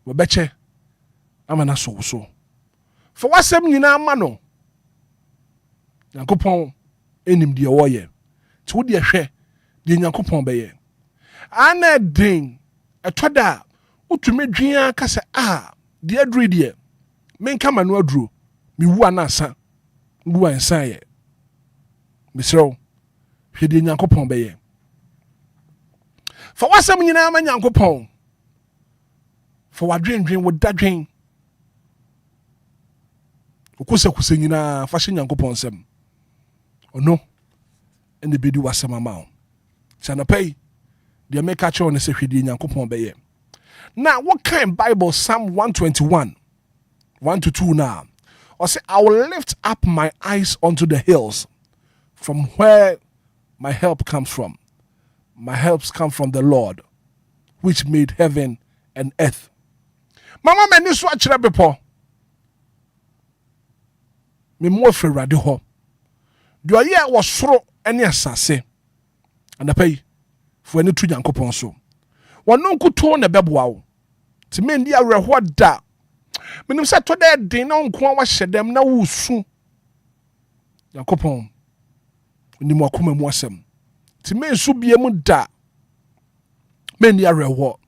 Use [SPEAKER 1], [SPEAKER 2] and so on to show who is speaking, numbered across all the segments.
[SPEAKER 1] Wobeche amana so for wasem nyina ma no Nyankopon enim de woye ti wo de hwe de Nyankopon beye ana den etoda utumi dwia ka se de aduru de menka manu aduru mi wu anasa wu ansan ye misro hwe de Nyankopon beye for wasem nyina ma Nyankopon for wadwen wo dadwen okusa nyina fa hye Nyankopon sem ono ene bedi wasem ama o sanapay de make a cho ne se hwede Nyankopon beye na what kind Bible Psalm 121 1 to 2 now or say I will lift up my eyes unto the hills from where my help comes from. My helps come from the Lord which made heaven and earth. Mama meni so akire bepo me mo fre rade ho do ye wo soro ene asase anapay fo ani tu Nyankopon so wono nkuto na beboa wo ti me ndi awerho da menim se to da den na nko wa hyedem na wo su Nyankopon ni mo akoma mu asem ti me su bie mu da me ndi awerho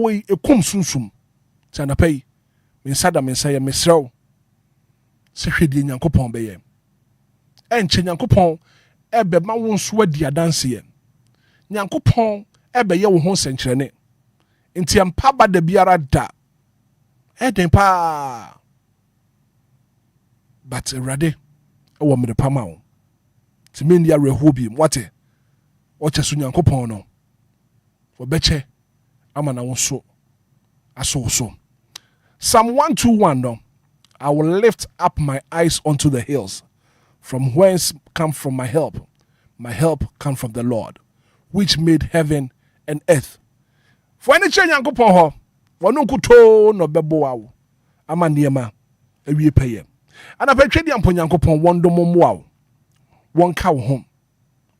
[SPEAKER 1] we ekum sunsum ti anapay me sada me say me srew se hwede Nyankopon beye enche Nyankopon ebe ma wo nso adi adanse ye Nyankopon ebe ye wo ho senkyerene nti ampa ba da biara da eden pa but rade wo mede pama wo ti me ndi awerho bi wate o che so Nyankopon no wo beche amana wo so aso so Psalm 121 no I will lift up my eyes unto the hills from whence come from my help comes from the Lord which made heaven and earth. For any change Nyankopon ho wono nkuto no beboa wo ama niema awie peye ana patwedi ampo Nyankopon wondo mommoa wo wonka wo ho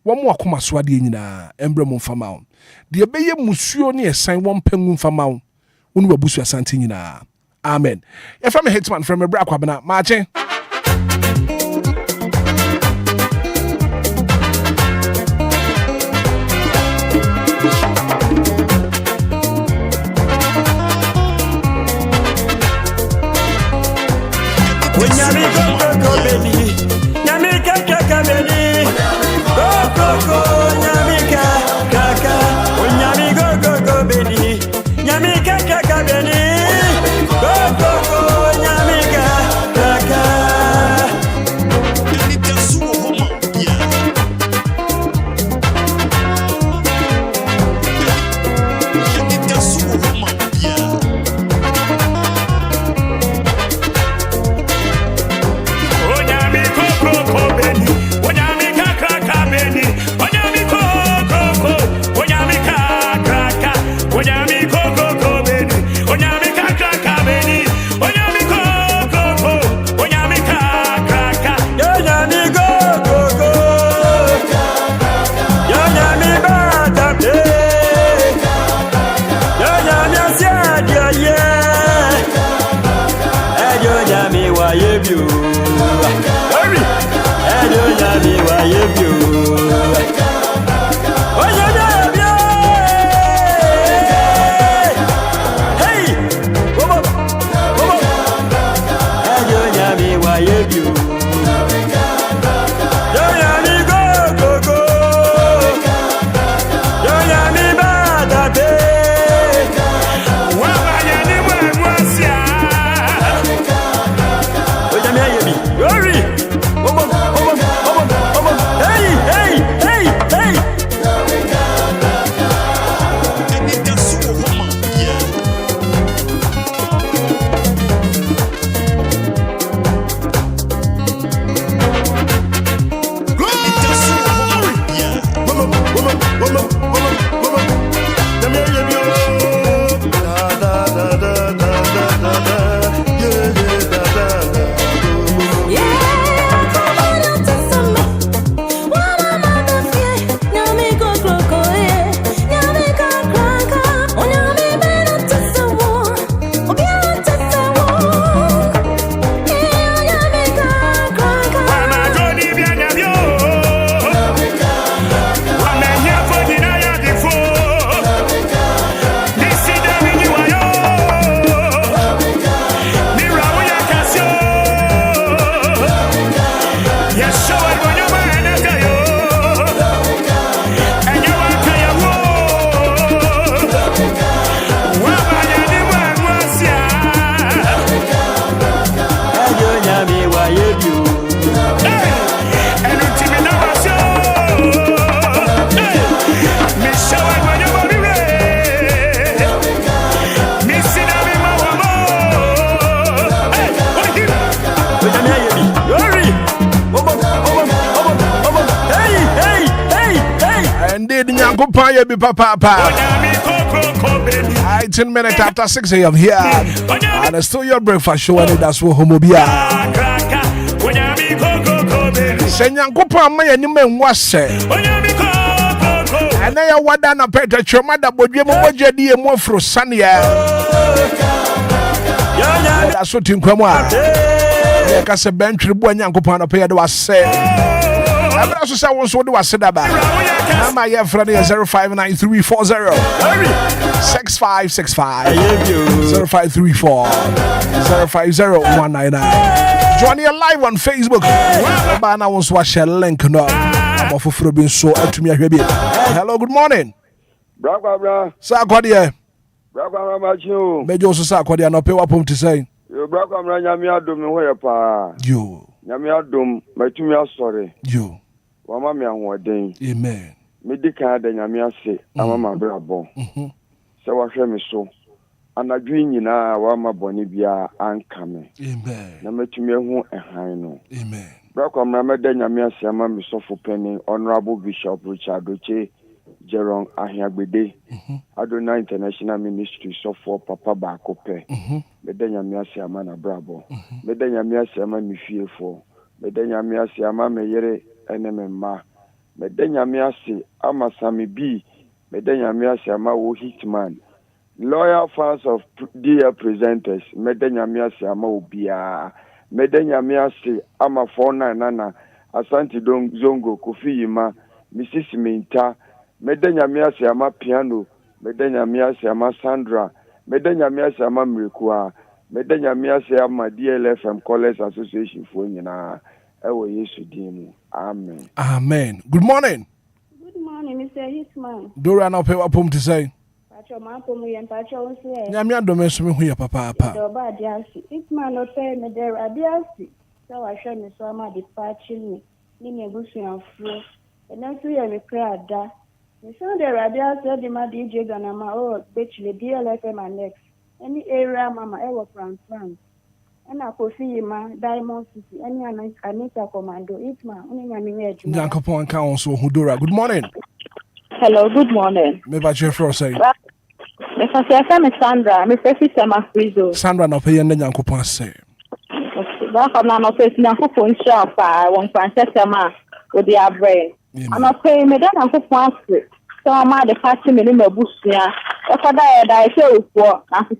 [SPEAKER 1] womo akoma so ade nyina embrem mfama wo de beye musuo ne esan wompangu mfama wo wonu wabusu asante nyina amen. If I'm a Hitman from a Brakwabana, marching.
[SPEAKER 2] Onyami
[SPEAKER 1] Nyankopa ye bi papa. 10 minutes after 6 a.m. here. And it's still your breakfast show and that's what Obia. Say Nyankopa ma ye ni me nwase. And I wada na pete choma da bodwe mo bodwe di emu afro sania. That's what in kwamwa. Ya ka se bentri bo Nyankopa na pe ya de wase. I'm also saying once what do I say that about? My friend is 059340 6565 0534 050199. Join you live on Facebook. I want to watch a link now. I'm off for being so to me. Hello, good morning.
[SPEAKER 2] Bra.
[SPEAKER 1] Sakwadia.
[SPEAKER 2] Bra Machu.
[SPEAKER 1] Major Sakwadia no pay up to say.
[SPEAKER 2] You bra Nyamia dum no here pa.
[SPEAKER 1] You.
[SPEAKER 2] Nyamia dum matumi asore.
[SPEAKER 1] You.
[SPEAKER 2] Wama me ahoden.
[SPEAKER 1] Amen.
[SPEAKER 2] Me dika da nyamia se amama brabo. Se wa hwe me so. Anadwi nyina wama boni bia anka me.
[SPEAKER 1] Amen.
[SPEAKER 2] Na matumi ehu ehan no.
[SPEAKER 1] Amen.
[SPEAKER 2] Bra kwamra me da nyamia se ama me so fopeni Honorable Bishop Richard Oche Jeron Ahiagbede. Adonai International Ministry so for Papa Bakope. Me da nyamia se ama na brabo. Me da nyamia se ama me fiefo. Me da nyamia se ama me yere enemema. Me da nyamia se ama Sami B. Me da nyamia se ama wo Hitman. Loyal fans of DL presenters. Me da nyamia se ama Obia. Me da nyamia se ama 499 Asante Zongo Kofi Yima. Mrs. Minta. Me da nyamia se ama Piano. Me da nyamia se ama Sandra. Me da nyamia se ama Mrekua. Me da nyamia se ama DLFM Callers Association for nyina. Ewo Yesu dimu. Amen.
[SPEAKER 1] Amen. Good morning.
[SPEAKER 3] Good morning, Mr. Hitman.
[SPEAKER 1] Dora na pay up to say.
[SPEAKER 3] Pacho mapomu yen pacho unse.
[SPEAKER 1] Nyamia do me so me hu ya papa.
[SPEAKER 3] Doba diasi. Hitman no pay me there diasi. So I show me so ama di pachi ni me busu afro. Ena so ye me kra da. Me so there diasi di ma DJ Ghana ma o betchile DLFM and next. Any area mama ewo France. And I could see ma Diamond City. Any Anita Commando. It's my only name.
[SPEAKER 1] Jankopon Council Hudora. Good morning.
[SPEAKER 4] Hello, good morning.
[SPEAKER 1] Maybe I should first say.
[SPEAKER 4] Mr. FM Sandra, Mr. Fisema Frizo.
[SPEAKER 1] Sandra no pay and Jankopon say.
[SPEAKER 4] Back of now, face Nankopon shop, one Francesca with the abre. I'm not paying me then Nankopon script. So I'm at the party in the bush. If I show for Nancy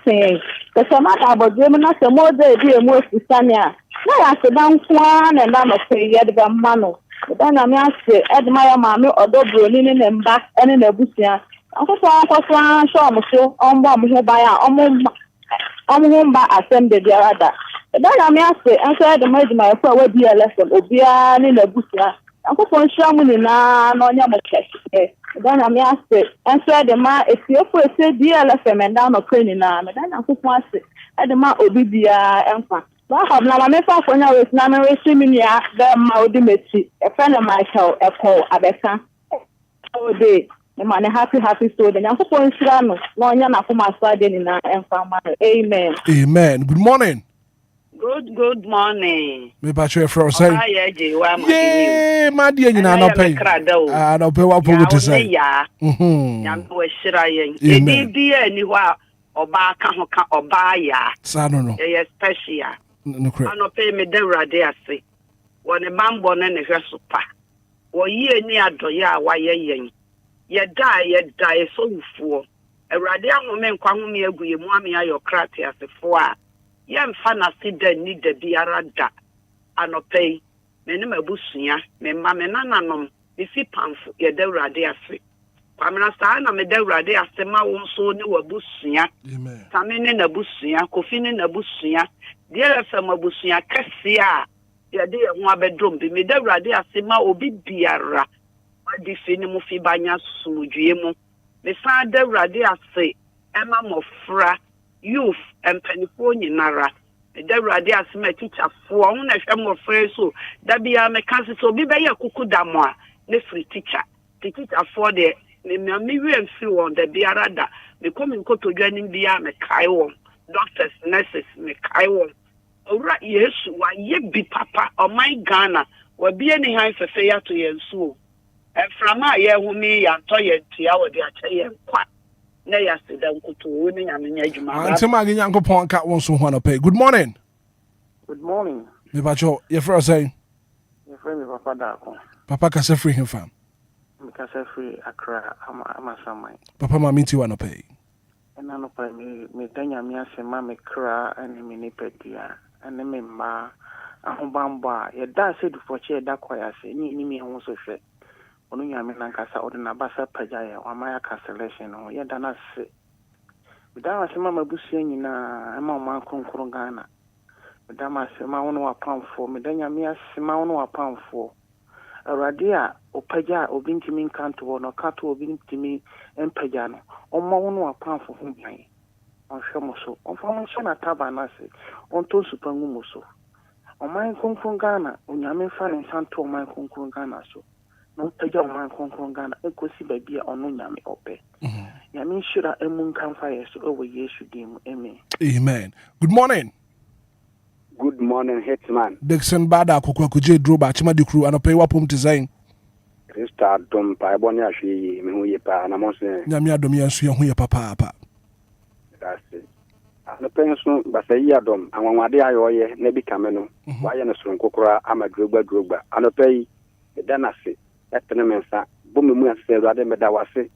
[SPEAKER 4] saying, the Samata about German, the more they do, more to Sanya. No, I said, down one and I'm a pay yet the mano. But then I'm asking, admire mammy or Dobrolin and back and in the bush. Uncle Swan, show me so on bomb here by our home by assembly the other. But then I'm asking, and said the major my forward DLFM, Obia in the bush. Uncle Swan, show me now, no, you're then I'm asking, and said the man, if you first say DLFM and down a cleaning now, then I'm supposed to say, at the man Obia and But I have now a method for now with Namary Similia, the Maudimeti, a friend of myself, a call, Abeka. Oh, day, the man, a happy story, and I'm supposed to run, no, you're not for my side in and Amen.
[SPEAKER 1] Amen. Good morning.
[SPEAKER 5] Good morning.
[SPEAKER 1] Me ba che fro say. Yeah, my dear, you no pay. Ah, no pay what to say.
[SPEAKER 5] Yam we shira yen. E bi ani wa oba ka ho ka oba ya.
[SPEAKER 1] Sa no.
[SPEAKER 5] E special.
[SPEAKER 1] No correct.
[SPEAKER 5] Ano pay me de wrade ase. Woni mambo na ne hweso pa. Wo yi ani adoye a wa ye yen. Ye da so wufuo. Ewrade ahome nkwa ho me aguye mu ame ayo krate asefo a. Yem fana sida ni de biara da anopei me ne mabusua me ma me nananom me si pamfo ye de wrade ase kwamna sta na me de wrade ase ma won so ne wabusua
[SPEAKER 1] amen
[SPEAKER 5] same ne nabusua kofi ne nabusua de efa mabusua kase a ye de ye ho abedrom bi me de wrade ase ma obi biara wadi fi ne mu fi banya sumudue mu me sa de wrade ase ema mofra youth and penifo nyinara da wrade asema teacher fo ho na hwem mo frɛ so da bia me kan so bi be ye kuku da mo a ne free teacher fo de me wi amfi won da biara da me komi nkoto dwanim bia me kai won doctors nurses me kai won owura yesu wa ye bi papa o my Ghana wa bia ni han fefe ya to yensu from my year who me and toy tia or the achayan quack. Nay, I said, Uncle to winning. I mean,
[SPEAKER 1] Until my young pon cat wants to want to pay. Good morning.
[SPEAKER 2] Good morning.
[SPEAKER 1] Me bacho, your first saying,
[SPEAKER 2] Your friend is Papa Dako.
[SPEAKER 1] Papa can say free him fam.
[SPEAKER 2] Because I free Accra, I'm a samai.
[SPEAKER 1] Papa, my meet you want to pay.
[SPEAKER 2] And I know by me, Danya Mias and Mammy Cra and Mini Pedia and the Mima. Ahobamba, your dad said for chair that choir say, me also said, Onu Yaminakasa or the Nabasa Pajaya or Maya Castellation or Yadana say. Without a Mamma Busian, I'm on my Concurrengana. Madame, I say, my own pound for me, Danya Mias, my own pound for. A radia or Paja or Bintimin Canto or Cato or Bintimi and Pajano or my own pound for whom I. On Shamoso, on Formation at Tabanasi, on to Supangumuso. On my Concurrengana, on Yamin Fan and Santo, my Concurrengana so. No Paja on my Concurrengana, a cossy baby or no Yami Ope. Yamin should have a moon campfire so over years should dim.
[SPEAKER 1] Amen. Good morning.
[SPEAKER 6] Good morning, Hitman.
[SPEAKER 1] Dixon Bada Kukwakuje drove by Chima crew and a pay wapum design.
[SPEAKER 6] Krista Dom Paibonia, she, Mihuipa, and Amos,
[SPEAKER 1] Yamia Domian Suya Papa.
[SPEAKER 6] that's it. The pension, but a year dom, and one day I owe ye, Nebi Cameno, why in a strong cocora, I'm a druba, and a pay, then I say, at the Mensa, Boomy said, rather, Edawasi,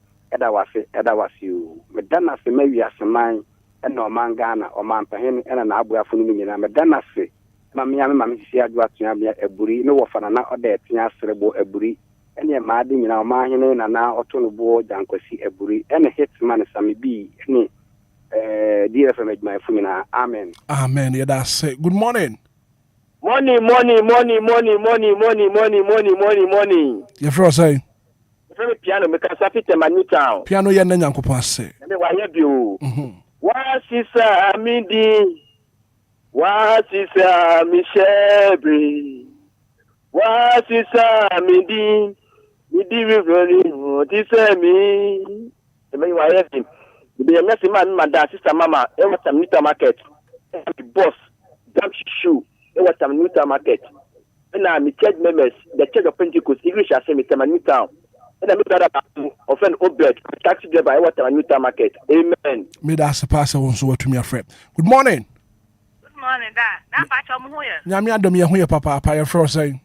[SPEAKER 6] you. Medana say, maybe as a mine. And no man Ghana or man Pahen and an Abua Funumi and Madana say, Mamma, Sia Guatia, a buri, no offer an out there, Tia Serebo, a buri, and your madding in our mine and now autumn board, Dankosi, a buri, and a Hitman, Sammy B. Any DLFM, my Fumina. Amen.
[SPEAKER 1] Amen. Yeah, that's it. Good morning.
[SPEAKER 7] Money.
[SPEAKER 1] Your first saying,
[SPEAKER 7] Piano, make us fit a new town.
[SPEAKER 1] Piano Yan Kupase.
[SPEAKER 7] And why have you? What is a midi? What is a Michelle? What is a midi? Midi River, what is a me? The way I have him. The messy man, my dad, sister, mamma, every time Nita market. The boss, dump shoe, every time Nita market. And I'm church members, the church of Pentecost, English, I say, Mr. Manita. And I meet that offend Obia, taxi driver, I want a new market. Amen.
[SPEAKER 1] Me that's a passer also to me a friend. Good morning.
[SPEAKER 8] Good morning, Dad. Now, Pacha Muya.
[SPEAKER 1] Yamia Domia, Papa, your first saying.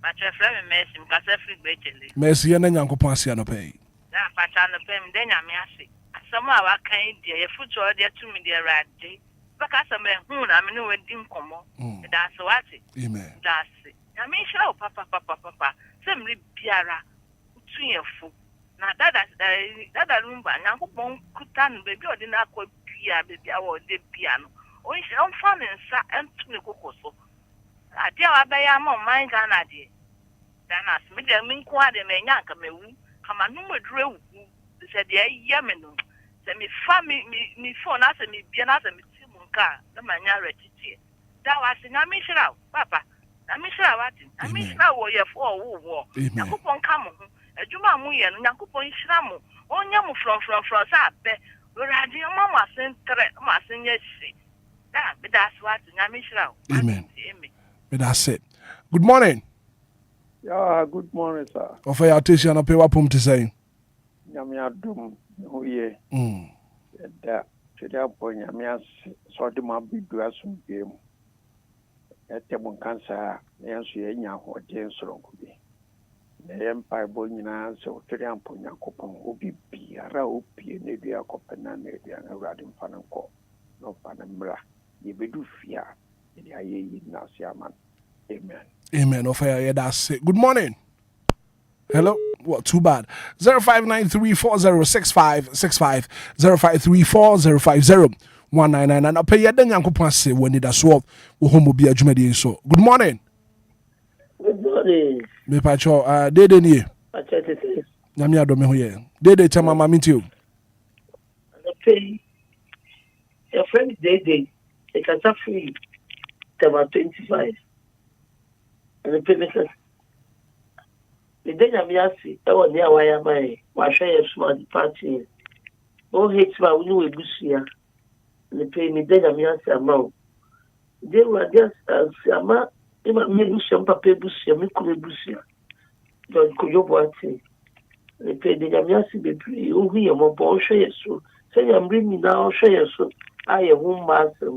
[SPEAKER 8] But your friend Messi, because every greatly.
[SPEAKER 1] Messi and Yanko Passi no pay.
[SPEAKER 8] Now, Pacha and the Pem, then I'm asking. Somehow I can't dear, foot or dear to me, dear rat day. Because I'm a hoon, I'm in a dim como. That's what it.
[SPEAKER 1] Amen.
[SPEAKER 8] That's it. I mean, show, Papa. Some Piara. Now that Lumba, now who Kutan, baby, or didn't quite baby, or the piano. Oh, it's unfun and to the cocoso. I tell Abayam on my Ghana, dear. Then ask me the Minquad and Yanka me woo, come a number drill, said, yeah, Yamenu. Send me family, me phone us and me be another Mitsimunka, the manara titi. Thou was in a mission out, Papa. I miss her, I miss her, war, your 4 war. Now, who won't come? A Juma Muya, Nakupo Shramu, on Yamu from Sabe, where I dear Mamma sent Massin, yes, but that's what I miss her.
[SPEAKER 1] Amen. That's it. Good morning.
[SPEAKER 2] Yeah, good morning, sir.
[SPEAKER 1] Of a artiste and a pay wapum to say.
[SPEAKER 2] Yamia Dum, oh, yeah. That should have point Yamia's sort of my big dress game. At Tebon Cancer, the answer or James Roncobi. The Empire Bonina, so Triampo Yakopon, Obi, Raupi, Nebia Copana, Nebia, and Radin Pananco, no Panambra. You be do fear in the Aye Nasiaman. Amen.
[SPEAKER 1] Amen. Of a that's it. Good morning. Hello. What? Too bad. 0593406565 0534050199 and pay your Yankopon say when it as well. Obia Jumedi so. Good morning.
[SPEAKER 9] Good morning.
[SPEAKER 1] Me pacho dede ni.
[SPEAKER 9] Pacho tete.
[SPEAKER 1] Nyame adome ho ye. Dede chama mama mitio.
[SPEAKER 9] Okay. Your friend Dede, they can free about 25. And the payment. The day I'm yasi, I want near why am I? Why should I smart party? Oh, Hitman, we know a busia. And the pay me then I'm yasi amount. They were just as Sama. Ima mi busia mpape busia mi kule busia John Kuyobuati. The Penny Yamiasi Baby, who he am a ball share so. Say I'm bringing now share so. I am home master.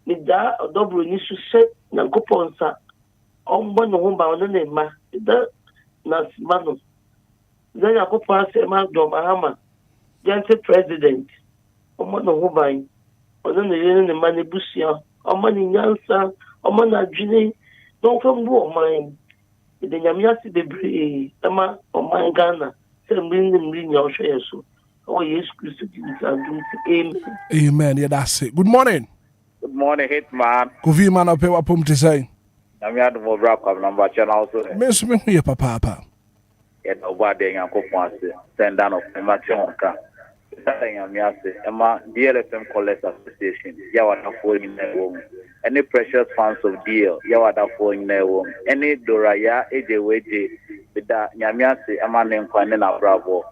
[SPEAKER 9] Nida a double needs to set Nankoponsa. On one home bound and ma. That Nas Manu. Then I go pass a man, Domahama. Gentle president. On one home buying. On the money busia. On money Yansa. On money Jini. Don't come war mine. The Yamiasi Baby, Emma, on my Ghana. Say bring them bring your share so. Oh, yes, Christ, amen.
[SPEAKER 1] Amen. Yeah, that's it. Good morning.
[SPEAKER 10] Good morning, Hitman.
[SPEAKER 1] Kofi man up here pum to say.
[SPEAKER 10] I'm here to move up number channel also.
[SPEAKER 1] Miss me here, papa.
[SPEAKER 10] Yeah, nobody and coupons send down of Emma. I'm here Emma DLFM Collectors Association. Yawada for in their room. Any precious funds of deal, Yawada for in their room. Any Doraya, AJ, with that Yamiasi, Emma named Kwanena Bravo.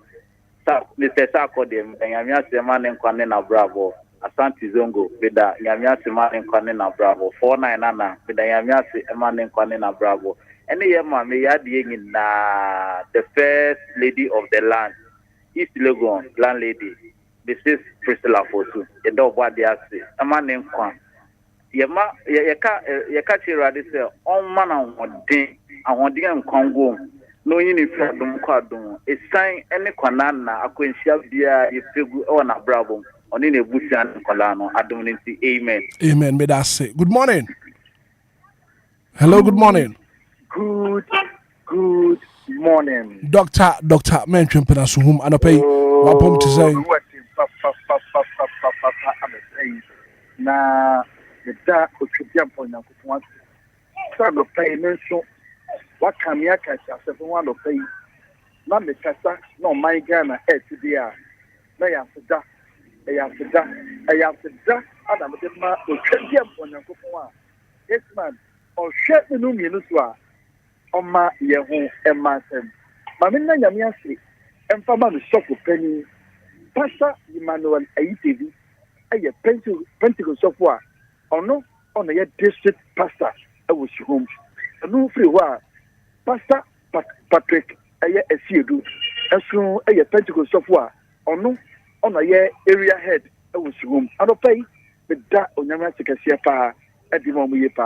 [SPEAKER 10] Mr. Sarkodem, Yamiasi, Emma named Kwanena Bravo. Asante Zongo, with the Yamiasi man in Kwanena Bravo, 499, with the Yamiasi man in Kwanena Bravo. Any Yama may add in the first lady of the land, East Legon, landlady. This is Priscilla Fosu, the dog what they are saying. A man named Kwan. Yama, Yakachi Radis, all man on one day, I want the Congo. No uniform, don't call them. A sign any Kwanana, a queen shall be a figure on a bravo. On in a bush and Colano, I don't see amen.
[SPEAKER 1] Amen. May that say. Good morning. Hello, good morning.
[SPEAKER 11] Good morning.
[SPEAKER 1] Doctor, mention Penasuhum and a pay. Wapom to say.
[SPEAKER 11] Na the dark could jump on your one. Start the payment. So what can you catch us if you want to pay? Not the Casa, no, my Ghana, SDR. They are for that. I have to die. Adam, the man will jump on your one. Yes, man. Or share the new Minuswa. On my year home and myself. Mamina Yamiasi, and Fama the Soko Penny, Pastor Emmanuel ATV, a Pentacle software, or no, on a district pastor, I was home. A new free war, Pastor Patrick, a CU, as soon as a Pentacle software, or no, on a area head, I was home. I don't pay the dark on Yamasika Siapa at the moment,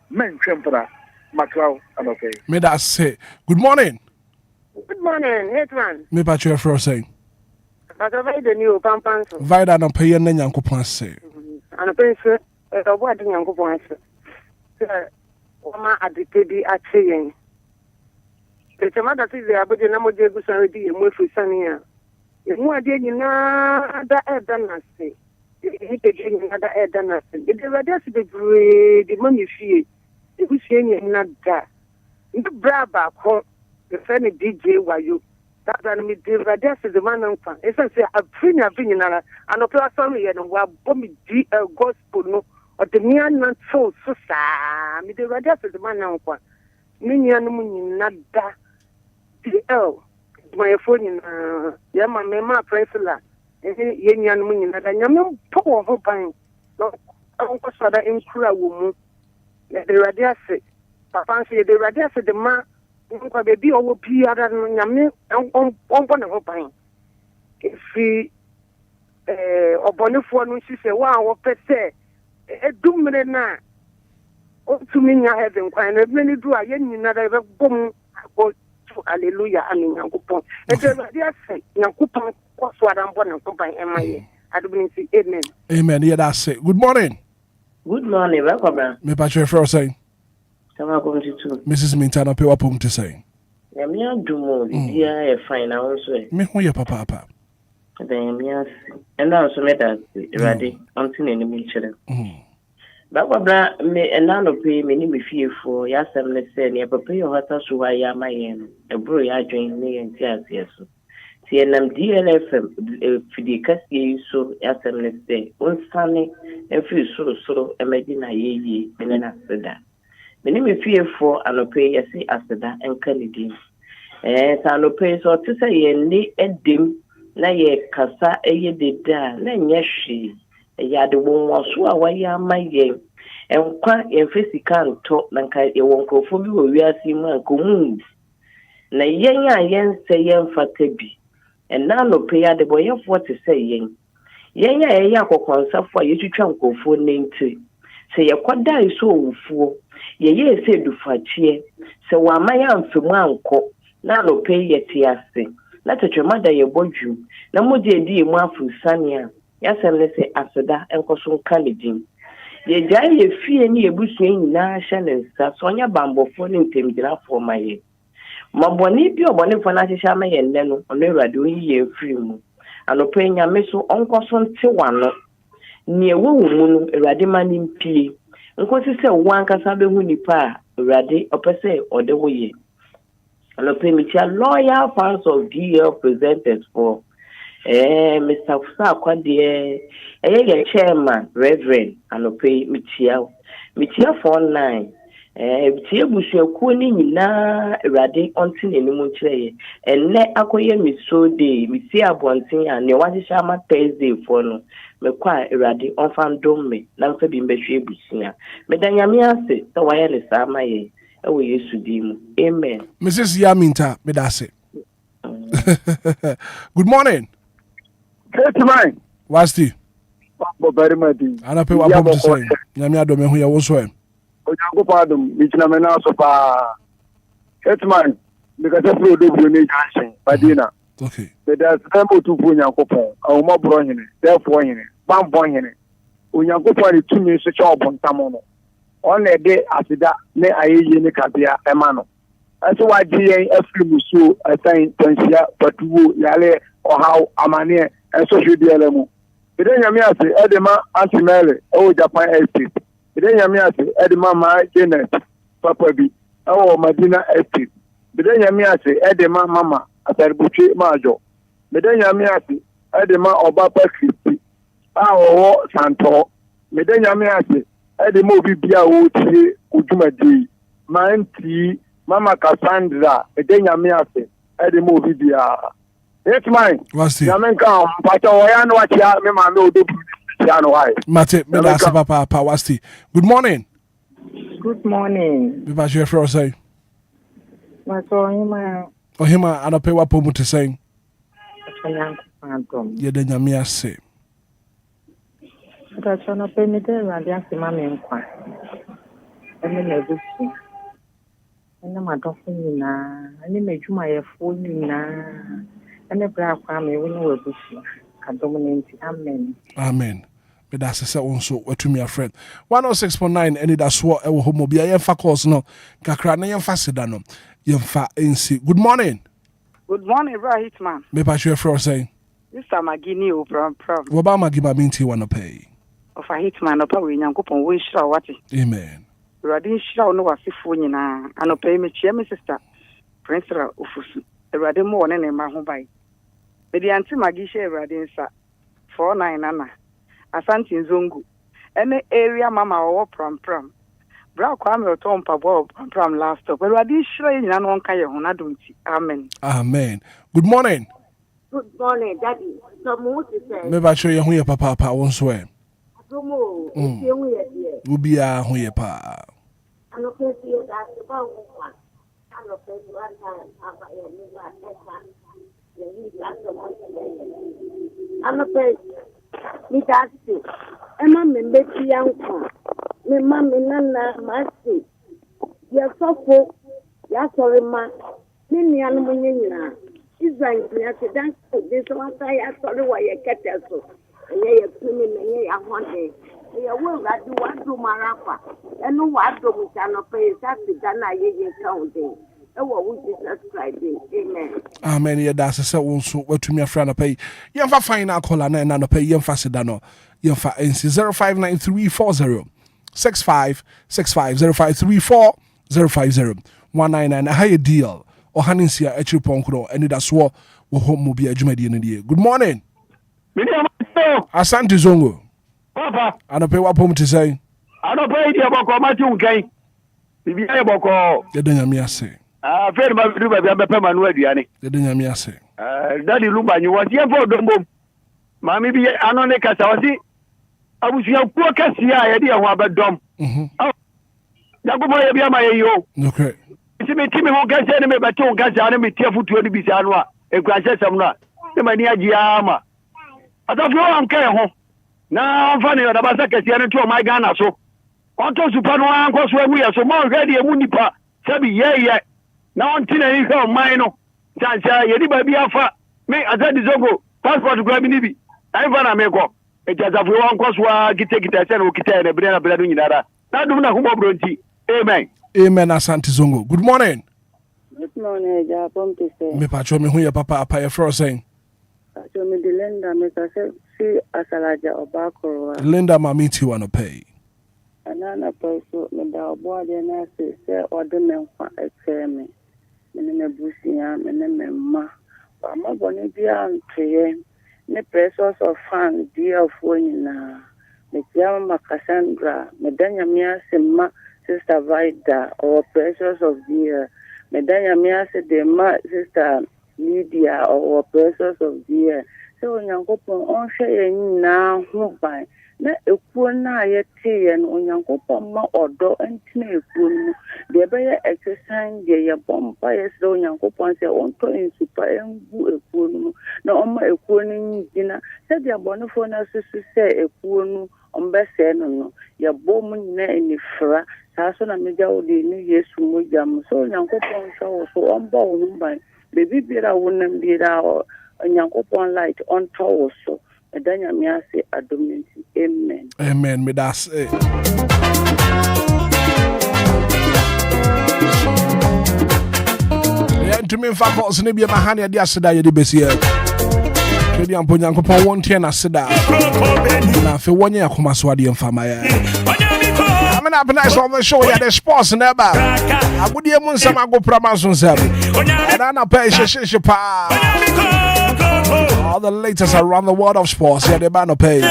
[SPEAKER 11] men tremper. Macau, I'm okay.
[SPEAKER 1] May that say. Good morning.
[SPEAKER 12] Good morning, Hitman.
[SPEAKER 1] Me patch your first saying.
[SPEAKER 12] But I the new pampan.
[SPEAKER 1] Vida no pay and yanko say.
[SPEAKER 12] And a prince, a wedding yanko point. Oma at the baby at saying. It's a matter of the Abuja Namoja Gusari and Wilfred Sania. If more did you know that I done nothing. He did another air done nothing. It is just the money fee. If we see any not that, the braba call the funny DJ while you that and me the radius is the man on fan. It's a pretty opinion and a platform and what bomb gospel no or the near not so me the radius is the man on fan. Minion not that DL my phone in Yama Mema Presilla and Yan Munin that I am poor of pine. No, I won't cause other Enquires. The radiasi, Papa said the radiasi, the man, baby, or be other than Yami, and one of if he or Bonifor, she said, wow, what per se, a doom na. Oh, to me, I have inquired, many do I another boom, go to Alleluia, and in Yankupon. And the radiasi, Yankupon, what's what I'm born and company, MIA. I don't see amen.
[SPEAKER 1] Amen. Yeah, that's it. Good morning.
[SPEAKER 9] Good morning, welcome.
[SPEAKER 1] Me patch your first saying.
[SPEAKER 9] Mrs.
[SPEAKER 1] Mintana pay wapum to say.
[SPEAKER 9] Yamia Dumo, dear, fine also.
[SPEAKER 1] Me who your papa.
[SPEAKER 9] Then, yes, and also met us ready until in the mutual. Baba, me and none of pay me fear for Yasam, let's say, near papa your house who I am, I am a boy. I join me and yes. CNM DLFM, Fidicasi, so Yasam, let's say, one sunny and feel so, imagine I ye, and then after that. Many me fear for an pay, I say after that, and Kennedy. And I pay so to say, and dim, na ye kasa, a ye did that, then yes, she, a yard won't so away, my game. And quite a physical talk, like I won't go for you, we are seeing my communes. na yen a yen se yen fata bi na no pe ya de boyefo te se yen ya akokonsafo a yetwitwa nkofo nenti se yekoda iso owufuo ye se dufatie se wa maya mfemu anko na no pe yete ase na tetwemada ye bodwu na modie di mu afusania ya semle se aseda enkoso kanedin ye jai ye fie ni ebusua nyina hye ne nsa so nya bambofo ne ntemgyinafo maye maboni bi obone fo na hyehyɛ ma ye nne no ono Awurade oyi ye free mu anope nyame so onkoso nte wano ne ewu mu no Awurade mani mpie nkosi se wankasa behu nipa a Awurade opese ode wo ye anope mitia loyal fans of DL presenters for Mr. Fusa Kwade ye chairman Reverend anope mitia 49 bitie busuakuo ni nyina Awurade onte n'enimu kyereye enne akoye miso de misi abonten a ne wahyehyɛ ama Thursday for no mekwa Awurade onfandom me na mfa bi mbehwe busia medanyame ase sɛ wayɛ ne saa ma ye ewo Yesu di mu amen.
[SPEAKER 1] Mrs. Yaminta medase. Good morning.
[SPEAKER 11] Hitman.
[SPEAKER 1] Wasti.
[SPEAKER 11] Very much.
[SPEAKER 1] Ana pe wa pom to say. Nyame adom ehu ye wo so em.
[SPEAKER 11] Onyanko padum mitina me na so pa. Hitman. Because every do bu ni jansen. Badina.
[SPEAKER 1] Okay.
[SPEAKER 11] There's tempo to bu onyanko pon. Awoma bro hene. Therefore hene. Bambo hene. Onyanko pon tu mi so cha obontam no. On de asida ne ayeye ne kabia ema no. Aso waji yen afri musuo asan tansia patuwo yale ohaw amane enso hwediele mu. Bide nyame ase edema antimele o Japan estate. Bide nyame ase edema ma Janet papa bi o Madina estate. Bide nyame ase edema mama atarbuche majo. Bide nyame ase edema obapa Kristi a owo santo. Bide nyame ase edema obi bia o tie odwumadi manti Mama Cassandra, nyame ase edema obi bia. Hitman.
[SPEAKER 1] Wasti.
[SPEAKER 11] Nyame kan mpacha oya no atia me ma me odobu tia no why.
[SPEAKER 1] Mate me da papa Wasti. Good morning.
[SPEAKER 13] Good morning.
[SPEAKER 1] Be ba je fro say.
[SPEAKER 13] Maso hima.
[SPEAKER 1] Ohima anope wa pomu te say.
[SPEAKER 13] Phantom.
[SPEAKER 1] Ye de nyame ase.
[SPEAKER 13] Ka chona pe me de Awurade ase ma me nkwa. Ene na ebusi. Ene madofo nyina, ene medwuma yefo nyina. Ene bra kwa me wo no ebusi. Kadomnenti. Amen.
[SPEAKER 1] Amen. Me da se onso watumi afred. 106.9 Anidaso e wo homo bia ye fa course no. Kakra na ye fa seda no. Ye fa ensi. Good morning.
[SPEAKER 14] Good morning, bro Hitman.
[SPEAKER 1] Me pa shwe fro say.
[SPEAKER 14] Mr. Magini o pram.
[SPEAKER 1] Wo ba magima minti wana pay.
[SPEAKER 14] Of a Hitman opa we nyankopon wo nhira wate.
[SPEAKER 1] Amen.
[SPEAKER 14] Awurade nhira no wasefo nyina. Anopa me chia me sister Prince Ofusu. Awurade mo wone ne ma ho bai. Me di anti magi hye Awurade nsa 49 nana. Asante Nzongu. Ene area mama wo pram. Bra kwa me oto mpabo pram last stop. Awurade nhira nyina no nka ye ho na domti. Amen.
[SPEAKER 1] Amen. Good morning.
[SPEAKER 15] Good morning, Daddy. So mo ti say.
[SPEAKER 1] Me ba show ye ho ye papa won so em.
[SPEAKER 15] Adomo, ti hu ye die.
[SPEAKER 1] Obia ho ye pa.
[SPEAKER 15] Ano pe ti ye da se ba wo kwa. Ano pe ti wa ta aba ye ni wa esa. Ye ni da so mo ti. Ano pe mi da se. E ma me be ti ya nkwa. Me ma me nana ma se. Ye sofo ya sori ma. Ni ni anu mo nyina. Israel ya se dan ko de so wa ta ya sori wa ye kete so. Ye pini me ye ahode. Ye wo radu wadu marafa. Enu wadu mutano pe sa sigana ye kaunde. E wo wu Jesus Christ. Amen.
[SPEAKER 1] Amen. Ye da se wonso watumi afra na pay. Ye fa final call na na no pay ye fa seda no. Ye fa NC 059340 6565 0534 050 high deal or haninsia echi ponkro Anidaso wo homo bi adwumadi ne die. Good morning. Asante Zongo.
[SPEAKER 7] Papa.
[SPEAKER 1] Anope wa pom to say.
[SPEAKER 7] Anope dia boko ma ti unkan. Bibi aye boko.
[SPEAKER 1] De nyame ase.
[SPEAKER 7] Fe ma bidu ba bia bepa manu aduane.
[SPEAKER 1] De nyame ase.
[SPEAKER 7] Daddy Lumba nyi won tie fo dombom. Mami bi ano ne kasa wasi. Abusia ku kasia ye de ho abedom. Yakubo ye bia ma ye yo.
[SPEAKER 1] Okay.
[SPEAKER 7] si me timi ho kase ne me bete ho kase ane me tia futuo ni bisa no a ekwanse sam no a ne mani agia ama atafio anka ho na mfa ne da basa kase ne to my Ghana so onto super no anko so awu ya so mo ready emu nipa sabi ye na on tina ni ka man no chancha ye di ba bi afa me azadi zogo passport go bi ni bi ai fa na me ko ejazafio anko so kita se no kita na bre no nyinara na dum na humo bronti amen.
[SPEAKER 1] Amen, Asante Zongo. Good morning.
[SPEAKER 16] Good morning, Japom to say.
[SPEAKER 1] Me pacho me huya papa apa ye fro saying.
[SPEAKER 16] Pacho me the Linda me say si asalaja obakoro.
[SPEAKER 1] Linda ma meet you wanna pay.
[SPEAKER 16] Anana peso me da obo de na say odo me nfa ekeme. Me ne busia me ne memma. Ba ma boni bia ntwe. Ne precious of fan dia fo nyina. Me tia ma Cassandra me danya mi asema Sister Vida, our precious of the year. Medanya Miase de Ma, Sister Lydia, our precious of the year. So, Yankopon, on share now, who by na ekuna yete and on Yankopon ma odo and tinekun. The better exercise, the bonfire, so Yankopon say on to super and ekunu. No, on my ekuning dinner, said the bonifona to say ekunu on Besseno, your bomb na in the fra. Saso na meja odi ni Yesu moja so Nyankopon so on ba wumban baby bira wonam bira Nyankopon light on to so edanya me ase adomenti amen.
[SPEAKER 1] Amen, me das to me fa calls ne bia mahane ade aseda ye de besia kedi ampo Nyankopon won tie na aseda na fe wonye akoma so ade mfama ya. Coming up next on the show, yeah, the sports never. I would hear Munsama go Pramason Sab. And Anna Pay Shishipa. All the latest around the world of sports, yeah, the Bano Pay.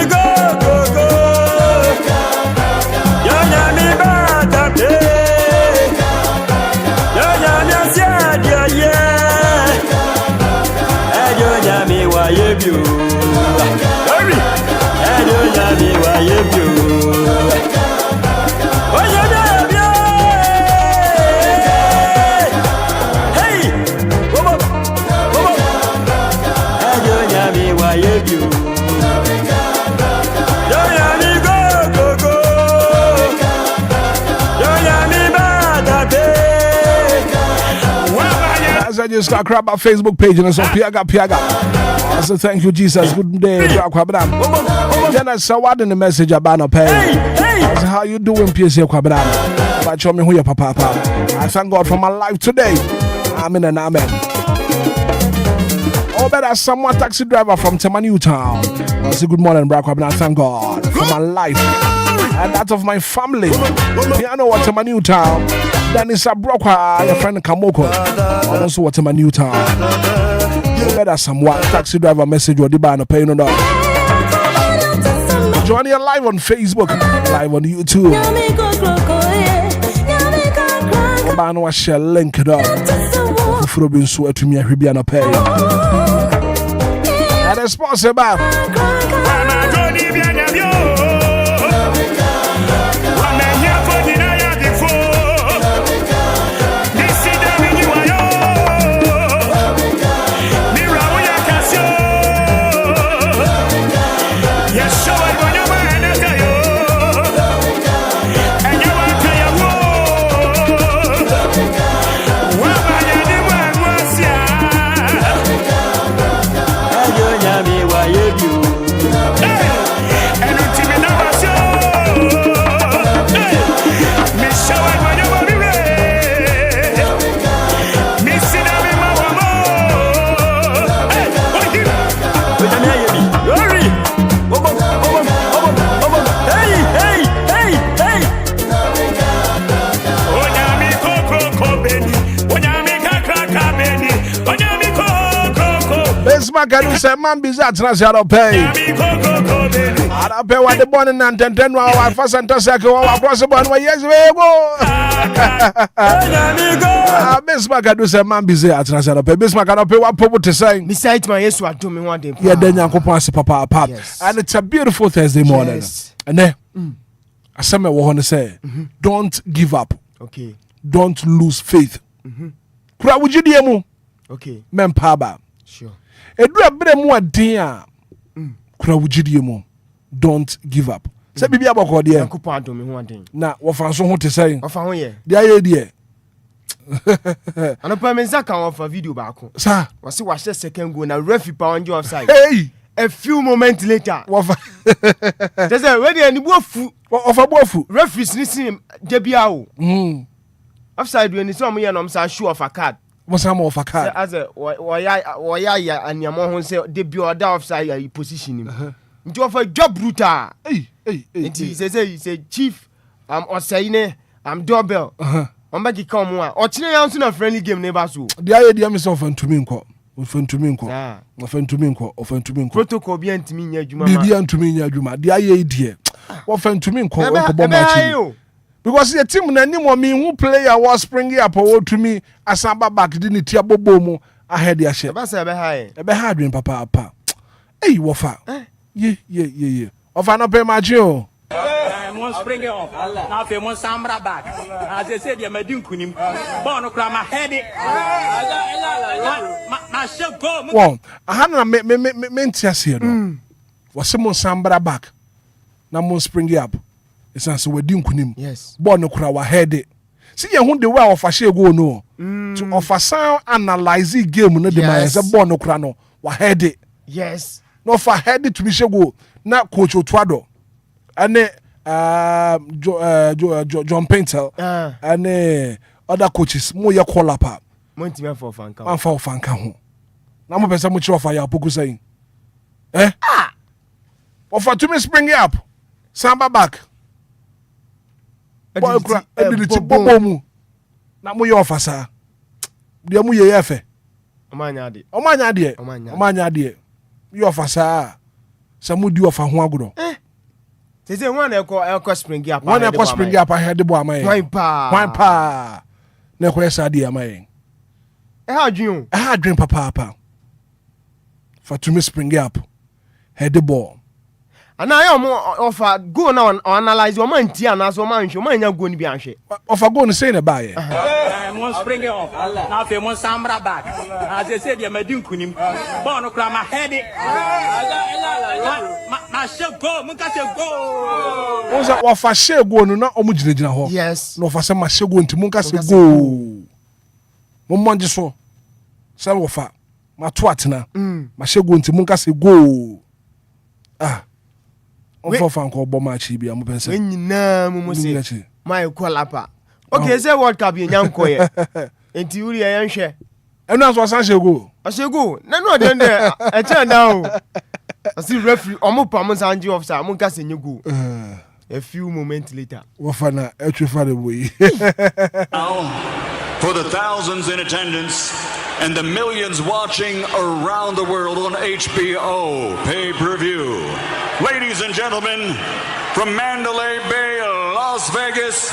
[SPEAKER 1] I just start grab our Facebook page and it's on Piaga. I say thank you, Jesus. Good day, Kwabram. Then I saw what in the message about no pay. I say, how you doing, PSA Kwabram? But show me who your papa. I thank God for my life today. Amen and amen. Oh, better someone taxi driver from Temanu Town. I say good morning, Kwabram. Thank God for my life and that of my family. Piano what Temanu Town. Then it's a broker, your friend Kamoko. Also, what's my new town? Better someone taxi driver message or the banner paying on. Join you live on Facebook, live on YouTube. Ban was shall link it up. For being so to me, Ribiana pay. And it's possible. Can you say, man, bizarre, I'll pay. I'll pay what the born in 10 hours, first and second, possible, and years ago. Bismarck, I do say, man, bizarre, I'll pay. Bismarck, I'll pay what people to say.
[SPEAKER 17] Besides, my yes, what do me one day?
[SPEAKER 1] Yeah, then you can pass Papa. And it's a beautiful Thursday morning. And then, I say, don't give up.
[SPEAKER 17] Okay.
[SPEAKER 1] Don't lose faith. kura wujidie mu
[SPEAKER 17] okay
[SPEAKER 1] mempa ba
[SPEAKER 17] sure
[SPEAKER 1] edu abre mu adin a kura wujidie mu don't give up say bibia bako de
[SPEAKER 17] Yankopon adom me ho adin
[SPEAKER 1] na wo fa so ho te say
[SPEAKER 17] wo fa ho ye
[SPEAKER 1] de aye de
[SPEAKER 17] anopa me nsa kan wo fa video ba ko
[SPEAKER 1] sa
[SPEAKER 17] wo se wa hye second goal na referee pa on offside
[SPEAKER 1] hey
[SPEAKER 17] a few moments later
[SPEAKER 1] wo fa
[SPEAKER 17] they say we dey ni bofu
[SPEAKER 1] wo fa bofu
[SPEAKER 17] referees ni sin de bia o offside we ni so mo ye no msa show of a card
[SPEAKER 1] mo sa mo of a card
[SPEAKER 17] as wo ya aniamo ho se de bia oda offside ya position ni nti wo fa job brutal
[SPEAKER 1] hey
[SPEAKER 17] nti say chief osayine doorbell Ombagi come one. Or chine yansu na friendly game neighbor so.
[SPEAKER 1] The aye dia me so fantumi nko. Ofantumi nko. Ofantumi nko. Ofantumi nko.
[SPEAKER 17] Protocol bi antimi nya adwuma
[SPEAKER 1] ma. Bi antumi nya adwuma. The aye die. Ofantumi nko ko bo match. Because the team na ni mo me hu player was springing up o to me asamba back di ni tia bobo mu ahead ya she.
[SPEAKER 17] Eba say ebe high.
[SPEAKER 1] Ebe hard win papa. Hey wo fa. Ye. Ofa no pay match o.
[SPEAKER 18] Mon spring it off. Now fe mon samra back. As I said, you may do kunim. Bono kra my head it. My shall go.
[SPEAKER 1] Well, I had na me ntiase no. Was mon sambra back. Na mon spring it up. It's answer we din kunim.
[SPEAKER 17] Yes.
[SPEAKER 1] Bono kra wa head it. See you who the way of a go no. To offer sound analyze game no the man say bono kra no wa head it.
[SPEAKER 17] Yes.
[SPEAKER 1] No for head it to be go. Na coach Otwado. Ane John Painter and other coaches mo ye call up
[SPEAKER 17] mo ntimi for fanka
[SPEAKER 1] man for fanka ho na mo pesa mo chi ofa ya poku saying offer to me spring it up samba back boy kra ability bobo mu na mo ye ofa sa de mo ye efe
[SPEAKER 17] omanya
[SPEAKER 1] de ye ofa sa mo di ofa ho agodo
[SPEAKER 17] say one eko spring up.
[SPEAKER 1] One eko spring up ahead the boy amaye. Why pa. Na ko yesa de amaye.
[SPEAKER 17] How dream?
[SPEAKER 1] How dream papa. For to me spring up. Head the ball.
[SPEAKER 17] And I am offer go now analyze your man tia na so man nya go ni bi anhwe.
[SPEAKER 1] Offer go no say na ba ye.
[SPEAKER 18] Mon spring it off. Now fe mon samra back. As I said, you may do kunim. Bono kra my head it. My shall go. Munka shall go.
[SPEAKER 1] Oza offer share go no na omu ginagina ho.
[SPEAKER 17] Yes.
[SPEAKER 1] No offer say ma share go nti munka say go. Mo manje so. Say offer ma to atena. Ma share go nti munka say go. Offer fan ko bo match bi am pense.
[SPEAKER 17] We nyina mu say. My call up. Okay, say World Cup ye nyanko ye. Enti uri ye nhwe.
[SPEAKER 1] Enu aso san shego.
[SPEAKER 17] Ashego. Na no den there. E cha now. Asi referee omo pa mo san ji officer mo nka se nyego. A few moments later.
[SPEAKER 1] Wafana etrefa the boy.
[SPEAKER 19] For the thousands in attendance and the millions watching around the world on HBO pay-per-view. Ladies and gentlemen, from Mandalay Bay, Las Vegas,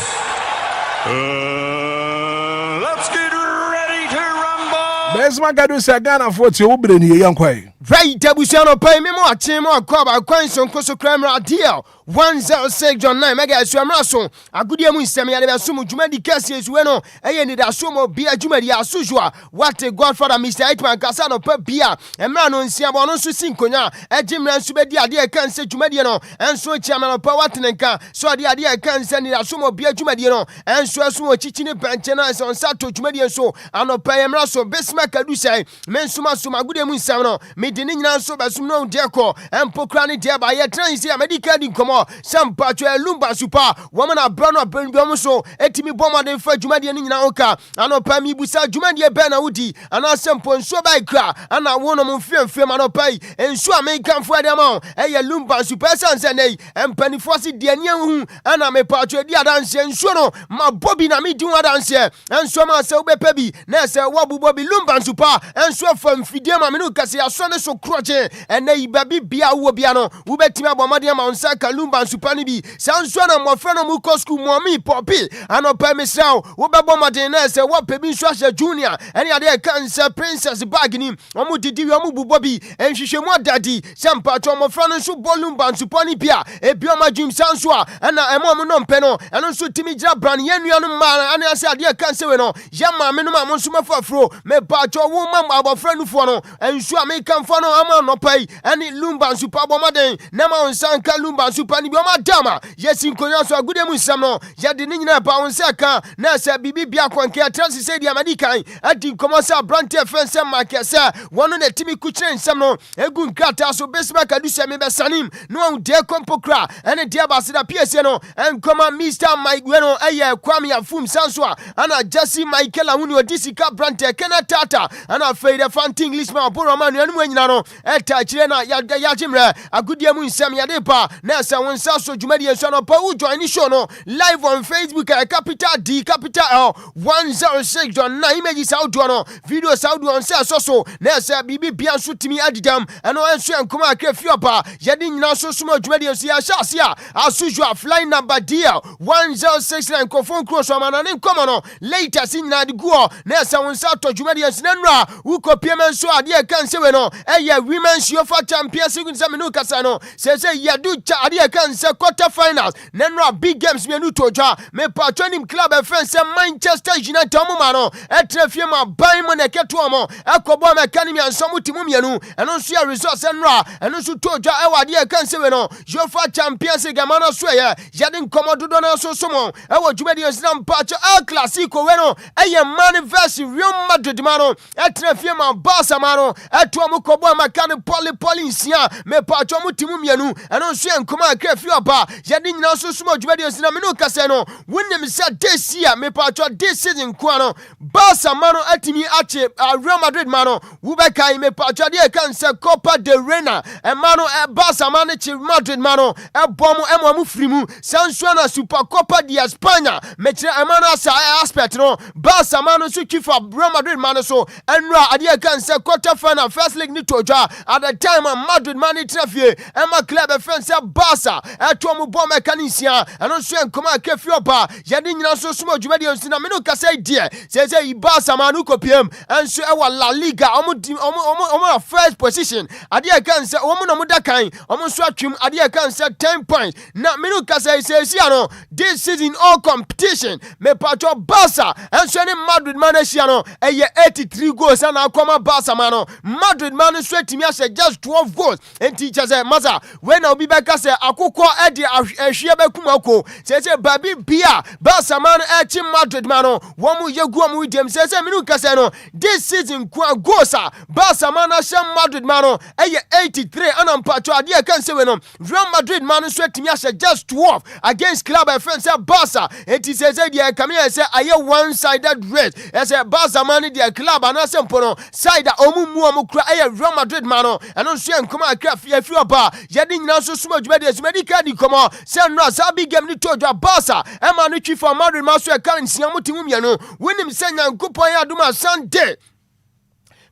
[SPEAKER 19] let's get ready to rumble.
[SPEAKER 1] Besma gadu se Ghana for ti obre ni Enquires.
[SPEAKER 17] Right, Debusiano pay me more team or cover Quenson Coso Kramer deal 106 John 9 Mega Swamrason. A good year, Semi Sumu Jumadi Cassius Weno, Anidaso Obia Jumadi Asujua. What a godfather, Mr. Hitman Casano per Bia, and Mano Siabono Susinconia, a Jim Ransubedia, dear can say Jumadiano, and so Chairman of Pawatanenka, so the idea can send it Asumo Bia Jumadiano, and so Sumo Chichini Panchana on Sato Jumadian so, and no Payam Raso, Besmaka Dusai, Mensuma Suma Good Musano, Dini nyina so basumno deko empokra ne dia ba ye transi america din komo sampacho Lumba super woman abrano benbiom so etimi bomade fa dwumade ne nyina oka anopa mi busa dwumade be na wudi ana sempo nso ba ikra ana wono mo fiamfiam anopa enso american fo adama eye Lumba super sanse nei empanifo si de ania hu ana me pacho di adanse enso no ma bobi na mi din adanse enso ma se obepa bi na se wabu bobi Lumba super enso fam fidie ma me no kase aso ne so kroje ene ibabi bia wo bia no wo betimi abomade ma onsa ka Lumba nsupani bi sanso na mofra no mu ko school momi popi anopa misraw wo bebomade na se wo pebi nso ahye junior ene ade cancer princess bag ni omu didi wi omu bubo bi enhwehwemu adadi sempa to mofra no nso Lumba nsupani bia ebi o ma dream sanso a na emo no mpe no eno nso timi gira bran yenua no ma ane ase ade cancer we no yama me no ma monso mafafro me ba to wo ma abofra no fo no ensu a me kan fo no ama no pai ene Lumba nsupa bomaden na ma onsan ka Lumba nsupa ni bi o ma dama yesi nkonya so agude mu nsam no yade ni nyina ba onsa ka na se bibi bia kwanke atrans se dia medikan adi komo sa brand fense market se wono na timi kuchire nsam no egu nkrata so besima kadu se me besanim no de kompokra ene dia basida piesie no enkoma Mr Mike weno eye kwam ya fum sanswa ana Jesse Michael awuni odisika brand kena tata ana feide fanti English man boro man anu anyina no eta kire na ya jimre agudie mu nsam ya depa na se wonsa so dwumadi enso no pa u join show no live on Facebook capital D capital L 106.9 images audio no video audio on so na se bibi bia so timi adidam eno enso enkoma akrefi opa yade nyina so sumo dwumadi enso ya shasia asujua flying number DL 1069 kofon cross amana ne nkomo no later sin na de guo na se wonsa to dwumadi enso na nra u kopiem enso ade kan sewe no eye women's UEFA champions league nsamenu kasa no se yadu cha ade kan se quarter finals na nra big games menu toja me patronim club France Manchester United mo no etrefie ma ban mo na keto mo ekobo mekani mi ansomu timu mienu eno nso ya resource nra eno nso toja e wade kan sewe no UEFA champions league amana so ye yade nkomododo na so somo e wo dwumadi ensinam pacho El Clasico we no eye manifest Real Madrid mano etrefie ma Barca mano eto mo kobo makani poli nsia me pacho mo timu mienu eno nso enkoma akrefi oba yade nyina so somo dwumadi ensinam no kase no wonim se this year me pacho this season kwa no Barca mano atimi ache Real Madrid mano wo be kai me pacho de kan se Copa del Rey e mano Barca mano chi Madrid mano e bomo emo frimu sanso na Super Copa de España me kire e mano sa aspect no Barca mano so kifa Real Madrid mano so enra ade kan se quarter final first leg ni toja at the time Madrid mano trafie e ma club fence Barca e to mo bom mekanisia eno so enkoma kefi oba yade nyina so sumo dwumadi onsina me no kasa die se Barca mano kopiem enso e wa La Liga omo first position ade kan se omo no muda kan omo so atwim ade kan se 10 points na me no kasa se ano this season all competition me patro Barca enso ne Madrid man ahia no eye 83 goals na akoma Barca man no Madrid man swetimi ase just 12 goals and teacher say maza when obi beka say akokọ e de ahwie bekumako say babi bia Barca man echi Madrid man no wo mu yegu mu dem say me no kasa no this season kwa goals Barca man ahia Madrid man no eye 83 ana patro ade kan say we no Real Madrid man swetimi ase just 12 against club friends Barca it is say they come here say aye one sided race as a Barca man the club and asempo no side omu kra aye Real Madrid man no eno so enkoma akra fi oba yade nyina so suma dwuma de medical di komo say no sabi game ni tojo Barca e ma no twi for Madrid man so e kan siam timu mienu winim say nyankopon ya duma Sunday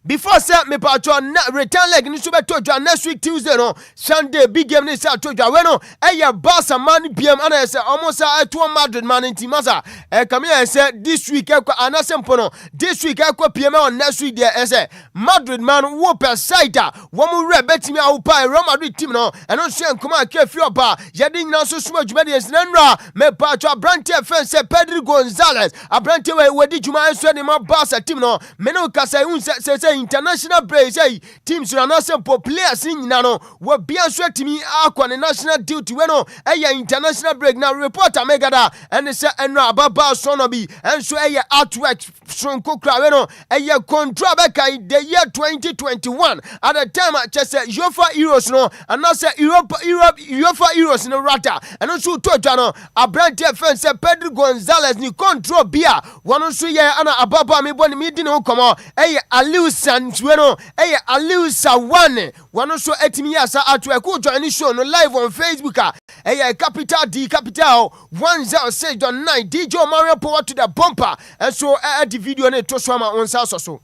[SPEAKER 17] before say me patro return leg ni so be tojo next week Tuesday no Sunday big game ni say tojo we no eye Barca man biem ana say almost to Madrid man intimasa e come here say this week e anasempo no this week e ko piem on next week there say Madrid man wo per side wo mu re betimi a wo pa Real Madrid team no eno so enkoma akafi oba yade nyina so suma dwuma de sinanra me patro Abrante fence Pedro Gonzalez Abrante we di dwuma enso ne ma Barca team no me no kasa un say international break say teams na national players nyina no wo bia so atimi akwa ne national duty we no eya international break na reporter megada and say enra ababa so no bi enso eya artwork sonko kra we no eya control be kai the year 2021 at the time just say UEFA Euros no and now say UEFA Euros no rata and also to no Abrante fence Pedro Gonzalez ni control bia one so ye ana ababa me boni me di no komo eya Aliu Santueno Aliu Sawane one so etimi asa atweku join show no live on Facebook capital D capital 106.9 DJ Mario power to the bumper and so the video ne to so ma on so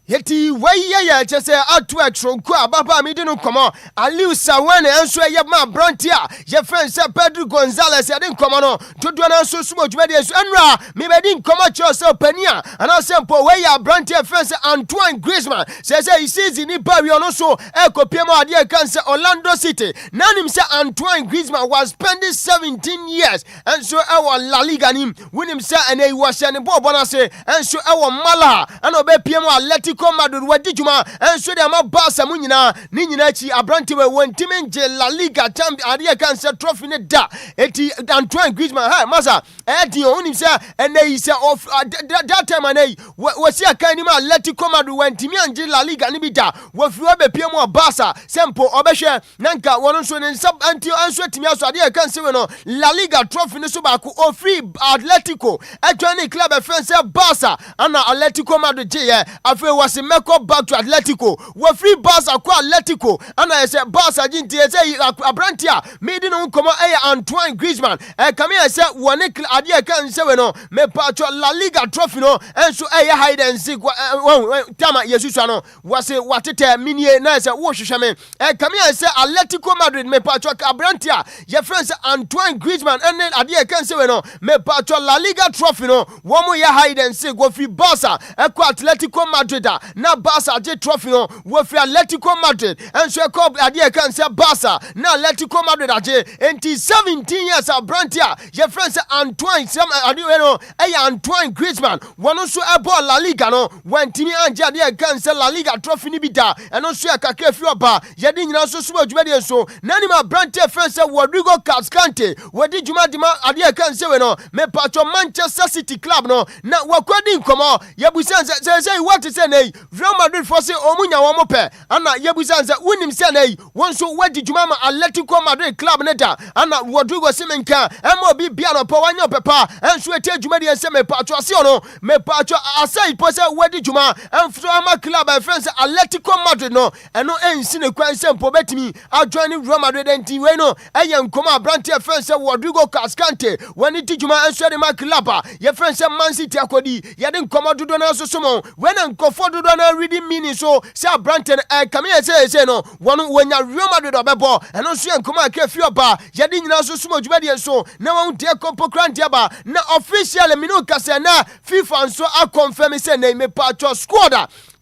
[SPEAKER 17] Yeti waya just say artwork from Kwa Baba Midino come Aliu Sawane and swear ma Brontia, your friend Sir Pedro Gonzalez, I didn't come on to do an so much medias and me didn't come at yourself Penia, and I said Poya Brontia friends Antoine Griezmann says he sees in Ibari also Echo Piemo dear cancer Orlando City. None him say Antoine Griezmann was spending 17 years and so our La Liga him win him say and he was an Bobana say and so our Mala and obey Piemo Atletico Madrid wadijuma and so dem Barca mu nyina ni nyina chi abrante we wontimen je La Liga champion ade kan se trophy ne da eti Antoine Griezmann ha masa edi onim se ene yi se of that time ane we si akan ni ma Atletico Madrid wontimi anje La Liga ni bi da wo fi we be pie mu Barca sempo obehwe nanka wono so ne sub anti anso timi aso ade kan se we no La Liga trophy ne so ba ko o free Atletico etwani club e friend se Barca ana Atletico Madrid je afi was meko back to Atletico we free Barca kwa Atletico ana say Barca jinti say abrantia made no komo Antoine Griezmann kame say one ade kan say we no me patcho La Liga trophy no enso hide and seek tama yesusu no was watete minie na say wo hwehwe me kame say Atletico Madrid me patcho abrantia your friends Antoine Griezmann and ade kan say we no me patcho La Liga trophy no wo mo hide and seek go free Barca kwa Atletico Madrid na Barca je trophy no wo free Atletico Madrid and so called ade kan say Barca na Atletico Madrid aje enti 17 years abrantia your friends Antoine some ade we no Antoine Griezmann wono so ebo La Liga no wantimi anje ade kan say La Liga trophy ni bi da eno so akaka fi oba ye di nyina so so adwuma so na ni ma abrantia friends Rodrigo Cascante wodi dwuma di ma ade kan say we no me patcho Manchester City club no na wakwadi nkomo ye busan say what to say nay Real Madrid for say omunya wo mo pe ana ye busan say wonim say nay won so wadi dwuma ma Atletico Madrid club ne da ana Rodrigo Simenka emo bi bia no pa wanyo pepa enso eti dwuma di say me patcho ase no me patcho asai po say wadi dwuma enfro ama club and friends Atletico Madrid no eno ensi ne kwan say mpo betimi adjoin Real Madrid enti we no eye nkomo abrante friends Rodrigo Cascante wani ti dwuma enso de ma club ye friends Man City akodi ye de nkomo dodo na so somo when nkofo dodo na reading meaning so say abrante come here say no one when Real Madrid obebo eno so nkomo akafi oba ye de nyina so somo dwuma de so na won de kopo kranti aba na official minu kase na FIFA so a confirm say na me patcho squad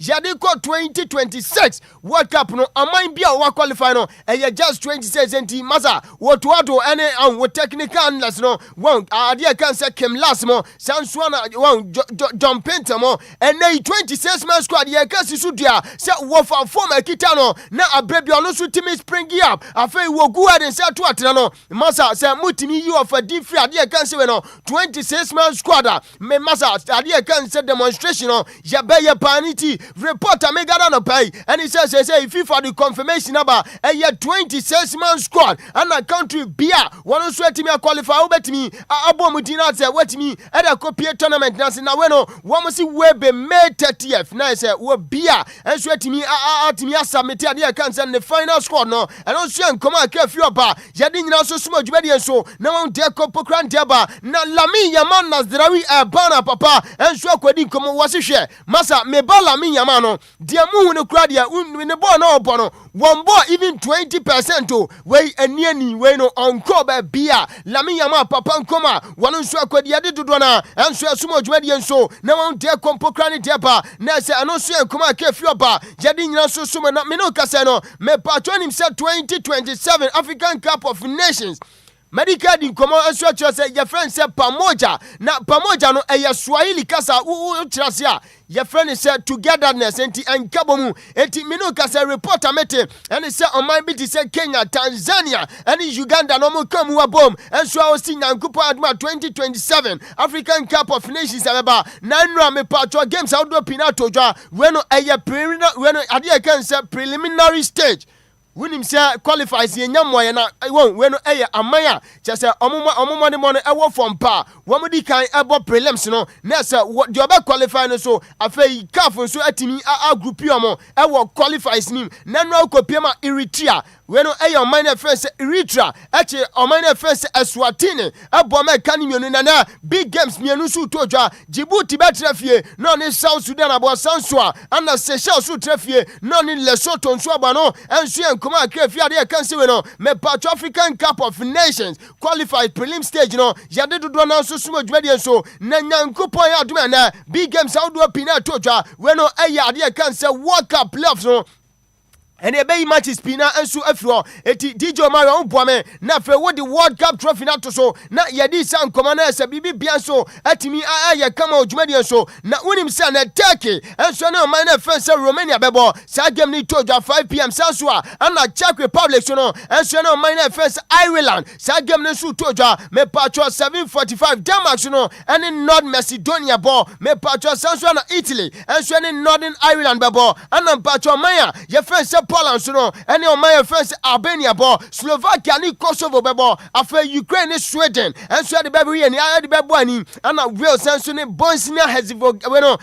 [SPEAKER 17] Yadiko 2026 World Cup no amine bia wa qualify no just 26 enti masa what any and technical analyst no one idea can say Kim last mo Sanswana one John Penta mo and 26 man squad ye can see so dia say wo for form ekita no na abrebi ono so timi spring up afei wo go ahead and say to atena no masa say mutimi you of a different idea can say we no 26 man squad me masa idea can say demonstration no ya be ye panity reporter me gather no pay and he says if you for the confirmation about a year 26 man squad and a country beer one sweat me qualify obetimi abomudina say wait me at a copy tournament na say na we no one see we be May 30th na say we beer and sweat me atimi submit ade can say the final squad no and on so come aka fi oba ye de nyina so suma dwumade so na won de kopo krante aba na Lami Yaman Nasdrawi bana papa and so kwadi komo wasihwe masa me ba Lami Yaman no de mu ne kura de ne ball no obo no one ball even 20% to we aniani we no onko ba bia Lami Yaman papa nkoma won so kwadi ade dodo na and so suma dwumade so na won de kopo krante aba na say ano so koma aka fi oba ye de nyina so suma na me no kase no me patron himself 2027 African Cup of Nations medical din komo anso say your friend say pamoja na pamoja no Swahili kasa utrase a your friend say togetherness enti enkabomu enti minu kasa reporter mete and say on my bit say Kenya Tanzania and Uganda no mo come wabom anso a osi nyankupo adma 2027 African Cup of Nations abeba na nra me patro games outdoor pinato jwa we no preliminary stage Winim say qualifies ye nyamwa na won we no eye amaya che say omoma de mo no e wo from pa wo mo di kan ebo prelims no na say de oba qualify no so afei caf so atimi a group yomo e wo qualifies nim na no kopiema Eritrea we no eye oman na friends Eritrea eche oman na friends Eswatini ebo ma kan mienu na big games mienu so tojwa Djibouti betrafie no ne South Sudan abo Sanswa ana Seychelles so trafie no ne Lesotho nso aba no enso enkoma akrafie ade kan se we no me South African Cup of Nations qualified prelim stage no yade dodo na so suma dwade so na nyankopon ya adoma na big games audo pina tojwa we no eye ade kan se World Cup playoffs no and a bay matches pina and so afro eti DJ Mario Boame na fe wo the World Cup trophy na to so na yedi san komana se bibi bianso atimi aya kama odwumadi so na unim se na Turkey and so na man na fence Romania bebo sa game ni tojo 5 p.m. Sansua and na Czech Republic so no and so na man na fence Ireland sa game ni so tojo me patro 7:45 Denmark so no and in North Macedonia bo me patro Sansua na Italy and so in Northern Ireland bebo and na patro maya ye fence Poland so no any of my friends Albania bo Slovakia ni Kosovo bebo afa Ukraine Sweden and so the baby and the baby ani and Wales so ne Bosnia Herzegovina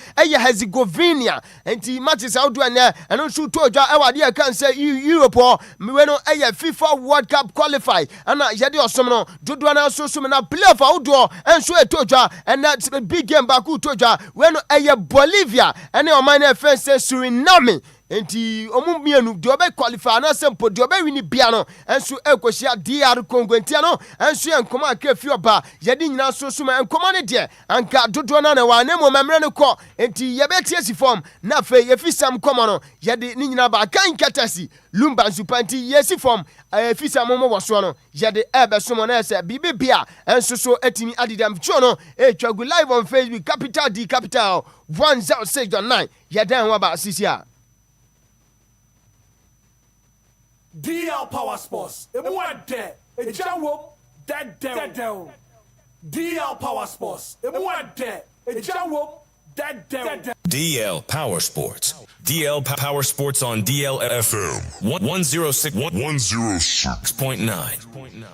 [SPEAKER 17] and the matches out do and also toja e can say Europe we no FIFA World Cup qualify and yedi osom no dodo na so so na play for outdoor and so toja and that big game back toja we no Bolivia and the my friends Suriname enti omu mienu de obe qualify na sempo de obe wini bia no enso ekohia DR Congo entia no enso enkoma akafi oba yedi nyina so so ma enkoma ne de anka dodo na wa na mo memre ne ko enti yebetie si form na fe yefisam komo no yedi ni nyina ba kan katasi Lumba nsupanti yesi form efisam mo woso no yedi ebe so mo na ese bibi bia enso so etimi adidam cho no etwagu live on Facebook Capital D Capital 106.9 yedan wa ba sisia
[SPEAKER 1] DL Power Sports. Emwade. Ejawo. Dead. DL Power Sports. Emwade. Ejawo. Dead.
[SPEAKER 20] DL Power Sports. DL Power Sports on DLFM 106.9.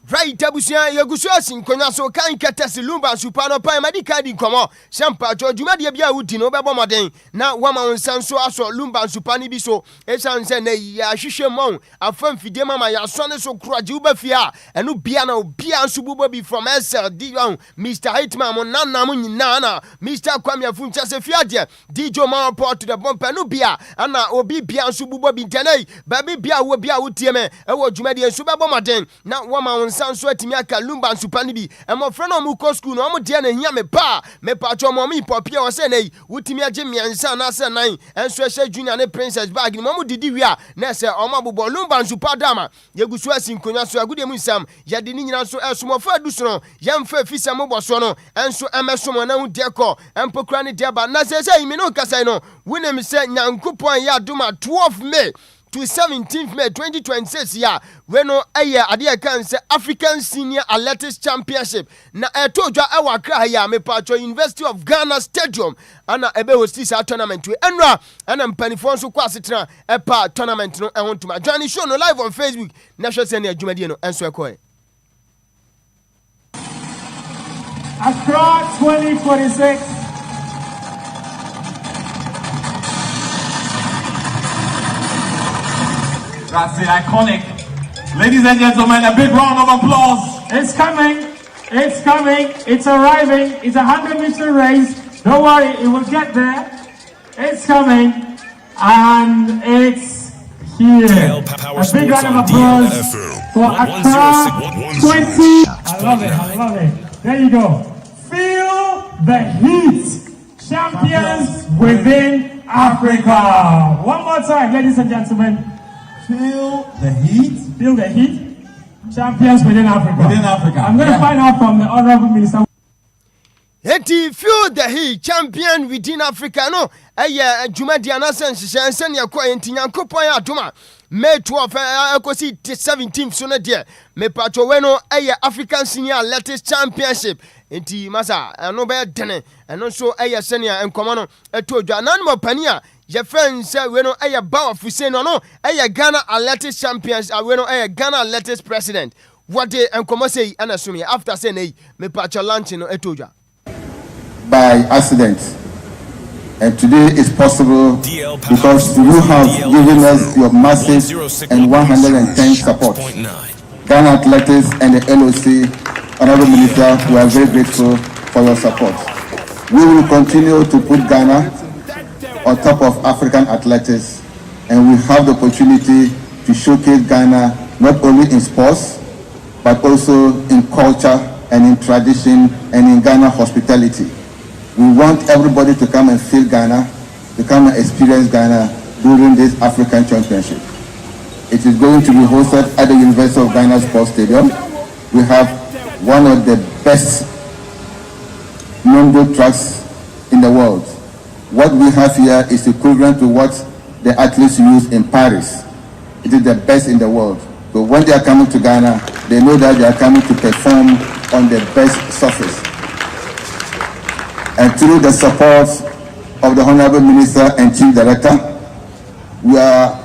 [SPEAKER 17] Right, Tabusia, Yagusuasin, Konaso, Kan Katasi, Lumba, Supano, Pai, Madikadi, Como, Sampa, Jumadia Bia Utino, Babomadin, now Wama Sanso, Aso, Lumba, Supani Biso, Esan Sene, Yashishamon, a firm Fidema, my son so Krajuba Fia, and Ubiano, Bian Sububi from Esser, Dion, Mr. Hitman, Nana, Nana, Mr. Kwamia Funcha Fiadia, Dijo Mara to the Bompa Nubia, Anna, Obi Bian Sububi Tene, Baby Bia will be out Tieme, and Jumadia Subabomadin, now Wama Sanso Timiaka Lumba Supani bi e mo freno mu ko school no mo de na hia me pa mo mi popia o se nei wutimia je miensa na se nan enso ehye junior ne princess bag ni mo didi wi a na se o ma bobo Lumba Supa dama yegusu asinkonya so agudie mu nsam ye de ni nyina so esomofo aduso no ye mfa fisa mo boso no enso emesomo na hu de ko empokra ne de ba na se imi no kasai no wunem se nyankopon ya duma 12 May to 17th May 2026 ya weno ade kan se African Senior Athletics Championship na etojwa ewa kra ya me pacho University of Ghana Stadium ana ebe hosti sa tournament we enra ana mpanifo so kwa asetena epa tournament no ehontuma join show no live on Facebook na hwe se na adwumadie no enso ekoe
[SPEAKER 21] Accra 2026 That's it, iconic. Ladies and gentlemen, a big round of applause. It's coming. It's arriving. It's a 100-meter race. Don't worry, it will get there. It's coming. And it's here. A big round of applause for Accra 20. I love it. There you go. Feel the heat. Champions within Africa. One more time, ladies and gentlemen. Feel the heat. Champions within Africa. I'm going to find out from the Honorable Minister.
[SPEAKER 17] Feel the heat. Champion within Africa. No, Jumadi Anasense, and Senya Koy, and Tinyankopon Aduma. May 12, Kosi 17th, sooner dear. Me Patoweno, African Senior Athletics Championship. Enti masa no be dene and also senior and common told you nan mo pania your friends say we know a bow of Hussein no a Ghana Athletics champions we know a Ghana Athletics president. What they and come say and assume after saying me patch lunch no etoja.
[SPEAKER 3] By accident. And today is possible because you have given us your massive and 110 support. Ghana Athletics and the LOC, Honorable Minister, we are very grateful for your support. We will continue to put Ghana on top of African athletics, and we have the opportunity to showcase Ghana not only in sports, but also in culture and in tradition and in Ghana hospitality. We want everybody to come and feel Ghana, to come and experience Ghana during this African Championship. It is going to be hosted at the University of Ghana Sports Stadium. We have one of the best Mondo tracks in the world. What we have here is equivalent to what the athletes use in Paris. It is the best in the world. So when they are coming to Ghana, they know that they are coming to perform on the best surface. And through the support of the Honorable Minister and Chief Director, we are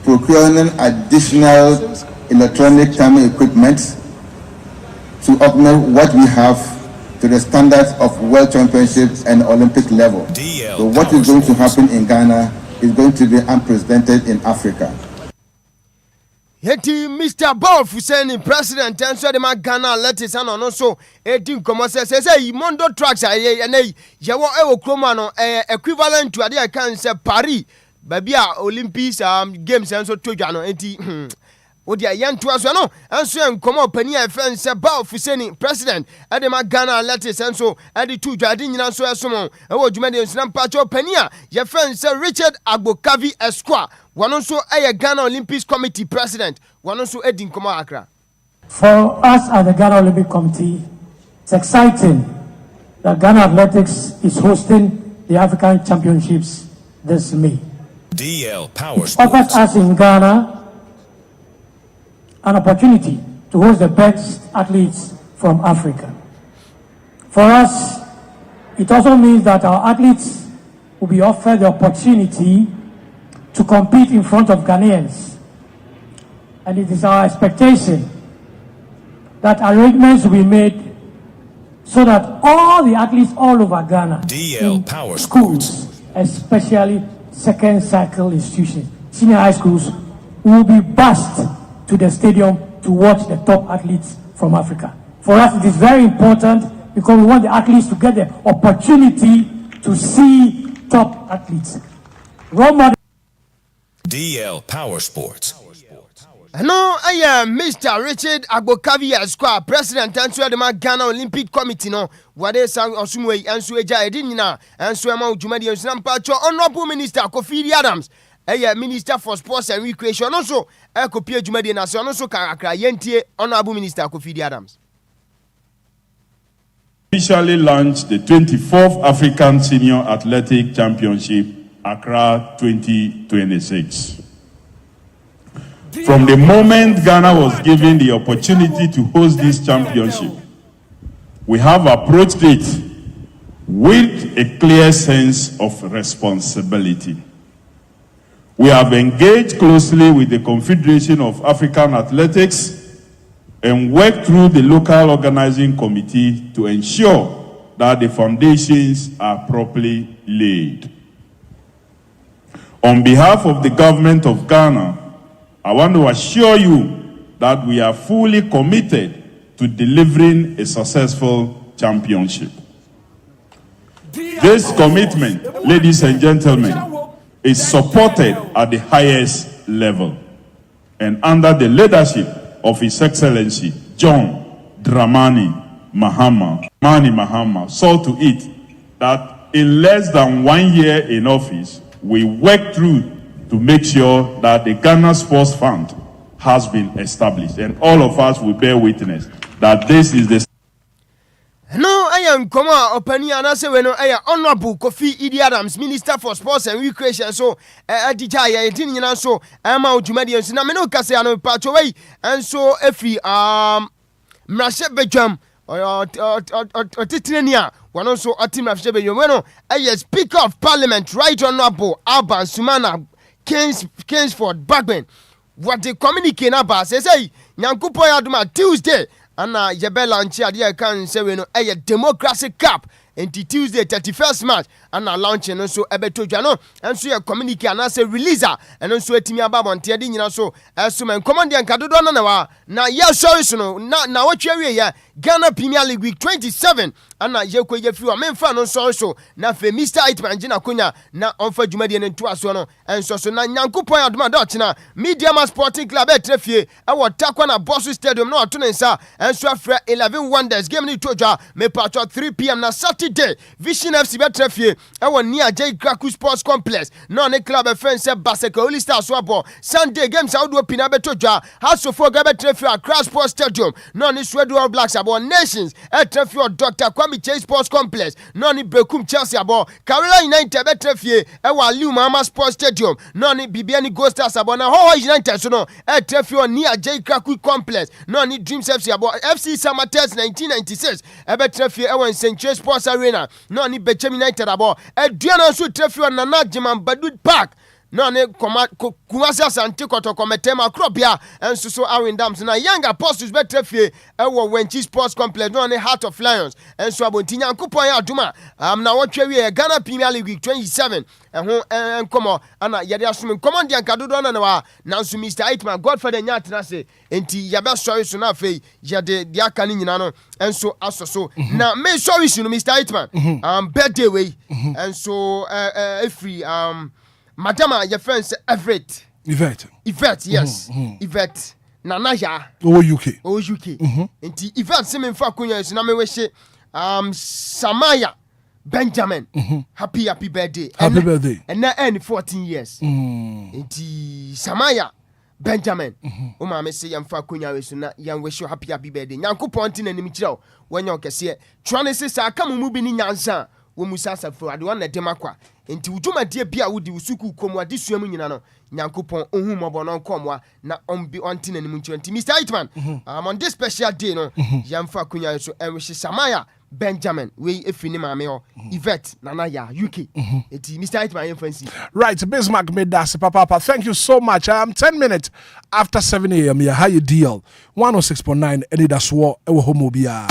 [SPEAKER 3] procuring additional electronic timing equipment to augment what we have to the standards of World Championships and Olympic level. So what is going to happen in Ghana is going to be unprecedented in Africa.
[SPEAKER 17] Yeti Mr. Bob Hussein president and so the Ghana Athletics and also 18 commerce say Mondo tracks yawo ewo kroma no equivalent to ade kan say Paris babia Olympics games and so toja no enti odi ayanto aso no enso enkomo pani afen say Bob Hussein president and the Ghana Athletics and so ade toja ade nyina so esomo ewo dwumade nsina mpacho pani a ye fen say Richard Agbokavi Esquire one also a Ghana Olympics Committee president. One also Edin Koma Accra.
[SPEAKER 21] For us at the Ghana Olympic Committee, it's exciting that Ghana Athletics is hosting the African Championships this May.
[SPEAKER 20] DL Power
[SPEAKER 21] It offers us in Ghana an opportunity to host the best athletes from Africa. For us, it also means that our athletes will be offered the opportunity to compete in front of Ghanaians. And it is our expectation that arrangements will be made so that all the athletes all over Ghana,
[SPEAKER 20] DL Power
[SPEAKER 21] schools, especially second cycle institutions, senior high schools, will be bused to the stadium to watch the top athletes from Africa. For us, it is very important because we want the athletes to get the opportunity to see top athletes. Role model
[SPEAKER 20] DL Power Sports.
[SPEAKER 17] No, I am Mr. Richard Agbokavi Esquire, president and so the Ghana Olympic Committee. No, what is Osumwe and Sueja Edina and Suema Jumadi and Snampacho, Honorable Minister Kofi Adams, a Minister for Sports and Recreation. Also, a copy of Jumadi and also Karakra Yentie, Honorable Minister Kofi Adams.
[SPEAKER 22] Officially launched the 24th African Senior Athletic Championship, Accra 2026. From the moment Ghana was given the opportunity to host this championship, we have approached it with a clear sense of responsibility. We have engaged closely with the Confederation of African Athletics and worked through the local organizing committee to ensure that the foundations are properly laid. On behalf of the government of Ghana, I want to assure you that we are fully committed to delivering a successful championship. This commitment, ladies and gentlemen, is supported at the highest level and under the leadership of His Excellency John Dramani Mahama saw to it that in less than 1 year in office, we worked through to make sure that the Ghana Sports Fund has been established. And all of us will bear witness that this is the...
[SPEAKER 17] No, I am Koma Opania, and I say, when I am Honorable Kofi Adams, Minister for Sports and Recreation. So, Adijaya, Tinian, so, I'm out to Medians, and I'm no Cassiano Patchaway, and so, every Mrashe Bejam, or Titania, one also Atim Rafshebe Yomeno, a Speaker of Parliament, Right Honorable Alban Sumana Kingsford Bagman. What the communique about says, hey, Nyankupo Aduma Tuesday, and Yabella and Chia can say, a democracy cup. And Tuesday 31st March and launching also Ebeto Jano and so a communique and as a releaser and also a Timia Babon Tiadin so as to my commandant Kadudona now yes sorry so now what area Ghana Premier League week 27 and Yoko Yefu a main fan on so now for Mr. Hitman Jina Kunya now on for Jumadian and Tuasono and so now Nyankupo Aduma Dotna Media Sporting Club at Trefie our Takwana Boss Stadium no Tunensa and so for 11 Wonders game ni Toja me part 3 p.m. na Saturday Vision FC Betrefie our near J Kraku Sports Complex no ne club friends Baseka Holy Star Swabo Sunday games out open Abetoja House of Foga Betrefie Accra Sports Stadium no ne Swedwell Blacks about Nations at Trefie Dr. Kwame J Sports Complex no ne Bekum Chelsea about Carolina United Betrefie our Lumba Sports Stadium no ne Bibiani Ghost Stars about na Ho United so no at Trefie near J Kraku Complex no ne Dreams FC about FC Samatex 1996 Betrefie our St. J Sports Arena no ni Bechem United abo eduana so trefio Nana Jiman Badud Park no ne Kumasi Asante Kotoko Metema Kropia enso so Awindams na Young Apostles Betrefie ewo Wenchi Sports Complex no ne Heart of Lions enso abontinya nkupon ya aduma na wotwe wie Ghana Premier League week 27 ho enkomo ana yede asum command yankadodo na wa nanso Mr. Hitman Godfather nyatena se enti yabe sorry so na fei yede dia aka ni nyina no enso asoso na me sorry so Mr. Hitman birthday way enso free Madama, your friend Everett. Yvette, yes. Yvette. Nanaya.
[SPEAKER 1] UK.
[SPEAKER 17] And Yvette Simon Fakunya is Namewishi. Samaya Benjamin. Happy birthday.
[SPEAKER 1] Happy birthday.
[SPEAKER 17] And now end 14 years. And Samaya Benjamin. Oma me say yam Fakunya is not young wish you happy birthday. Yanko Pontin and Michel. When you can see it. Tronese I come moving in Yansa. Womusasa for adwana demakwa enti wuduma die bia wudi usuku komwa disuamu nyina no nyankopon ohun mobo no komwa na ombi ontina ni munchi enti Mr. Hitman on this special day no yamfa kunya so enwishi Samaya Benjamin we efini maame ho Yvette Nanaya UK enti Mr. Hitman yemfansi
[SPEAKER 1] right Bismarck made that papa thank you so much 10 minutes after 7 a.m. here how you deal 106.9 Anidaso ewo homo bia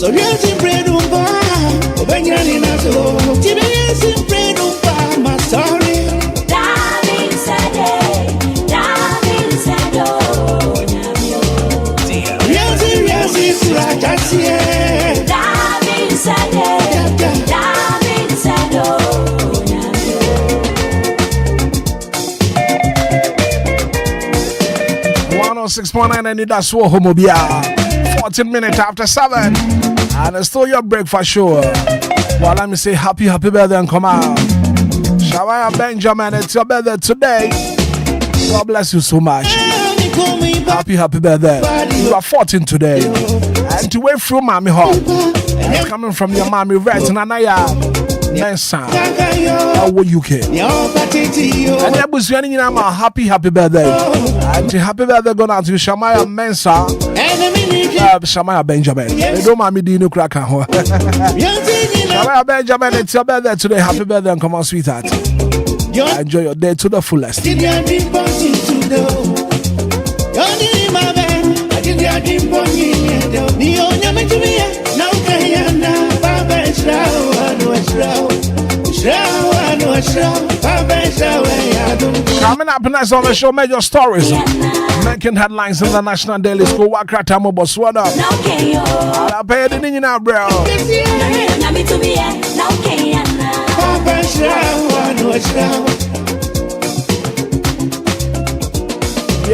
[SPEAKER 4] So yes, in bread umba, Obenyani naso. Tibe yes, in bread umba, my story.
[SPEAKER 5] David said it. David said oh.
[SPEAKER 4] Yes, it's like I see it.
[SPEAKER 5] David said it. David said oh.
[SPEAKER 1] 106.9 Anidaso Obia. 14 minutes after 7. And it's still your breakfast show. Well, let me say happy birthday and come out. Shawaya Benjamin, it's your birthday today. God bless you so much. Happy birthday. You are 14 today. And to wait through mommy home. It's coming from your mommy right in Anaya. Mensa. How UK? And that was your name. Happy birthday. And happy birthday going out to Shamaya Mensa. Shamaya Benjamin. They don't mind me doing no crack. Shamaya Benjamin, it's your birthday today. Happy birthday and come on, sweetheart. Enjoy your day to the fullest. Coming up next on the show, major stories making headlines in the National Daily School. Wakratamo Botswana. I'll pay the name now, bro.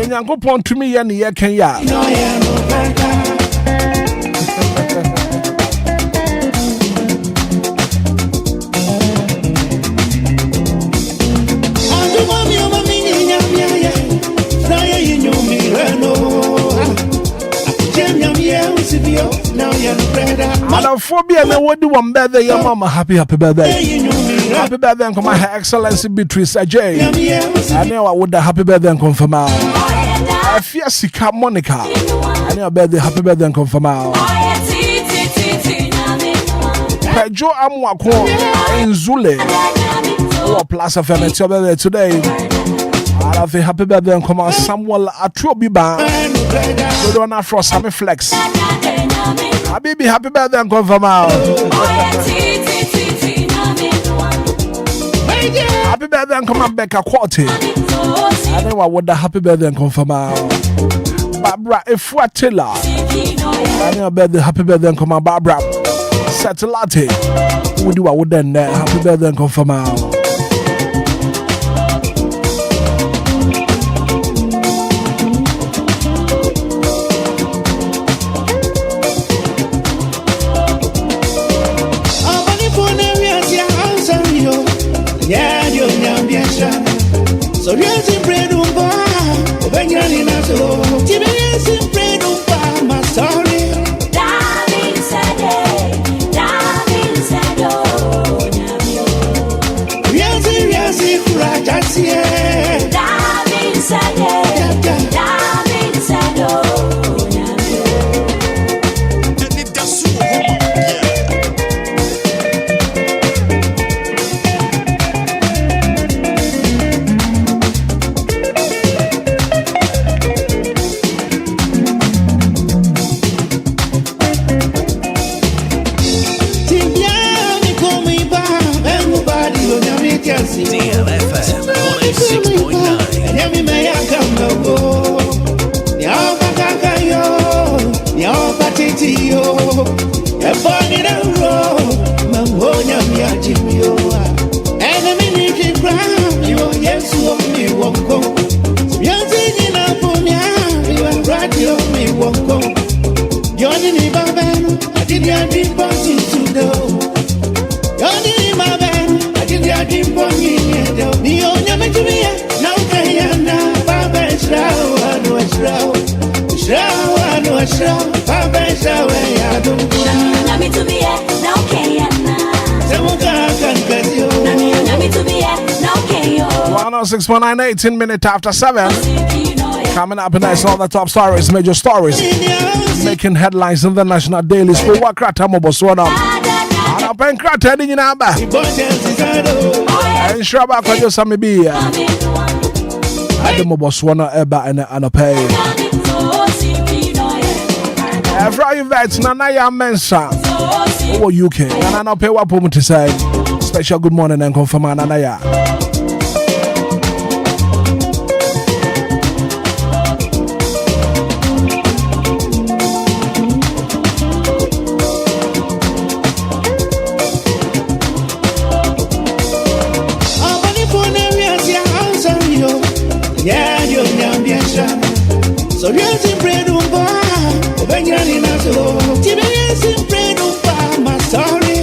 [SPEAKER 1] Yankopon to me, and ye can ya. Phobia, and what do one birthday, your mama? Happy birthday. Happy birthday, and come my Excellency Beatrice Ajay. I know I would happy birthday and confirm out. I fear Sika Monica. I know birthday, happy birthday and confirm out. Pedro Amwako in Zule. Oh, Plus FM, it's your birthday today. I have a happy birthday and come out Samuel Atrobiba. We don't have for Sammy Flex. Habibi, happy birthday and confirm out. Happy birthday and come on Becca Quarty. I know what the happy birthday and confirm out. Barbara Efuatilla. I know birthday, happy birthday and come on Barbara. Satellite. We do what then happy birthday and confirm out.
[SPEAKER 4] So yes, in bread umba, Obenyani naso. Tibe yes, in bread umba, my story.
[SPEAKER 5] David said it. David said oh.
[SPEAKER 4] Yes, like I see it.
[SPEAKER 5] David said it. David said oh.
[SPEAKER 4] DLFM
[SPEAKER 1] 106.9, 18 minutes after 7. Coming up next, all the top stories, major stories making headlines in the National Daily School. Wakratamo Botswana. I'll pay crack in number. And Shraba Kwajo Samibi. Adamo Botswana Eba and pay. Every event, Nanaya Mensa. Over UK. And I pay what to say. Special good morning and confirm Anaya.
[SPEAKER 4] So yes, in Predumba, Anidaso. Yes, in Predumba, my story.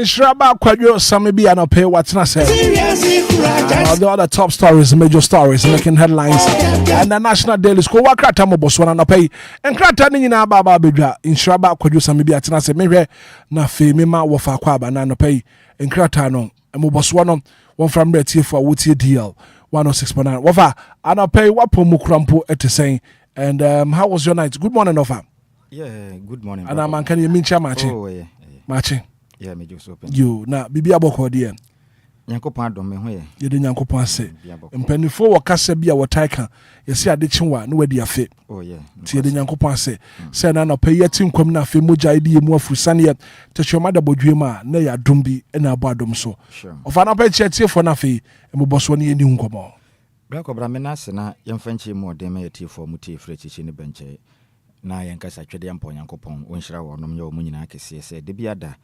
[SPEAKER 1] Shraba Quadro, some be an pay what's not said. The other top stories, major stories making headlines. And the National Daily School, what Kratamo Boswan and pay. And Kratani in Ababa Bidra in Shraba Quadro, some be at Nasa Mire, na Mima Wafa Quaba, and pay in Kratano, and Moboswanum, one from Red Tea for Woodsy DL 106.9. Wafa, and I pay what Pomukrampo at the saying. And how was your night? Good morning, Wafa.
[SPEAKER 6] Yeah, good morning.
[SPEAKER 1] And I'm can you mean Chamachi?
[SPEAKER 6] Oh, yeah.
[SPEAKER 1] Marching.
[SPEAKER 6] Yeah, me just open.
[SPEAKER 1] You na bibi aboko de en.
[SPEAKER 6] Yankopon do me ho ye.
[SPEAKER 1] Ye de Yankopon se. Mpanifo wo kasa bia wo taika. Ye se ade chenwa na wadi afe.
[SPEAKER 6] Oh yeah.
[SPEAKER 1] Ti ye de Yankopon se. Se na no pay yeti nkwam na afe moja ide mu afusane ye. Techoma da bodwema na ya dombi na abo adom so. Ofa na pa chete fo na afe emboboswo ne ni nkomo.
[SPEAKER 6] Brako bra me na se na yemfanchi mu de me yeti fo mu tie fre chichi ne benche. Na yankasa twede yampo Yankopon wonhira wonom ye omu nyina kese se de biada.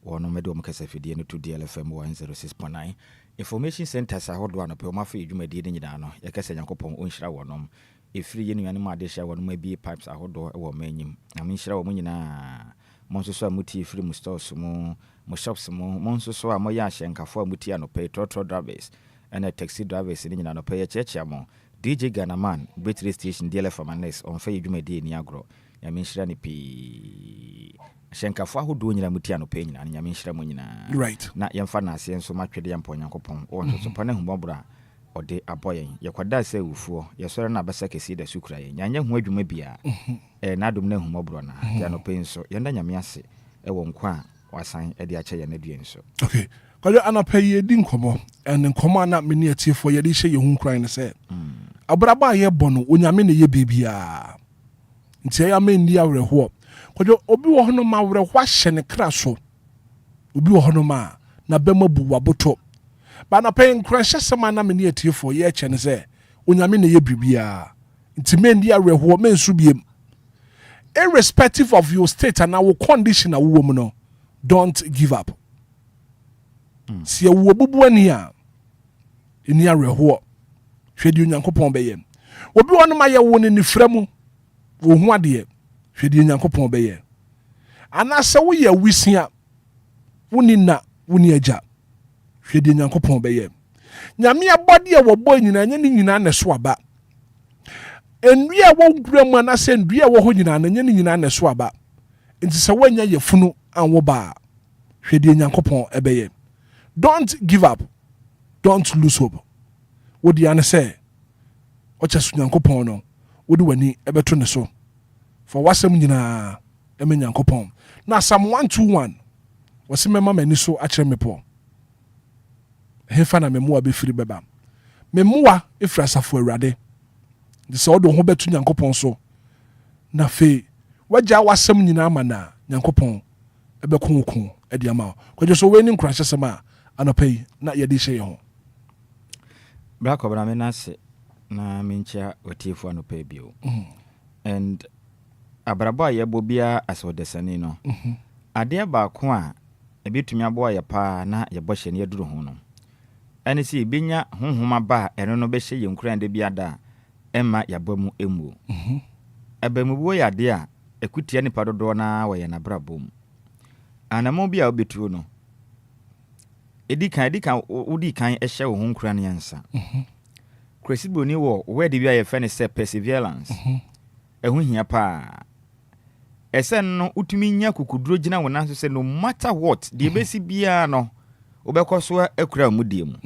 [SPEAKER 6] One medo mkasa fidie no to DLFM 106.9 information centers ahodo anope o mafa edwumadi ni nyina no yakasa Yankopon onhira wonom efiri ye nuane ma adehia wonom abi pipes ahodo wo manyim na menhira wo nyina monsoso amuti efiri mu stores mu shops mu monsoso a moya ahyenkafo amuti anope trotro drivers and taxi drivers ni nyina no pe chechia mo DJ Ghanaman battery station DLFM anes on fa edwumadi ni agro ya menhira ni pi Shenkafo ahodo nyina mutia no pe nyina nyame nhira mo nyina
[SPEAKER 1] right
[SPEAKER 6] na yemfa na ase nso matwede yampo Yankopon o so pa na humobra ode aboyen yekwada se wufuo yesore na basa kesi da sukura ye nyanya hu adwuma bia na dum na humobro na ya no pe nso yenda nyame ase wo nkwa wasan ede ache ye na due nso
[SPEAKER 1] okay kwajo anapa ye di nkomo en nkomo na me ne atifo ye de hye ye hu nkran ne se abraba ye bono onyame ne ye bibia ntia ya me ndi awreho kwajo obi wo hono ma awreho ahye ne kra so obi wo hono ma na bema bu waboto ba na pay nkran hye sema na me ne atifo ye eche ne se onyame ne ye bibia nti me ndi awreho me nsu biem irrespective of your state and our condition a woman no don't give up si e wo bubu ani a eni awreho hwedi Onyankopon be ye obi wonu ma ye wo ne niframu wo hu ade hwedi Onyankopon be ye ana se wo ye wisia woni na woni agya hwedi Onyankopon be ye nyame abode e wo boy nyina nya ni nyina na so aba enduya wo guramu ana se enduya wo ho nyina na nya ni nyina na so aba nti se wanya ye funu anwo ba hwedi Onyankopon ebe ye don't give up don't lose hope wodi ane se ochesu Onyankopon no wodi wani ebeto ne so for wasem nyina eme Onyankopon na Psalm 121 wasimema mani so akere mepo hefa na memua be firi beba memua efra safo awurade de se odo ho betu Onyankopon so na fe wagya wasem nyina ama na Onyankopon ebekon edi ama kwaje so we ni nkrahye sema anopai na yedi hye ho
[SPEAKER 6] Brako bra me nase na menchia otiefo anopai bio and abrabo ye bobia asodesani no ade ba ko a ebetumi abo ya pa na ye bohye ne yeduru ho no ene si benya honhoma ba eno no be hye ye nkurande biada emma yabamu emu abamu bo ya de a ekutia ni padodo na wo ye na brabom anamo bia obetuo no edikan udi kan ehye wo honkura ne yansa Cresibo ni wo we de bia ye fe ne se perseverance ehu hia pa esen no utumi nya kukuduro gina wona so se no matter what de besi bia no obekoso akura mudie mu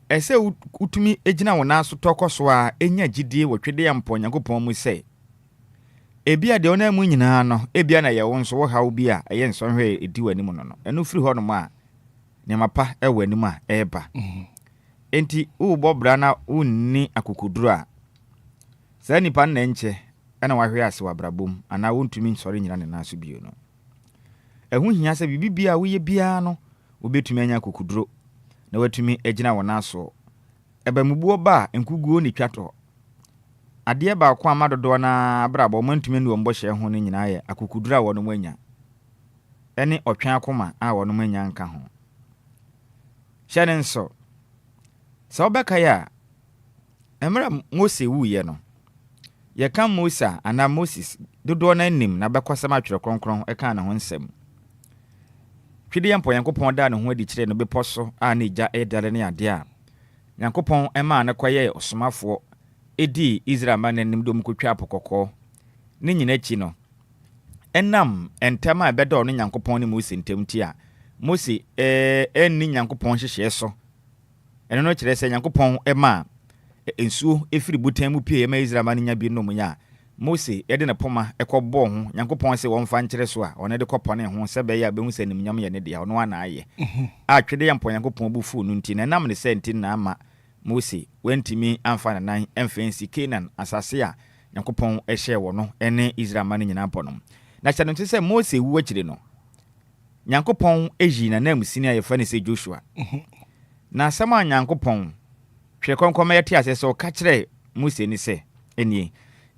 [SPEAKER 6] ese utumi egina wona so tokoso a enya gidie wotwede ya mpo Nyankopon mu se ebia de ona mu nyina no ebia na ye won so wo hawo bia eye nsonhwe edi wani mu no eno firi ho no ma nyamapa ewani mu a eba enti wo bobra na unni akukuduro a sa nipa na nche ɛna wahwe ase wabrabom ana wontumi nsɔre nyina ne naso bio no ɛho hia sɛ bibibia woyɛ bia no wobɛtumi anya kokuduro na watumi agina wɔ naso ɛbamubuo ba nkuguo ne twatɔ adeɛ ba ko amadodo na brabɔ mantumi ne wɔmbɔ hyɛ ho no nyinaa yɛ akokuduro a wɔno manya ɛne ɔtwɛn akoma a wɔno manya nka ho hyɛ ne nso sɛ wobɛka yɛ a ɛmmerɛ Mose wuyɛ no yɛka Musa ana Moses dodoɔ na anim na bɛkɔsɛm atwerɛ kronkron ɛka ne ho nsɛm twede yɛ mpɔ Nyankopɔn da ne ho adi kyerɛ no bepɔ so a ne gya ɛdare ne adeɛ a Nyankopɔn ɛma ne kɔyɛ ɔsomafoɔ ɛdi Israel ma n'anim dom kɔtwa apokɔkɔ ne nyina akyi no ɛnam ɛntɛm a ɛbɛda ɔno Nyankopɔn ne Mose ntɛm ti a Mose ɛnni Nyankopɔn hyehyɛ so ɛno no kyerɛ sɛ Nyankopɔn ɛma ensuo efiri butan mu pie ma Israel ma nya bi no mu ya Mose yɛde ne poma ɛkɔbɔ ho Nyankopɔn sɛ wɔmfa nkyerɛ so a ɔne de kɔpɔne ho sɛ bɛyɛ a bɛhu sɛ nimnyam yɛ ne de ɔno ana ayɛ a twede yɛ mpɔ Nyankopɔn bu fu no nti na nam ne sɛ nti na ama Mose wantimi amfa nanan ɛmfɛnsi Canaan asase a Nyankopɔn ɛhyɛ wɔ no ɛne Israel ma no nyina pɔ no na kyɛ no sɛ Mose wu akyire no Nyankopɔn eji na nam sini a yɛfa ne sɛ Joshua na asɛm a Nyankopɔn hwɛ kɔnkɔma yɛte asɛ sɛ ɔka kyerɛ Mose ni sɛ ɛnie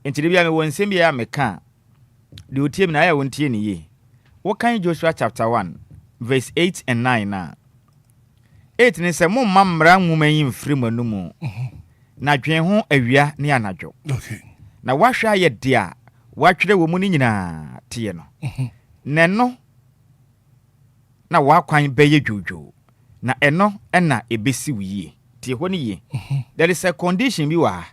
[SPEAKER 6] nti de bia me wɔ nsɛm bia meka de otie me na ayɛ wontie ne yie wokan Joshua chapter 1 verse 8 and 9 na 8 ne sɛ momma mmara nwoma yi mfiri mu anumu na dwen ho awia ne anadwo na wahwɛ ayɛ de a watwerɛ wɔ mu ne nyinaa teɛ no nɛno na wakwan bɛyɛ dwodwo na ɛno ɛna ebesi wiye tie hɔ ne yie there is a condition bi wa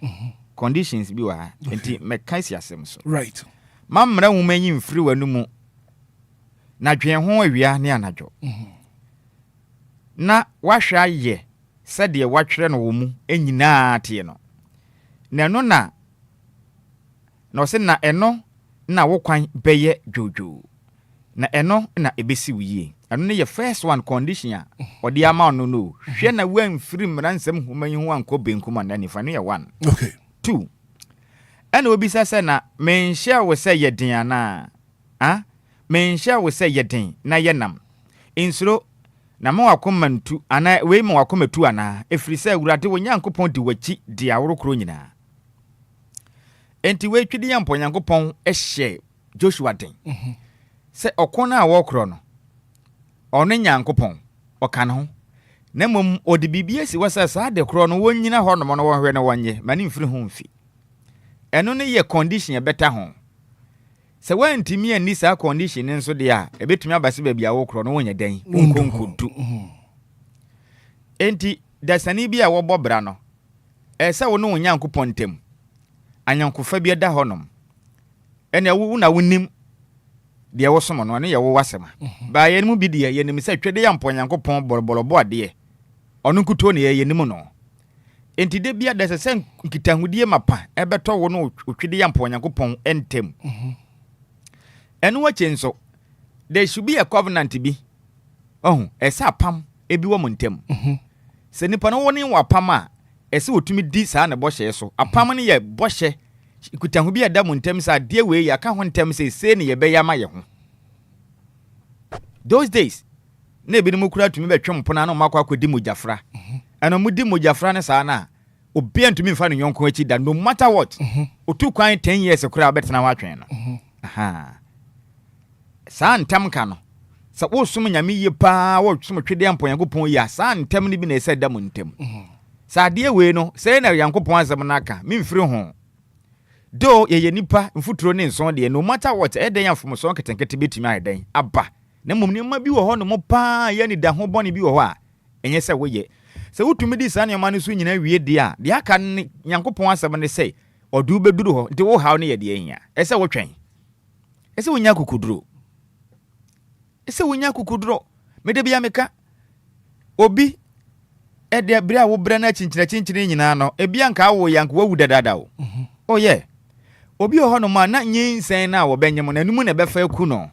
[SPEAKER 6] conditions bi wa enti meka si asɛm so
[SPEAKER 1] right
[SPEAKER 6] mamra nwoma yi mfiri wanu mu na dwen ho awia ne anadwo na wahwɛ ayɛ sɛdeɛ watwerɛ no wɔ mu enyinaa tie no na ɛno na ɔsɛ na ɛno na wokwan bɛyɛ dwodwo na ɛno na ebesi wiye ɛno ne yɛ first one condition a ɔde ama no no hwɛ na wamfiri mmara nsɛm homa yi ho ankɔ benkum ana nifa no yɛ 1
[SPEAKER 1] okay
[SPEAKER 6] 2 ɛna obisa sɛ na menhyɛ wo sɛ yɛ den ana menhyɛ wo sɛ yɛ den na yɛ nam insuro na ma wakoma ntu ana wei ma wakoma tu ana ɛfiri sɛ Awurade wo Nyankopɔn di wachi di aworokoro nyinaa enti wei twidi yɛ mpɔ Nyankopɔn ɛhyɛ Joshua den sɛ ɔko na wɔkorɔ no ɔno Nyankopɔn ɔka no ho na mmom ɔde bibia si wasa saa de korɔ no wonyina hɔ no no wɔhwɛ no wɔnyɛ ma ne mfiri ho mfi ɛno ne yɛ condition ɛbɛta ho sɛ wantimi ani saa condition ne nso de a ɛbɛtumi abase baabi a wɔkorɔ no wɔnyɛ dan nkonkodu enti dasani bi a wɔbɔ bra no ɛsɛ wo ne wo Nyankopɔn ntam anyankofa bi da hɔ nom ɛna wo na wonim deɛ wosom no ne yɛ wo wasɛma ba yɛ mu bi deɛ yɛnim sɛ twede yɛ mpɔ Nyankopɔn bɔlɔbɔlɔbɔ adeɛ ɔno nkuto ne yɛnim no enti de bia de sɛ nkitahudie mapa ɛbɛtɔ wo no twede yɛ mpɔ Nyankopɔn ɛntem ɛno wakyɛ nso there should be a covenant bi ɛsɛ apam ebi wɔ mo ntem sɛ nipa no wɔ ne wɔ apam a ɛsɛ wotumi di saa ne bɔhyɛ so apam ne yɛ bɔhyɛ kutahu bi ada mo ntem sa de we ya ka ho ntem se ne ye be ya ma ye ho those days na ebi mu kura tumi betwe mpona na makwa akodi mojafra ana mu di mojafra ne sa na obi antumi mfa no yonko achi da no matter what otu kwan 10 years kura betena ho atwen no sa ntam ka no sa wo sum nyame ye pa wo sum twede ampo Yankopɔn ya sa ntam ne bi na ese da mo ntem sa de we no se na Yankopɔn asem na aka memfiri ho do ye nipa mfuturo ne nson de no matter what eden yamfom so ketenkete betumi ayeden aba na mum ne ma bi wo ho no mo pa ye ni da ho bone bi wo ho a enye se wo ye se wutumi di sa ne ma no so nyina wie de a de aka ne Yankopɔn asem ne se odu beduru ho nti wo haw ne ye de enya ese wo twen ese wo nya kukuduro me de bia meka obi ede bra wo bra na chinchina nyina no ebia nka wo yank wawu dadada wo oh yeah obi ho no ma na nyinsen na wo benyem na anum na befa ku no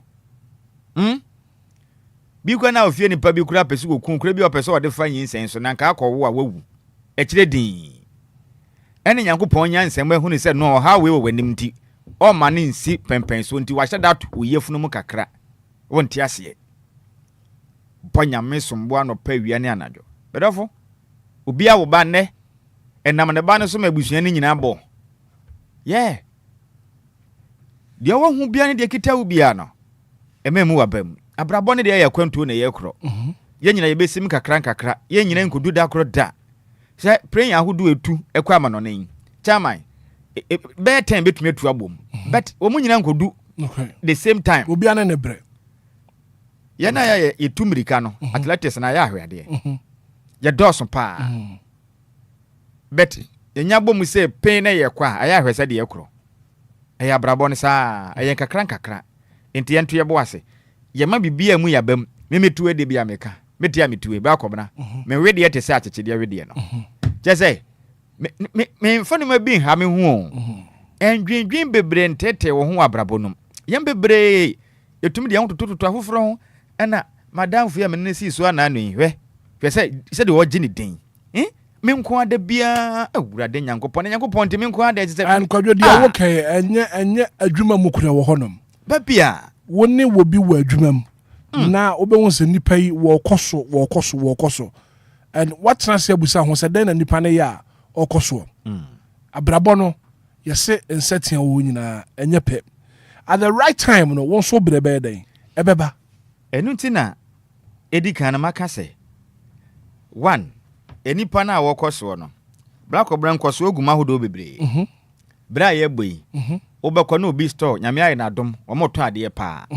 [SPEAKER 6] bi kwa na ofie nipa bi kura pesu okun kura bi opese ode fa nyinsen so na nka akọwo a wawu ekire din ene Nyankopɔn nya nsem ehunu se no ha we wo wanim ti o mane nsi pempen so nti wa hye that oyefunu mu kakra wonti ase ponya mesombo anopa wia ne anajo bedofo obi a wo ba ne enam ne ba ne so mabusua ne nyina bo yeah de wo hu bia ne de kita wo bia no ememu wabam abrabo ne de ya kwantuo ne ye kro ye nyina ye besim kakra ye nyina nkodu da kro da se praying ahudu etu ekwa amano nen chairman be time betumi atu abom but wo mu nyina nkodu the same time
[SPEAKER 1] obi ane ne bre
[SPEAKER 6] ye na ya etu mirika no athletics na ya ahwede ye doso pa but enya bom se pain na ye kwa aya ahwese de ye kro eya abrabo ne sa eya kakra enti ye nto ye bo ase ye ma bibia mu ya bam memetu ede bia meka metia metue ba kobna me wede ye te se achechede wede no je say me mfani ma bi ha me hu endwendwen bebre ntete wo ho abrabonum yem bebre yetum de yantototo afoforo ho na madam fu ya me ne si so ana anu hwe se de wo gine den me nko ada bia awurade nyankopon te me nko ada se
[SPEAKER 1] an kwadwo de wo kai enye adwuma mu kuna wo honom
[SPEAKER 6] ba bia
[SPEAKER 1] woni wo bi wo adwuma mu na obehu se nipa yi wo koso and what trans abusa ho se den na nipa ne ya okoso abrabo no yese nsetian wo nyina enye pe at the right time no won so brebe den ebeba
[SPEAKER 6] enu ntina edika na makase one enipa na wokoso no brako brankoso oguma hodo bebre bra ye boyi obekọ na obi store nyame aye na dom omoto ade pa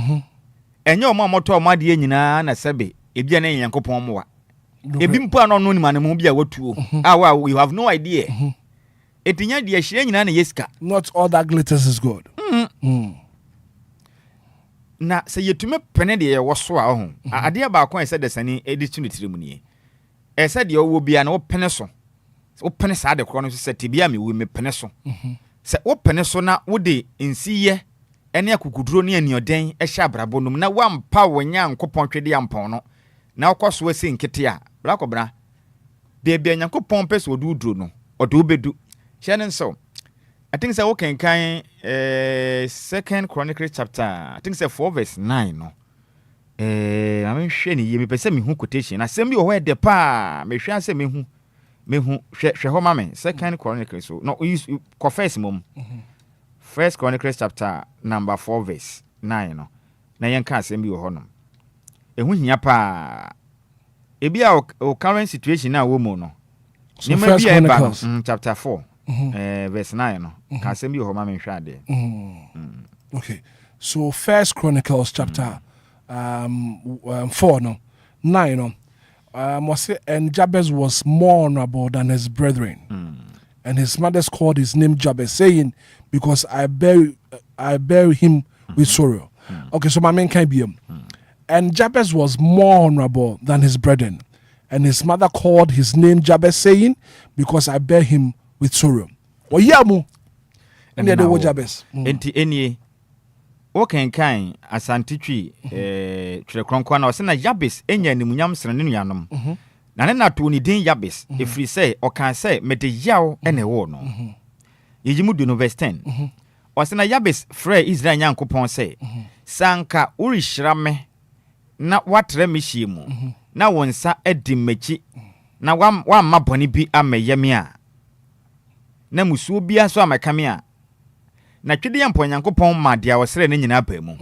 [SPEAKER 6] enye omoto omade nyina na sebe ebia na Nyankopon mowa ebi mpo ano no ni manemu bia watuo wa you have no idea etinya de ahire nyina na yeska
[SPEAKER 1] not all that glitters is good
[SPEAKER 6] na se yetume pene de ye woso a ho ade ba akon ese de sani edition tirimu ni ese de owo bia na wo pene so wo pene sa de kro no se tibia me wo me pene so se wo pene so na wo de nsiye ene akukuduro ne anioden ehya brabonum na wampa wo Nyankopon twede ampon no na okoso ase nkete a brakobra de bia Nyankopon pese oduduro no odo bedu hye so I think say okay kan 2nd Chronicles chapter I think say 4 verse 9 no I hwe ni ye me pese me hu quotation na sem bi o de pa me hwe ase me hu hwe ho ma me 2nd Chronicles so no you confess mom 1st Chronicles chapter number 4 verse 9 no na yen ka asem bi wo honom ehu hia pa ebia o current situation na wo mu no ni ma bia e ba chapter 4 verse 9 no ka asem bi wo ma me hwa de
[SPEAKER 1] okay so 1st Chronicles chapter 4 no 9 no was it, and Jabez was more honorable than his brethren. And his mother called his name Jabez, saying, because I bear him with sorrow. Okay, so my man can't be him. And Jabez was more honorable than his brethren. And his mother called his name Jabez, saying, because I bear him with sorrow. Oh, yeah, mo. And they were Jabez.
[SPEAKER 6] Enti enie. Okay, kind asantitwi tire kronkwa na ose na Jabez enya nimunyam sene ne nuanom. Na ne na to ni din Jabez efri say o kan say mede yaw ene wo no. Yejimu do no verse 10. Ose na Jabez frɛ Israel Nyankopɔn say sanka urihira me na watre me hyiemu na wonsa edi machi na wa mabɔne bi amɛyɛ me a na musuo bia so amaka me a na twede yampo Nyankopɔn ma dia wosere ne nyina ba mu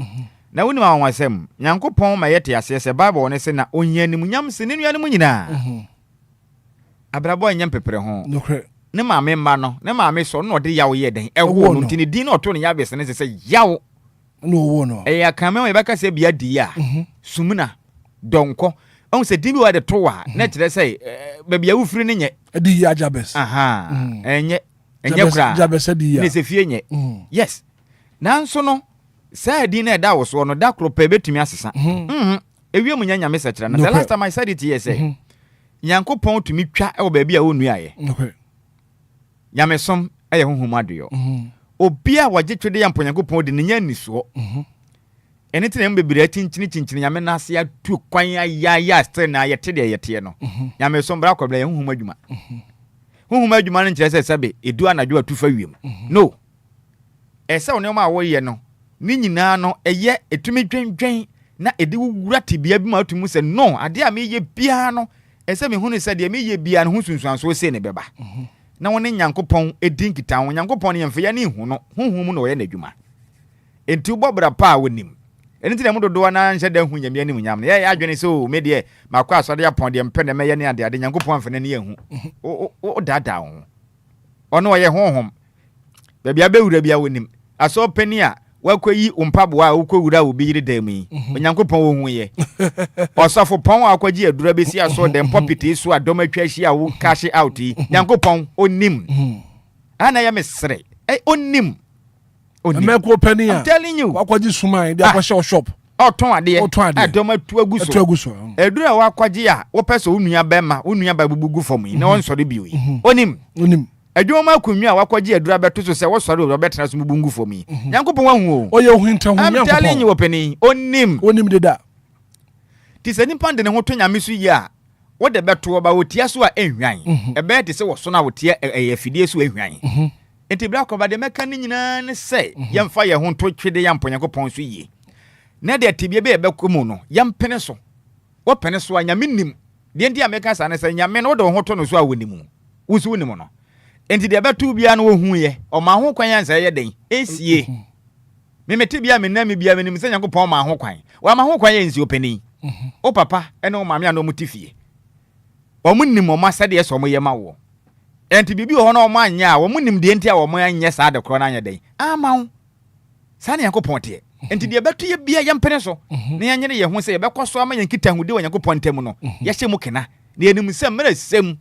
[SPEAKER 6] na woni ma wansem Nyankopɔn ma yete ase se Bible ne se na ohia ni munyam se ne nuane mu nyina abrabo anyam pepere ho ne maame mma no ne maame so no de yawo ye den ewo no ntini din no to ne yabe se ne se yawo
[SPEAKER 1] no wo no
[SPEAKER 6] ya kame we baka se bia di ya sumuna donko on se din bi wa de to wa na kire se ba bia wufiri ne nye
[SPEAKER 1] di ya Jabez
[SPEAKER 6] enye kra
[SPEAKER 1] Jabez di ya
[SPEAKER 6] ne se fie nye yes nanso no sa din na da wo so no da kro pa betumi asesa ewie mu nyanya message na the last time I said it here say Nyankopɔn tumi twa e wo ba bia wonu aye Nyamesom eye honhom adoyo obia waje twede ya Nyankopɔn de ne nya nisuo ene tene mbebire chinchini nyame na ase atu kwan ya still na yete de yete no Nyamesom bra kwabla honhom adwuma honhom adwuma no nkire se sebe edu anadwo atu fa wiem no esa one ma wo ye no ni nyina no eye etumi dwendwen na edi wura tibia bi ma atumu se no ade a me ye bia no ese me hunu se de me ye bia no hunsunsuanso se ne beba na woni Nyankopɔn edin kita wo Nyankopɔn ne yemfa ya ne hu no honhom mu no ye n'adwuma enti ubobra pa wonim eni ti na mu dodo na nhyɛ da hu nyame anim nyam ye adwene so me de makɔ asɔre apɔn de mpɛ na me ye ne ade Nyankopɔn amfa ne hu o dada wo ɔno ye honhom baabi abewura bia wonim aso pani a wakɔyi umpaboa a wokɔwura wo biyire da mu yi Nyankopɔn wo hu ye ɔsɔfo pɔn a akɔgye adura besi aso de mpɔpite so adɔm atwa hyi a wo cash out yi Nyankopɔn onim ana ya mesre onim
[SPEAKER 1] Meko penny.
[SPEAKER 6] I'm telling you.
[SPEAKER 1] Wakwaji sumai, they are shop.
[SPEAKER 6] Oton ade. Adoma tu aguso. Edura wakwaji a wo peso unua bema, unua ba bubugu for me. Na won sori biwi. Onim. Adwoma kunwa wakwaji edura beto so se wo sori wo betra so bubugu for me. Nyankopon wahu o.
[SPEAKER 1] Oye ohinta hu
[SPEAKER 6] Nyankopon. I'm telling you openi.
[SPEAKER 1] Onim deda.
[SPEAKER 6] Ti se nimpa de ne ho to nyame so yi a wo de beto ba wo tia so a enhwan. Ebe te se wo so na wo tia efidie so enhwan. Enti bra ko ba de meka ni nyina ne se yemfa ye ho to twede ya Nyankopɔn so yie na de tibie be bekomu no yempene so wo pene so anyame nim de ndi ameka sa ne se nyame no de ho to no so a wonimu wusu wonimu no enti de betu bia no wo hu ye o ma ho kwan yansa ye den esie me meti bia me na me bia me nim se Nyankopɔn ma ho kwan wa ma ho kwan ye nsi openi o papa ene o maame ana o mutifie o munnim o ma sade ye so mo ye ma wo enti bibi ho na o ma anya wo munim de enti a wo ma anya sa de kro na anya den ama sa ne Nyankopɔn te enti de betu ye bia ye mpene so na ye nyere ye ho se ye bekoso ama ye nkita hude wo Nyankopɔn tem no ye hye mu kena na enim se mra sem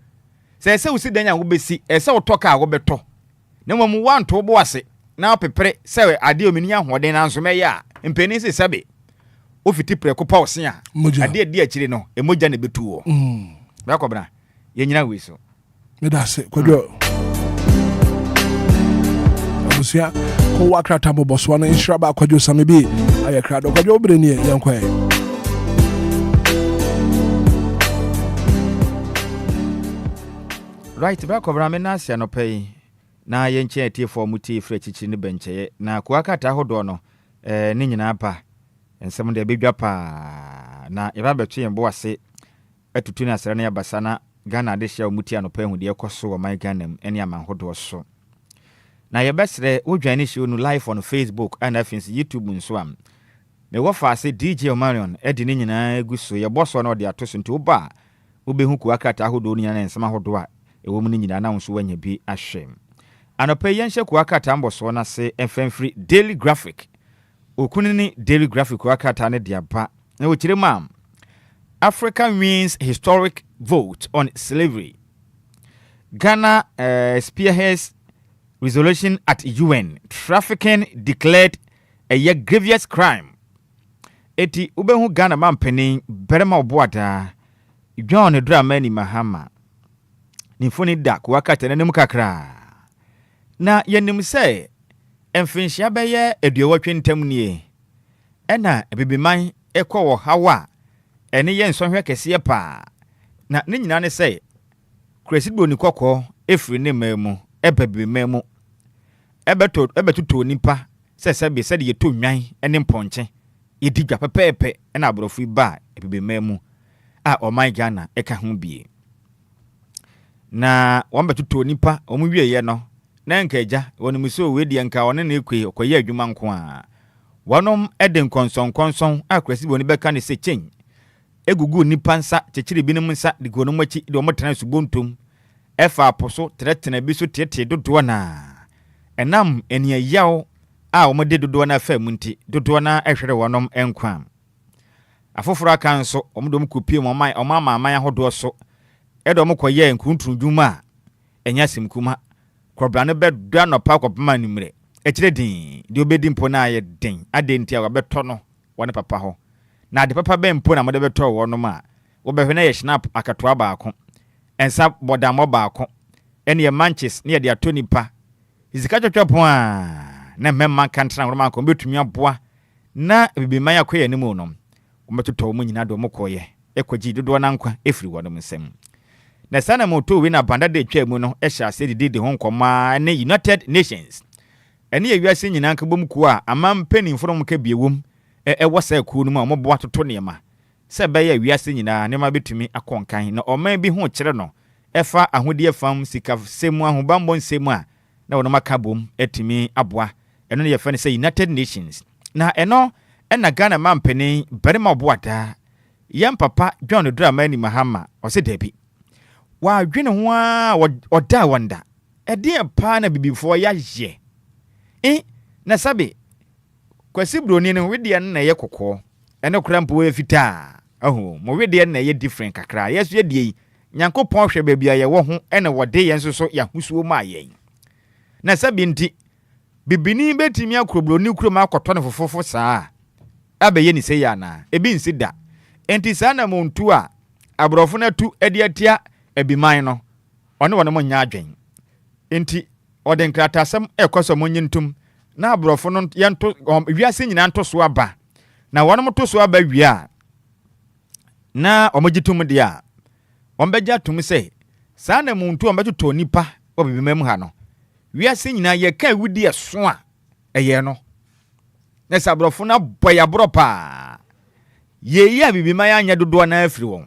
[SPEAKER 6] se usi danya wo besi se wo toka wo beto na mo wanto bo ase na opepere se ade omini ahoden na nso meye a mpeni se sebe ofiti preko pa ose a ade ade akire no emoja na betu wo ba ko bra ye nyina we so
[SPEAKER 1] me da se kwadwo abusia ko wakrata mo boso na inshira ba kwadwo same bi aye krado kwadwo obreni yankwae
[SPEAKER 6] right ba ko bra me na ase no pay na ye nche atiefo muti frɛ chichi ne benche na ko akata hodo no ne nyina pa ensem de bedwa pa na eba betu yen bo ase atutu na asere na yabasa na Ghana de hia muti anopa hu de ekoso wo my Ghana ene ama hodo so na yebesre wodwane hia no live on Facebook and afins YouTube nso am me wo fa ase DJ Omarion edi ne nyina eguso ye boso na ode atoso nti oba obehu ku akata hodo ni na ensema hodo a ewo mu ni nyina na nso wanya bi ahwem anopa yenhye ku akata mboso na se enfremfri Daily Graphic okunini Daily Graphic ku akata ne dia ba na wo kire mam Africa wins historic vote on slavery. Ghana spearheads resolution at UN. Trafficking declared a grievous crime. Eti ubehu Ghana mampeni berema obuada. John Dramani Mahama. Nifuni da kuwakata na nimukakra. Na yenim se emfinshia beye eduowatwe ntam nie. Ena ebibiman ekɔ wɔ hawa ene ye nsɔhwɛ kɛseɛ pa na ne nyina ne sɛ kresidbo ni kɔkɔ efiri ne mamu ebabi mamu ebetuto nipa sɛ be sɛ de yeto nwan ene mpɔnche yedi dwa pepepe na abrɔfo ba ebibi mamu a ɔman Ghana eka ho bie na wɔn betuto nipa ɔmo wieye no na nkaja wɔn muso we die nka wɔn na ekwe ɔkɔyɛ adwuma nko a wɔnom ede nkɔnsɔn a kresidbo ni bɛka ne sɛ chen egugu nipa nsa chechiri binom nsa de gono machi de omotran subontom efa aposo tretena bi so tete dodo na enam enia yaw a omode dodo na fa munti dodo na ehwere wonom enkwa afoforo aka nso omodom kopie mo man omama ahodo so edo mokoye nkuntrudwuma enya simkuma kobra ne bedwa no pa kopema nimre echire din de obedi mpo na aye den adenti a wabeto no wone papa ho na de papa be mpo na mo de beto wo no ma wo be hwena ye snap akatoa baako ensa bodamo baako ene ye manches ne ye de atoni pa izika twetwepo a na memma kantra ngoro ma ko betumi aboa na bibiman yakoye ne mu no umetoto mu nyina do mokoye ekogi dodo na nkwa efiri wo no nsem na sana mo to we na banda de twa mu no ehya se de ho nkoma ne United Nations ene ye wiase nyina nka bom ku a amam peni mfonom ka biewum wasa ku no ma omobo atoto nema se be ye wiase nyina ne ma betumi akonkan na oman bi ho kire no efa ahodi fam sika semu ahobambo nsemu a na wono maka bom etimi aboa eno ne ye fa ne say United Nations na eno ena Ghana mampeni berima oboada yam papa John Dramani Mahama ose debi wa dwene ho a oda wanda ede pa na bibifo ya ye na sabe kwasi broni ne wede na ye kokko ene krampo we fita mo wede na ye different kakra yeso ye die Nyankopon hwe baabi aye wo ho ene wode ye nso ya husuo ma ye na sabe nti bibini betimi akrobroni krom akoto ne fofofo saa abaye ni se ya na ebi nsida enti saa na montu a abrofo na tu edi atia ebiman no one wona mo nya adwen enti oden kratasam ekoso monyintum na abrofo no yento wiase nyina nto so aba na wona mo to so aba wia na omogitum dia ombeja tum se saa na montu ombeto nipa obibimam ha no wiase nyina ye ka wudi eso a eye no na sabrofo na boya bropa ye ya bibiman anya dodo na afiri won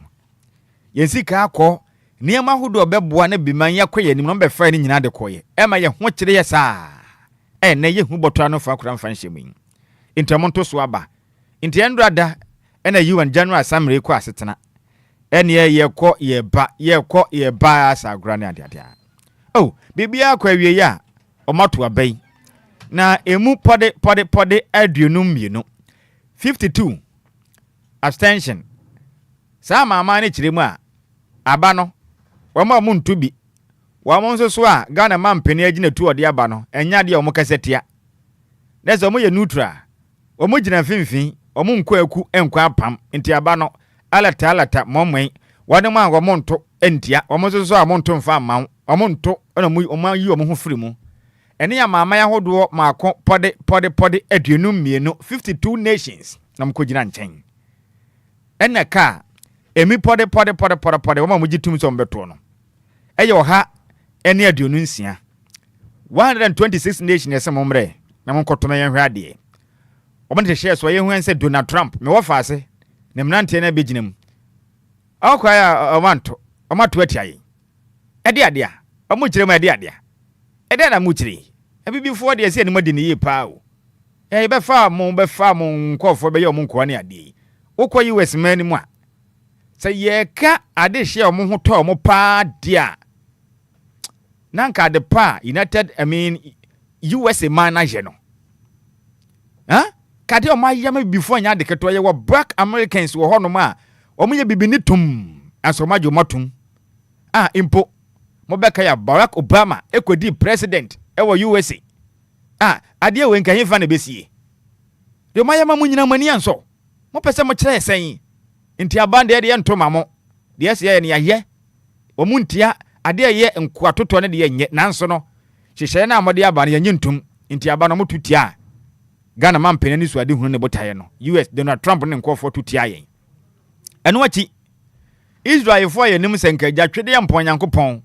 [SPEAKER 6] yensi ka akọ niam ahodo obeboa na biman yakoye nim no be fa ni nyina de koye ema ye ho kire ye saa na ye hu boto no fa kura mfa nhyemin intamonto so aba intiendrada na UN General Assembly ko asetena ene ye kọ ye ba asa gura ne adia bibia kwa wie ya omato abai na emu pode aduonum mienu 52 abstention sa mama ne kiremu a aba no wama mu ntubi wama nso so a Ghana mampeni agina tu ode aba no enya de omokasetia nese omo ye neutral omo gina finfin omo nkwaku enkwa pam enti aba no alata momwen wade ma ngo nto entia omo so a monto mfa ma omo nto na omo yi omo ho firi mu ene ya mama ya hodo maako pode aduonum mienu 52 nations na mkogina nchen ene ka emi pode wama mugitum so mbeto no eye oha ene aduonum nsia 126 nations esemomre na mkotono ye hwade obonte share so ye hu ense Donald Trump me wofa ase ne mnante na beginem akwa ya omato atiaye ede ade a omukire ma ede ade a ede na mukire ebibifo de ase ni madi ni yipa o be fa mo nkofo be ye mo nkoa ne ade ukwa US man mu a se ye ka ade hye omo ho to omo pa dia nanka de pa United US man na je no kade o ma yama before nya de keto ye wo black Americans wo hono ma omo ye bibini tum asomajo matum impo mo beka ya Barack Obama ekodi president ewo USA ade we nka himfa na besie de ma yama munyina mani anso mo pese mo kire sen nti abande de ntoma mo de ese ye ne ye omuntia ade ye nkoa toto ne de ye nanso no hyehye na amode aba ne ntum nti aba no motutia Ghana mampeni ni so ade hunu ne botaye no US Donald Trump ne nkofo tutia yen eno achi Israel fo ye nim senka gya twede ya mpon Nyankopon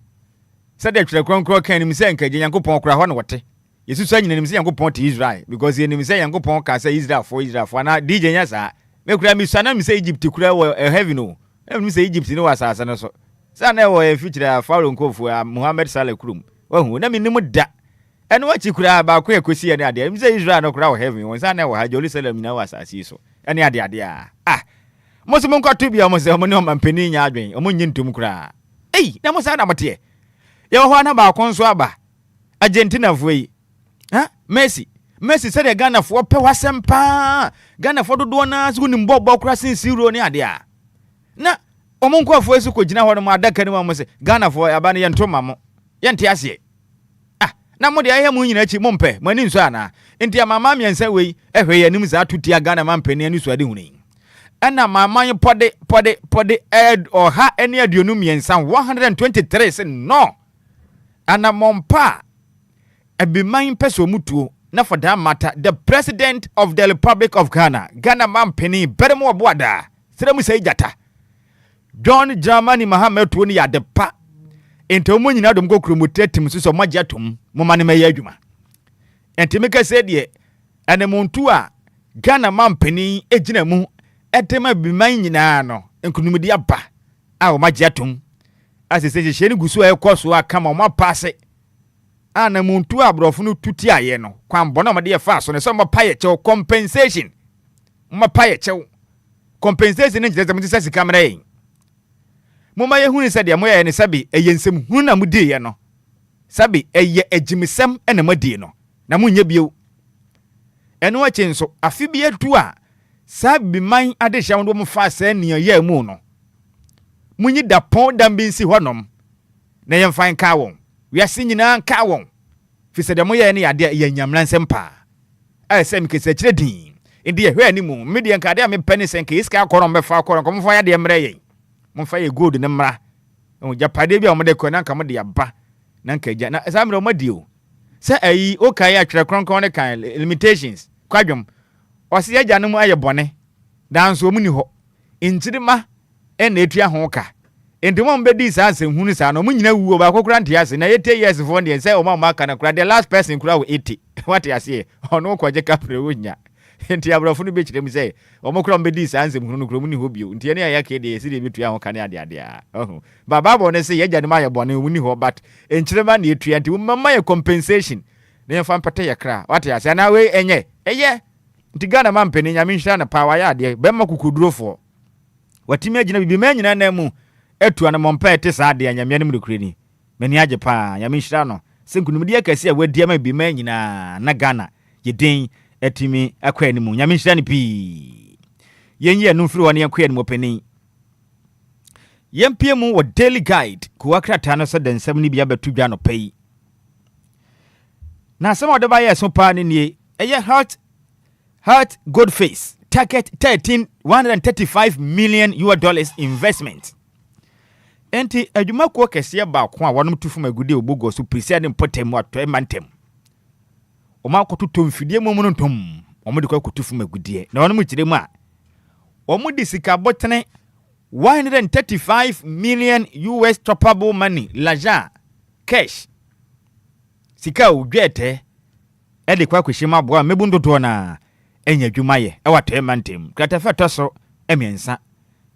[SPEAKER 6] se de twere kronkron kan nim senka gya Nyankopon kura ho ne wote Yesu anyina nim se Nyankopon te Israel because ye nim se Nyankopon ka se Israel for na DJ nya sa me kura mi sana mi se Egypt kura wo heaven no nim se Egypt ni wasa asa no so sa na wo future Pharaoh nkofu Muhammad Saleh kurum wahu na mi nim da eno wachi kura ba ko ekosi ene ade mi se Israel no kura wo heaven won sa na wo ha Jerusalem na wasa asi so ene ade mo se mon kwatu bia mo se mo ne o mampeni nya adwen o mo nyintum kura na mo sa na mote ye ho na ba konso aba Argentina foi Messi said Ghana for pe wasempa Ghana for dodo na so nim bobo kura sinsi ro ne ade na o mo nkofo esu ko gina ho no adaka ni mo se Ghana for aba ne yentoma mo yente ase na mo de aye mu nyina chi mo mpe mani nso ana enti amama miensa wei ehwe ya nim za tutia Ghana mampeni ani so ade huni ana maman pode ed or ha any aduonum yensa 123 say no ana mompa ebiman peso mutuo na for that matter the president of the Republic of Ghana mampeni beremo oboada seremu sei jata John Dramani Mahama tuo ni ya de pa enti omo nyina dom kokromotetim so magyatom mo mane maye adwuma enti meka sɛ de anemontu a Ghana mampani ejina mu etema biman nyinaa no nkunumdi aba a o magye atom asese hye ne gusu a ekoso aka ma o mapase anemontu abrofo no tuti aye no kwambo na made ye fa so ne so mapaye chew compensation mapaye chew compensation ne njeze mutisa sika mra yin moma ye hunu se de moye ne sabi eyensem hunu na mudi ye no sabi eye ejimisem ena madi no na munye bio eno achi nso afi bi atu a sabi man ade hya ndo mfa sa niya ye mu no munyi da pon dam bi nsi honom na ye mfan ka won wiase nyina ka won fi se de moye ne yade ye nyamlansem pa a se mi kese kire din indi ye hwe animu media nka de me peni sen ke iska akoro mbefa akoro ko mfa ya de mre ye mfa ye gold ne mra o japade bi a mo de ko na nka mo de aba na nka ja na sa mre mo di o se ayi o kai atwere kronkron ne kan limitations kwadwom o se agya no mu aye bone danso mu ni ho inchirima na etua ho ka endimo mbedi sa asehunu sa no mu nyina wuo ba kokura ntiase na 80 years for the say o ma maka na kura the last person kura 80 what you say ono kwaje kapre wonya enti abrofo no be kire mi say o mo kura mbedi sa asehunu no kura mu ni ho bio enti ene ya ke de esi de betua ho ka ne ade a baba bo ne say agya no ma ye bone mu ni ho but enchirima na etua nti mama ye compensation ne fa mpate ye kra what you say na we enye eye nti Ghana mampeni nyame nhira na power ya ade be ma kukudurofo watimi agina bibi ma nyina na mu etu ana mompa ete sa ade nyame ne mrekure ni mani age pa nyame nhira no senkunumdi akasi a wadi ma bibi ma nyina na Ghana yedin etimi akwa ni mu nyame nhira ni pi yenye anu firi woni akwa ni mu pani yempie mu wo daily guide ku wakrata no so densam ni bia betu dwa no pai na some of the buyers so pa ni eye Heart good face target 135 million US investment enti adwuma ko kese ba ko a wonom tufu magude obogo so prisia ne potem ato emantem o ma kototo mfidie mu no ntom o mo de ko tufu magude na wonom kire mu a o mo de sika botene 135 million US topable money laja cash sika odwete e de kwa kwhima boa mebundoto na enya dwumaye e wato emantem kratafa toso emiensa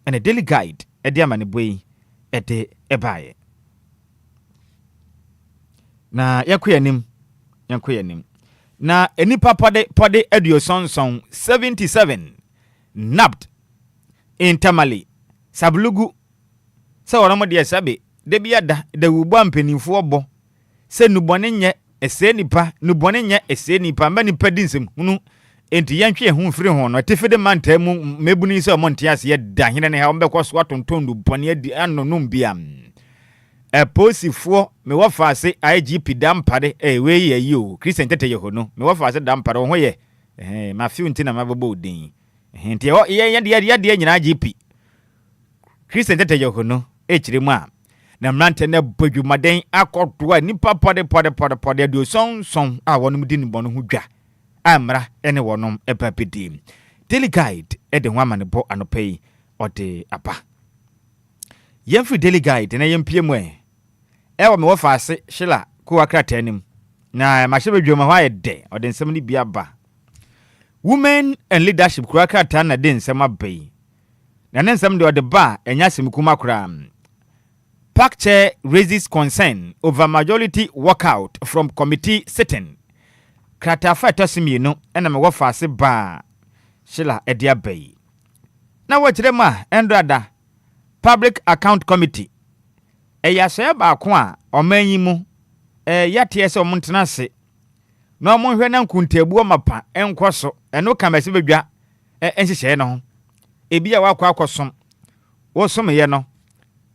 [SPEAKER 6] ene daily guide e de amane boyi e de ebaye na yakoyanim na enipa pode edio sonson 77 nabbed in Tamale sablugu se woromo de sabe de biada de wubu ampanimfo obo se nubone nye ese nipa nubone nye ese nipa mani padinsem hunu enti yantwe hu firi ho no tefede manta mu mebuni se omonte ase ye da hene ne ha ombekọ so atontondu bone adi anonum bia posifo me wafase IGP dampare we ye yi o Christian tete ye ho no me wafase dampare ho ye ma fiu ntina mababo odin enti ye de nyina IGP Christian tete ye ho no ekire mu a na mrante na badwumaden akotoa nipa pode do son a wonum di ni bono ho dwa amra ene wonom epapedi daily guide ede ho amane bo anopai ode apa yemfri daily guide na yempie mu ewo me wo faase shila ko akrata anim na ma hye badwuma ho ayede ode nsem ni bia ba women and leadership ko akrata na de nsem abai na ne nsem de ode ba enya semkuma kura Park chair raises concern over majority walkout from committee sitting. Kratafa tosimino ena me wafase ba shila edia bay. Na wachirema endrada Public Account Committee. Yasaya ba kwa omanyi mu yatie se omuntena se. Na omonhwe na nkuntebu mapa enkoso eno kamase bedwa enhyehyɛ no ho. Ebi a wakwa akosom. Wo som ye no.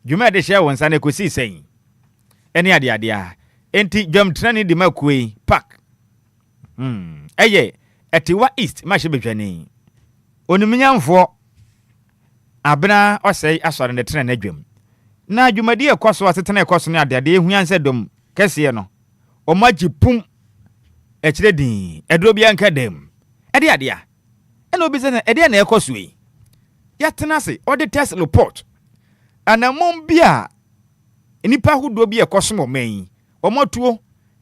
[SPEAKER 6] Juma de share wonsa na kosi sen. Ene ade a. Enti dwam trani de makui park. Eye etiwa east ma hye bedwane. Oniminyamfo abena osei asore ne trana dwam. Na dwumadi ekoso asetena ekoso ne ade ehu anse dom kese no. Omaji pum ekire din edro bia nka dem. Ade a. Ena obi se na ede na ekoso yi. Ya tena se ode test report. Anamom bia enipa hudo bia ekoso mo man. Omotuo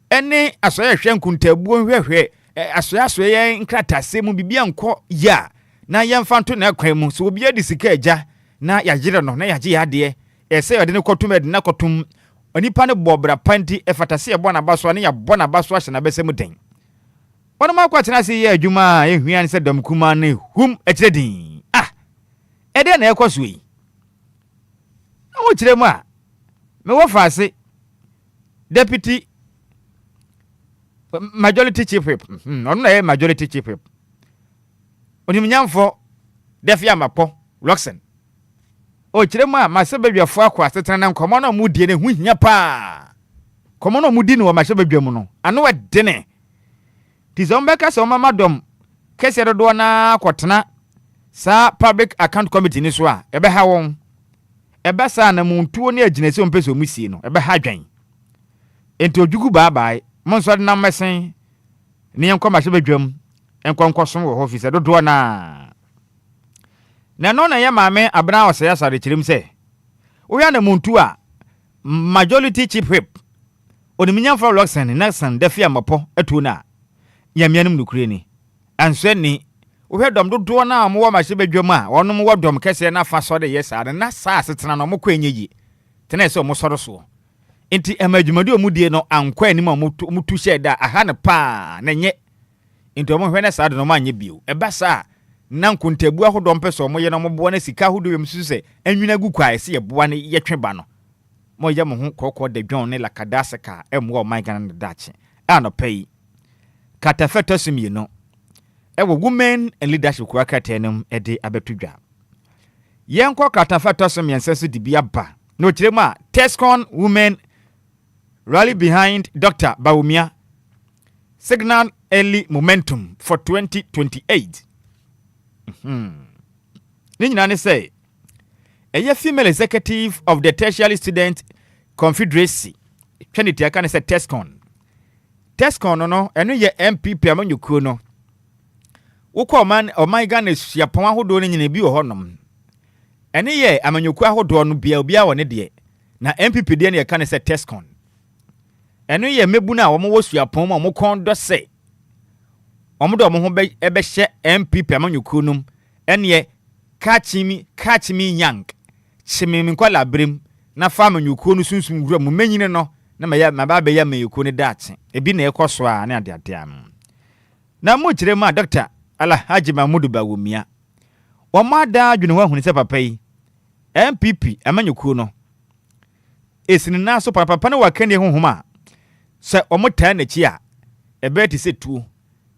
[SPEAKER 6] ene asoya hwe nkuntabuo hwehwe asoya ye nkratase mu bibia nkọ ya na yemfa nto na kwan mu so obi adi sika agya na yagire no na yagye yade ese yode ne kotum edi na kotum onipa ne bobra panti efatase ye bona baso ne ya bona baso ahye na besem den wono ma kwatena se ye adwuma ehua ne se dam kuma ne hum ekire din ede na ekoso yi awo kire mu a me wo faase deputy majority chief whip ono na majority chief whip onimnyamfo defia mapo Roxen o kire mu a masebadwafo akwa setena na nkomo na mu die ne hu hia pa komo na mu di ne wo masebadwam no ano wedene tizombeka so mama dom kese dodo na kwotena sa public account committee ni so a ebe ha won ebe sa na muntu ne aginese o mpeso mu sie no ebe ha dwan enti ojugu bye monso de na mesen ne enko masebadwam enkonkoso wo office dodo na no na ya maame abna ose ya sare kirim se wo ya na muntu a majority chief whip oniminya for Roxen Nelson defia mapo etu na ya mianum nukure ni anso ni wo hedom dodo na mo wa masebadwam a wonom wodom kese na fa so de yesa na sa asetena no mo kwanyeyi tena se mo soro so enti emadwumadi omudie no ankwa anim a mutu sheda aha ne pa na nye enti omo hwe na sa de no ma anye bio eba sa na nkuntabu ahodom peso mo ye no mo bo na sika hodo yem susu se anwina gu kwa ese ye bo na ye twe ba no mo ye mo ho kokko de dwon ne lakadaseka emwo my Ghana dachi ano pay katafeto simye no ewo women and leadership kwa katenem ede abetudwa yenko katafeto simye nsesu dibia ba no kiremu a Tescon women rally behind Dr. Bawumia signal early momentum for 2028 Ninyane say a female executive of the Tertiary Student Confederacy Trinity akane say Tescon no eno ye MPP amanyukuo no wokọ man o my Ghana suapon ahodo no nyina bi wo honom ene ye amanyukuo ahodo no bia wo ne de na MPP de ne yakane say Tescon eno ye mebu na wo mo suapon ma mo kon do se omo do mo ho be hye MPP amanyukuo num ene ye catch me young chimimi nkwala brem na fa amanyukuo no sunsum wura mo manyine no na ma ba ya mayukuo ne dache ebi na ekoso a na ade am na mo kire ma Dr. Alhaji Mahmudu Bawumia o ma da adwene ho ahunu se papa yi MPP amanyukuo no esini na so papa na wakane honhoma se omotaa na chi a ebe ti se tuo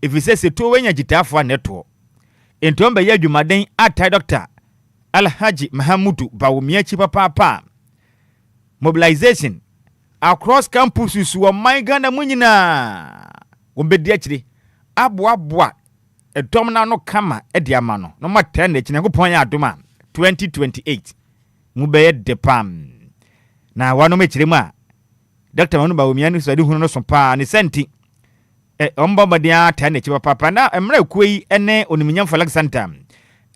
[SPEAKER 6] efise se tuo wanya gitafo aneto entomba ya dwumaden ata Dr. Alhaji Mahmudu Bawumia chi papa mobilization across campuses wo my Ghana munyina wombedi akire aboa edom na no kama edi ama no mataa na chi na kopon ya adoma 2028 mubeye depam na wano mechiremu a Dr. Mahmudu Bawumia ni sadi hunu no so pa ni senti ombabadia taa na chi papa na emra kuyi ene oniminyam Falak Center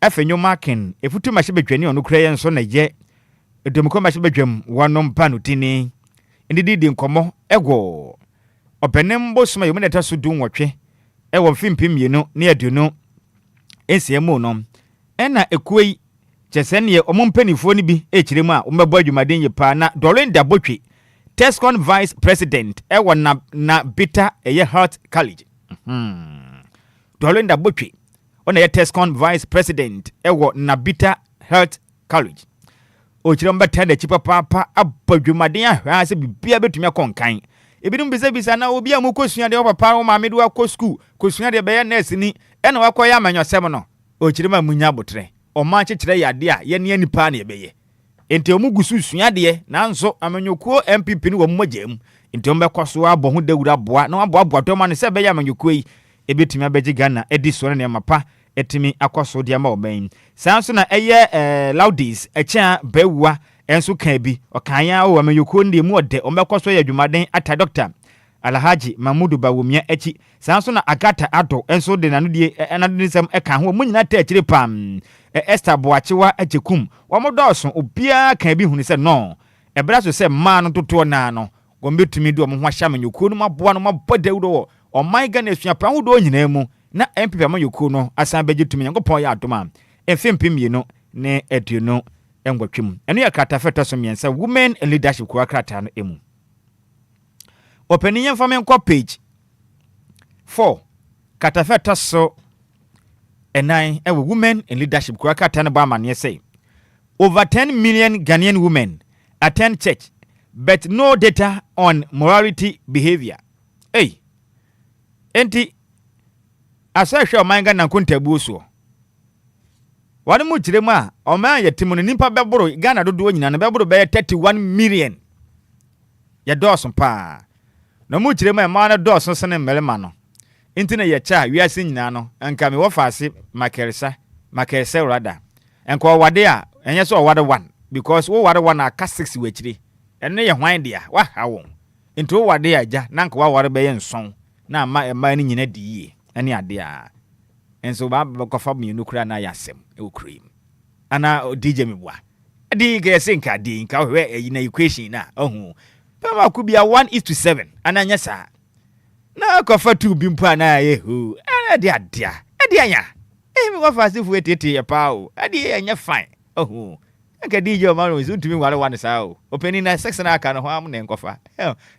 [SPEAKER 6] afenyo marking efutu mashibedwani onu kra ye nso na ye edomko mashibedwam wano mpa no tini ndidi nkomo ego openem bosoma yemu neta so dun wotwe ewo mfimpim yenu ne aduno esiemu no ena ekuyi chesene ye omumpanifo ni bi ekiremu a ombabo adwumaden ye pa na Dorinda Botwe Tescon Vice President ewo na Bita eye Health College Dorinda Botwe ona ye Tescon Vice President ewo na Bita Health College okire mbata da chipa papa abadwumaden ahwa se bibia betumi akonkan ebinum bisa na obi amu kosua de papa o mamedu akọ school kosua de be ya nurse ni ena wakoya amanyosem no okire ma munya botre o ma chekire yade a ye ne nipa na ebeye enti omugusu sua de nanso amanyokuo MPP ni wo mmagam enti ombekọso abo ho dawura boa na aboa to ma ne se be ya amanyokuo yi ebetumi abeji Ghana edi so ne mapa etimi akoso de ama oben sanso na eye Laudis echa bewua enso kan bi okanya o amanyokuo ndi mu ode ombekọso ya dwumaden ata Dr. Alhaji Mahmudu Bawumia echi sanso na Agata Ado enso de nanu die enadisem eka ho munyina ta akire pam Esther Boachewa ajekum womodoso obia kan bi hunu se no ebra so se ma no toto na no gombe tumi do mo ho ahya manyokuo no maboa no mabode wo o man Ghana suapra ho do nyina mu na MPP manyokuo no asan beje tumi Nyankopon ya adoma emfempim no ne eduno engwatwem eno ya kratafeto so miensa women in leadership kwa krata no emu opinion from enko page 4 katafeto so enai ewe women in leadership kwa krata no ba mane say over 10 million Ghanaian women attend church but no data on morality behavior. Hey, enti asahwe omanga na nkontabu so. Wani mu kiremu a oman yetimu ne nimpa beboro Ghana dodo nyina ne beboro be 31 million. Ya doson pa. No mu kiremu e ma na doson sene mmelema no. Enti na ye cha wiase nyina no anka me wo faase makeresa rada. Enko wade a enye so wade 1 because wo wade 1 aka 6 wechiri. Ene ye hwan dia wa hawo. Enti wo wade aja na nka wa wade be ye nson na ma ni nyina di yie. Ene ade a. Enso ba kofa mienu kura na yasem e okrim. Ana DJ mebwa. Di ge senka di nka hwe na equation na ohu. Pama ku bia 1:7 ana nya sa. Na kofa 2 bi mpa na ye hu. Ana dia dia. Adi anya. Mi wa fast fu etete e pa o. Adi anya fine. Ohu. Nka DJ o manu so tumi wale wan sa o. Openi na 6 na aka no ho am na nkofa.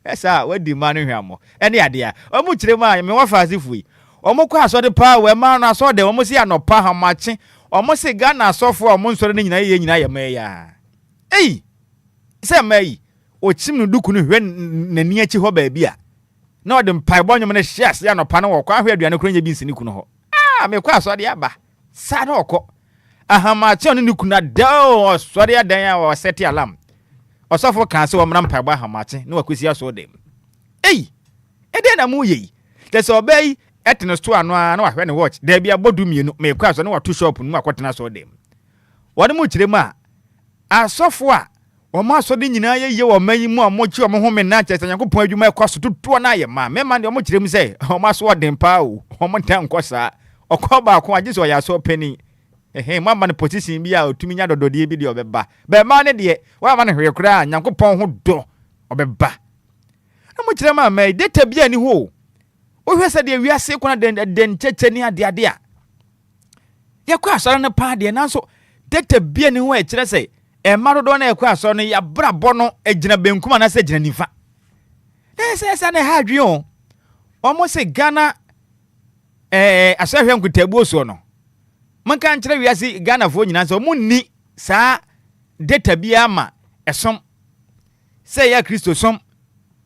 [SPEAKER 6] Esa wadi manu hwamo. Ene ade a. O mu kire ma mi wa fast fu yi. Omo kwa asode pa we ma na asode omo si anopa ha mache omo se Ghana asofo omo nsore ne nyina ye meya se meyi o chim no duku no hwe nani achi ho ba bia na ode mpai bonyom ne shares ya anopa no wo kwa hwe aduane kro nya bi nsini ku no ho me kwa asode aba sa na okọ aha mache no ni ku na do osore adan ya wo set alarm osofo kan se wo mra mpai ba ha mache na wakosi asode ede na mu yi tese obey etino store no na wahwe ne watch da bia bodu mienu me kwa so na watu shop nu akotena so dem wode mu kiremu a asofo a wo ma so de nyina ye wo mayi mu amochi wo ho me na chese Nyankopon adwuma ekwaso tutuo na ye ma me de wo kiremu say wo ma so odem pa o wo mo tan kosa okoba ko agye so ya so pani mama ne position bi a otumi nya dododie bi de obeba be ma ne de wa ma ne hwe kura Nyankopon ho do obeba na mu kiremu a mai data bi ani ho o hwese de wiase kona den checheni ade a yakwa asore ne pa de nanso data bia ni ho e kire se e marodo na yakwa asore no ya brabo no agina benkum na se gina nifa esa na ha adwe o mo se Ghana asahwe nkutabu so no manka nkire wiase Ghana fo nyina so mo ni sa data bia ma esom se ya Kristo som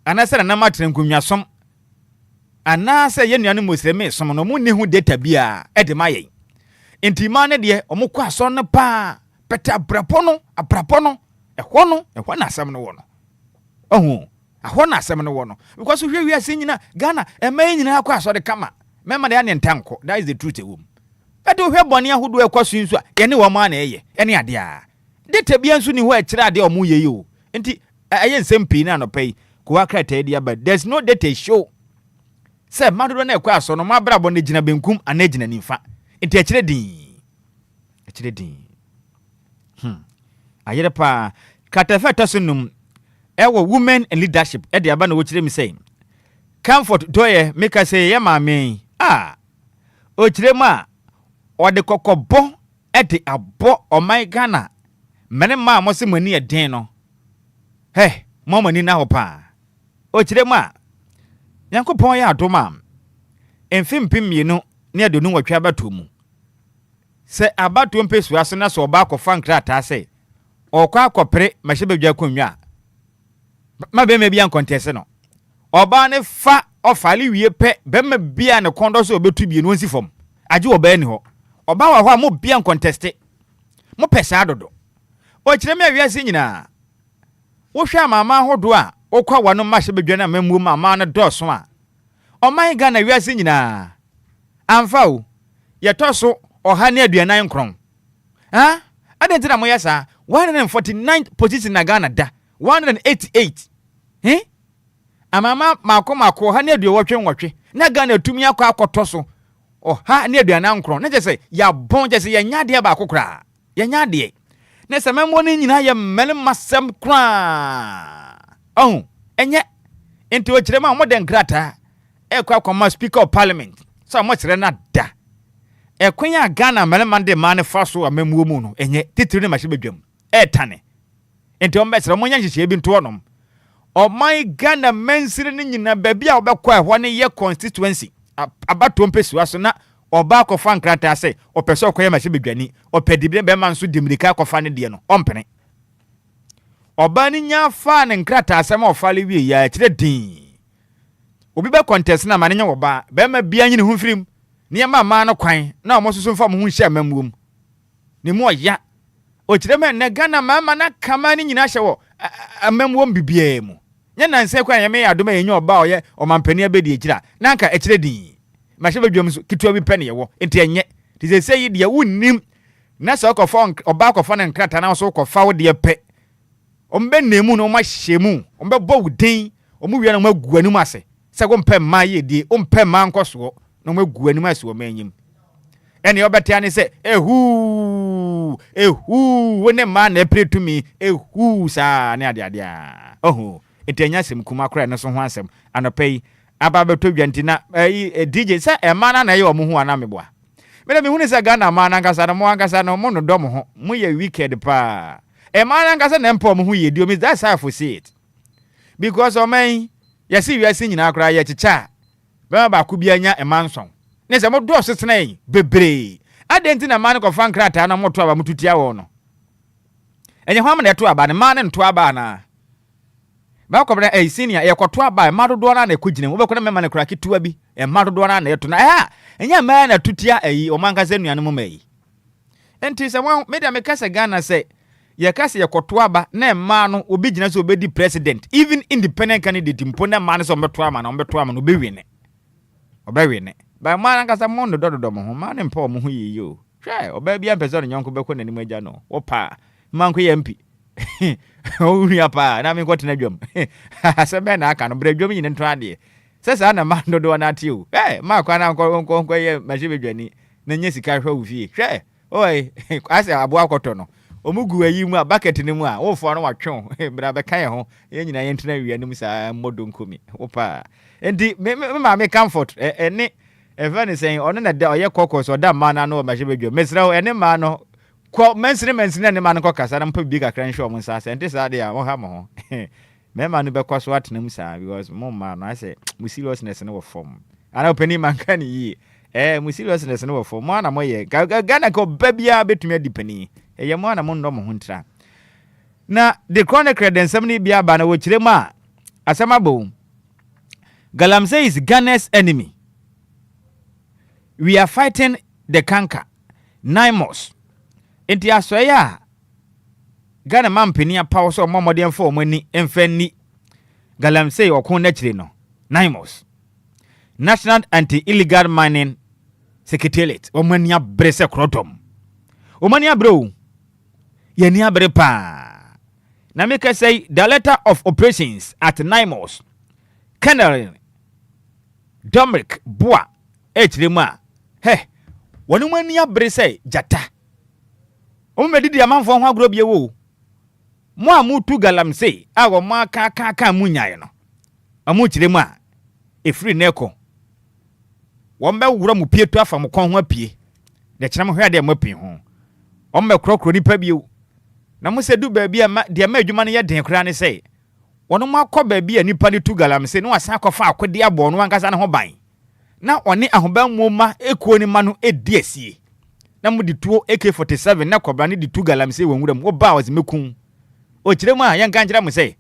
[SPEAKER 6] anase na matre nkunwa som ana se ye nuanu muslimi som no mu ni hu data bia e de maye intima ne de omukọ aso ne pa peta abrapo no ehwo na asem no wo no ohu ahwo na asem no wo no because hwe wiase nyina Ghana emay nyina akọ aso de kama mema de ane ntanko that is the truth ewum but hwe bone ahodo ekwaso nsu a ye ne wo ma na eye ene ade a data bia nsu ni ho e kire ade omu ye yo enti eye nsem pi na no pai ko akrata dia but there's no data show se madodo na ekwa aso no mabrabo ne gina benkum ana gina nimfa enti akire din ayere pa katafeta sunum ewo women in leadership e de aba na wo kire mi say comfort doye make say ye maame o kire ma o de kokobo e de abo o my Ghana mene ma mo se mani e den no mo mani na ho pa o kire ma Nyankopon ya adoma emfimpim mienu ne adonu watwa abatomu se abato mpesu ase na so oba akọfa nkrata ase okwa akọpere mahebedwa konwa ma be me bia contest no oba ne fa ofale wie pe be me bia ne kondo so obetu bie no nsi fom age oba ni ho oba wa ho a mo bia contest mo pesa adodo o kire me awiase nyina wo hwa mama hodo a okwa wano mahebedwa na mamu mama ne doso a oman Ghana wiase nyina amfa o yetoso oha ne aduanan nkron adentina mo yesa 149 position na Ghana da 188 amama mako oha ne aduawotwe na Ghana tumi akotoso oha ne aduanan nkron na jese ya bon jese ya nyade ba akokra ya nyade na sememo ni nyina ya mele masem kra enye enti o kyerɛ ma modern grata e kwa kɔma speaker of parliament so mo kyerɛ na da e kwanya Ghana meleman de man fa so amamuo mu no enye titiri ne mahye bedwam e tane enti o mbɛkyerɛ mo nya hyehyɛ bi nto onom o my Ghana mensire ne nyina baabi a obɛkɔ ɛhɔ ne ye constituency abato mpɛsua so na oba akɔfa nkrata sɛ ɔpɛ sɛ ɔkɔyɛ mahye bedwani ɔpɛdibire bɛma nso dimirika akɔfa ne de no ɔmpene oba ni nya fa ne nkrata asɛm ɔfale wie ya kyerɛ din obi bɛ contest na ma ne nya oba bɛma bia nyine ho firim ne ma ma no kwan na ɔmo soso mfa mo ho hyɛ mamuom ne mu ɔya o kyerɛ me ne Ghana ma na kama ne nyina hyɛ wɔ amamuom bibia mu nya nanse kwan yɛ me adoma yɛ nya oba ɔyɛ ɔmampani abedi akyira na nka ɛkyerɛ din ma hyɛ bedwam so kitwa bi pɛ ne yɛwɔ enti ɛnyɛ ti sɛ sɛ yi de wunnim na sɛ ɔkɔfa oba akɔfa ne nkrata na so kɔfa wo de pɛ ombe nemu no ma hyemu ombe bo wudin omu wiana ma guanu ase se go mpɛ ma ye die ompɛ ma nkoso no ma guanu ase o manyim ene obete ane se ehu wone ma na pretumi ehu sa ne ade oho etanya sem kuma kra ne so ho asem anopai aba beto dwantina DJ se e ma na ye o mu ho ana meboa me me hu ne se Ghana ma na nkasa no mo no dom ho mo ye wicked pa e man nkasa na mpo mo hu ye dio me that's how I see it because o man ya si wiase nyina akra ya chicha ba ku bia nya e man son ne se mo do sesena bebre adenti na man ko fa nkrata na mo to aba mututia wo no enye hwa na to aba ne man ne to aba na ba ko bra senior ye ko to aba ma do na na kugine wo be ko na mema ne kra kitua bi e ma do na na to na enye man na tutia o man nkasa nuane mo mai enti se mo media me kasa Ghana se ye kase ye koto aba na ma no obi gina so obedi president even independent candidate mpo na ma no so mbeto ama na mbeto ama no obewene ba ma na kasa mo no dododo mo ho ma ne mpa mo ho yiyo hwe oba bia mpese no nyonko beko nanim agya no wo pa manko ye mpi o ria pa na me kwotena dwom se be na aka no bra dwom nyine nto ade se sa na ma dodo na ate o ma kwa na nko ye mahye bedwani na nya sika hwa wo fie hwe oi ase abo akoto no omugu ayi mu a bucket ne mu a wo fo no watwon bra be kan ho ye nyina ye ntena wi anim sa modo nkomi wo pa enti me comfort ene even saying ono na da oye kokos oda ma na no mahye bedwo mesra ene ma no ko mensire ne ma no kokasa na mpa bi kakra nhwe mo nsa enti sa de a wo ha mo ho me ma no be kwaso atena mu sa because mo ma no I say mu seriousness ne wo form ana opani man kan yi mu seriousness ne wo form mo na mo ye Ghana ko babia betumi adipani eye mo na mo ndo mo huntra na the chronicle den semni bia ba na wo kire ma asamabo Galamsey is Ghana's enemy. We are fighting the canker. Naimos. Enti asoya Ghana mampenia power so momodien for mani emfani Galamsey okon na kire no. Naimos. National Anti-Illegal Mining Secretariat. Omania brese krotom. Omania bro. Yeni abre pa. Na make say Director of Operations at Naimos. Colonel Dominic Boa Echrema. He. Wonu mani abre say jata. O medidi amanfo ho agro bie wo. Mo amutu Galamsey awo ma ka munyae no. Amu chirema efri neko. Wombe wura mu pietu afa mo kon ho apie. De kyerem hwa de mapi ho. Ombe krokro nipa bie. Na mo se du ba bia ma de ma adwuma ne ye den kra ne sei. Wono mo akọ bia nipa ne tu Galamsey no asa akọfa akode abo no ankasa ne ho ban. Na one ahoban mu ma ekuo ni ma no edi asie. Na mo di tuo AK47 na kobra ne di tu Galamsey wonwuram wo ba wazi mekun. O kyerem a ye nka kyerem mo sei.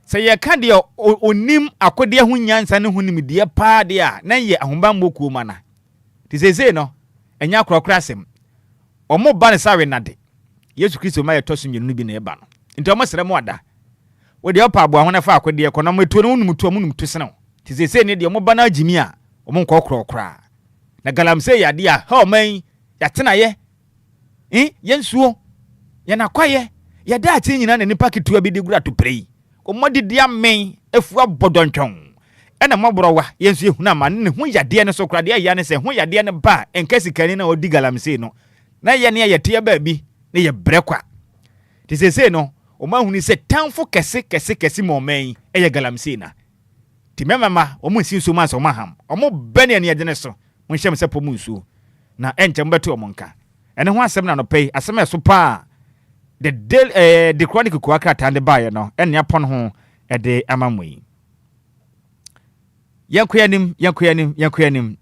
[SPEAKER 6] Se ye ka de onim akode ho nyansa ne ho nimdie pa de a na ye ahoban mokuo ma na. Ti seze no enya krokrasem. Omo ba ne sawe nade. Yesu Kristo ma ye toso nyenu bi na eba no. Nti omo sere mo ada. We de opa abo ahona fa akode ko na metuo no numutu amunumutu sene. Ti seze ne de omo ba na agimi a omo nkokro. Na Galamsey ya de a ha man ya tena ye. Ye nsuo. Ye na kwaye. Ya da ati nyina na nipa ketua bi de gura to prei. Omodi dia men efu abodontwon. Ena mobrowa ye nsuo ehuna ma ne hu yade ne so krade ya ne se hu yade ne ba enkasikani na odi Galamsey no. Na ye ne ye tie ba bi ne ye brekwa. Ti sese no o ma huni se tanfo kese mo men eye Galamsey na. ti mema omo nsi nso ma so maham omo bene ne yede ne so mo hyem se pomu nsu na enche mbeto omo nka ene ho asem na no pay asem eso pa the chronicle ko akata ande baye no ene apon ho ede amamwe yankoyanim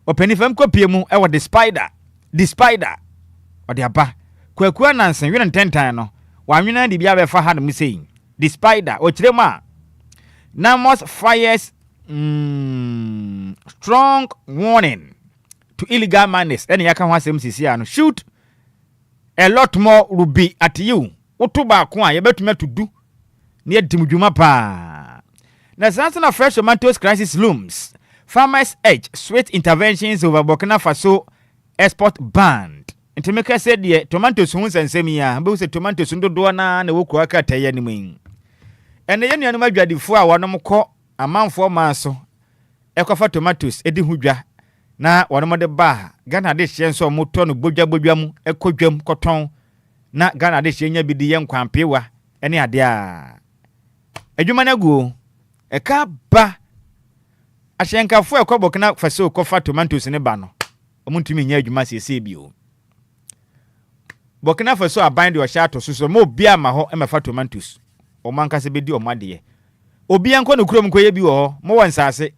[SPEAKER 6] opani fam kopie mu e wo the spider ode aba kwakua nansen wene tentan no wanwena de bia be fa ha no musei the spider o kirema Namos fires strong warning to illegal miners. Any yaka ho asem sisi ano shoot a lot more will be at you. Otoba ko a yebetuma to do near dimdwuma pa. Na sansa na fresh tomatoes crisis looms. Farmers edge swift interventions over Burkina Faso export ban. Intimeka said the tomatoes hu sensem ya, be say tomatoes ndodo na woku aka taye ni mu. Ene ye nuanu adwadifo a wonom kɔ amanfo manso ekofa tomatoes edi hudwa na wonom de ba Ghana de hye nso moto no bodwa mu ekodwam kɔtɔn na Ghana de hye nya bidi ye nkwampewa ene ade a adwuma na guo eka ba ahyenkafo ekɔbɔ kana faso kɔfa tomatoes ne ba no omuntumi nya adwuma sese bio Burkina Faso aban de o hya to so mo bia ma ho emefa tomatoes omanka se bedi omade obi anko no kurom koye bi wo mo wansase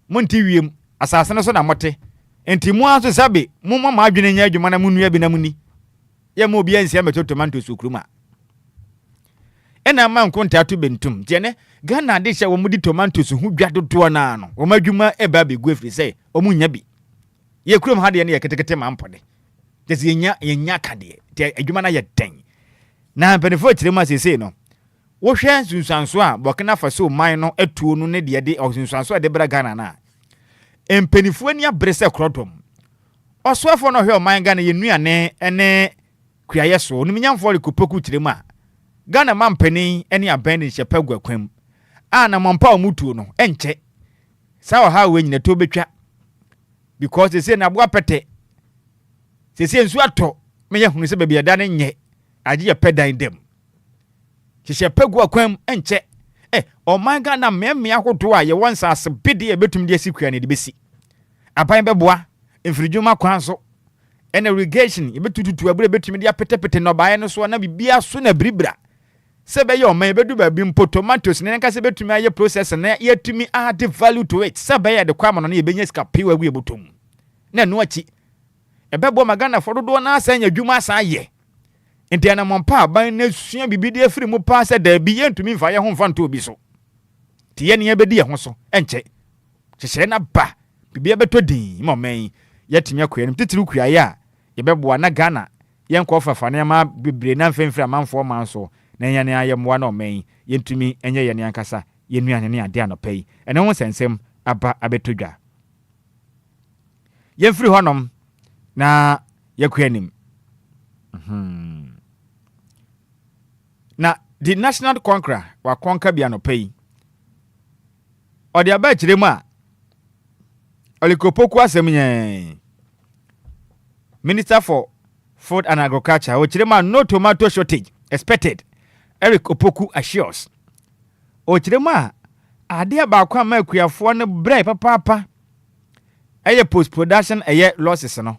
[SPEAKER 6] mo nti wiem asase no so na mote enti mo aso sabe mo ma adwene nya adwuma na mo nua bi na muni ye mo obi ansia meto tomato so kuruma ena ma nko ntato bentum tiene Ghana de hye wo mudi tomato so hu dwa dodo na no wo madwuma e ba be gu afri se o mu nya bi ye kurom ha de ne ye ketekete ma mpode tesi yenya kade te adwuma na ye den na benefo kirema sese no wo hwe sunsanso a Burkina Faso man no atuo no ne de sunsanso a de bra Ghana na empenifu ani abrese krotom osofo no hwe o man Ghana ye nuane ene kuaye so no minyamfo le kopoku kirema Ghana man pani ene abani hyepagwa kwam a na mompa omutuo no enche sawa ha we nyina to betwa because they say na boa pete sese nsu ato me ye hunu se bebia da ne nye age ye pedan dem hye pegu akwam enche o man Ghana mmemme akoto a ye wonsa ase bidi e betum de asikua ne de besi aban beboa enfridwuma kwan so en irrigation ye betututu abure betum de apetepete no bae no so na bibia so na bribra se be ye o man bedu ba bi mpo tomatoes ne nka se betum aye process na ye tumi add value to it se be ye de kwam no na ye benya sika pewa gu ebotom na no achi ebebo magana fododo na asa nya dwuma asa ye enti ana mompa ban na sua bibidi afiri mu pa se da bi yentumi mfa ye ho mfa nto obi so ti ye ne ye bedi ye ho so enche hyehyɛ na ba bibia beto din momen yetimi akoya nim titiri kuaye a ye beboa na Ghana yen ko fafa ne ma bibre na mfemfiri amanfo man so na yen ne ayemwa na omen yentumi enye ye ne ankasa ye nuane ne ade anopai ene ho sensem aba abetodwa yemfiri honom na yakoya nim na the national conqueror wa conquer bia no pay odi aba kiremu a olikopoku asem nye Minister for Food and Agriculture o kiremu no tomato shortage expected Eric Opoku assures o kiremu a ade ba kwa ma akuafo no bre papa eye post production eye losses no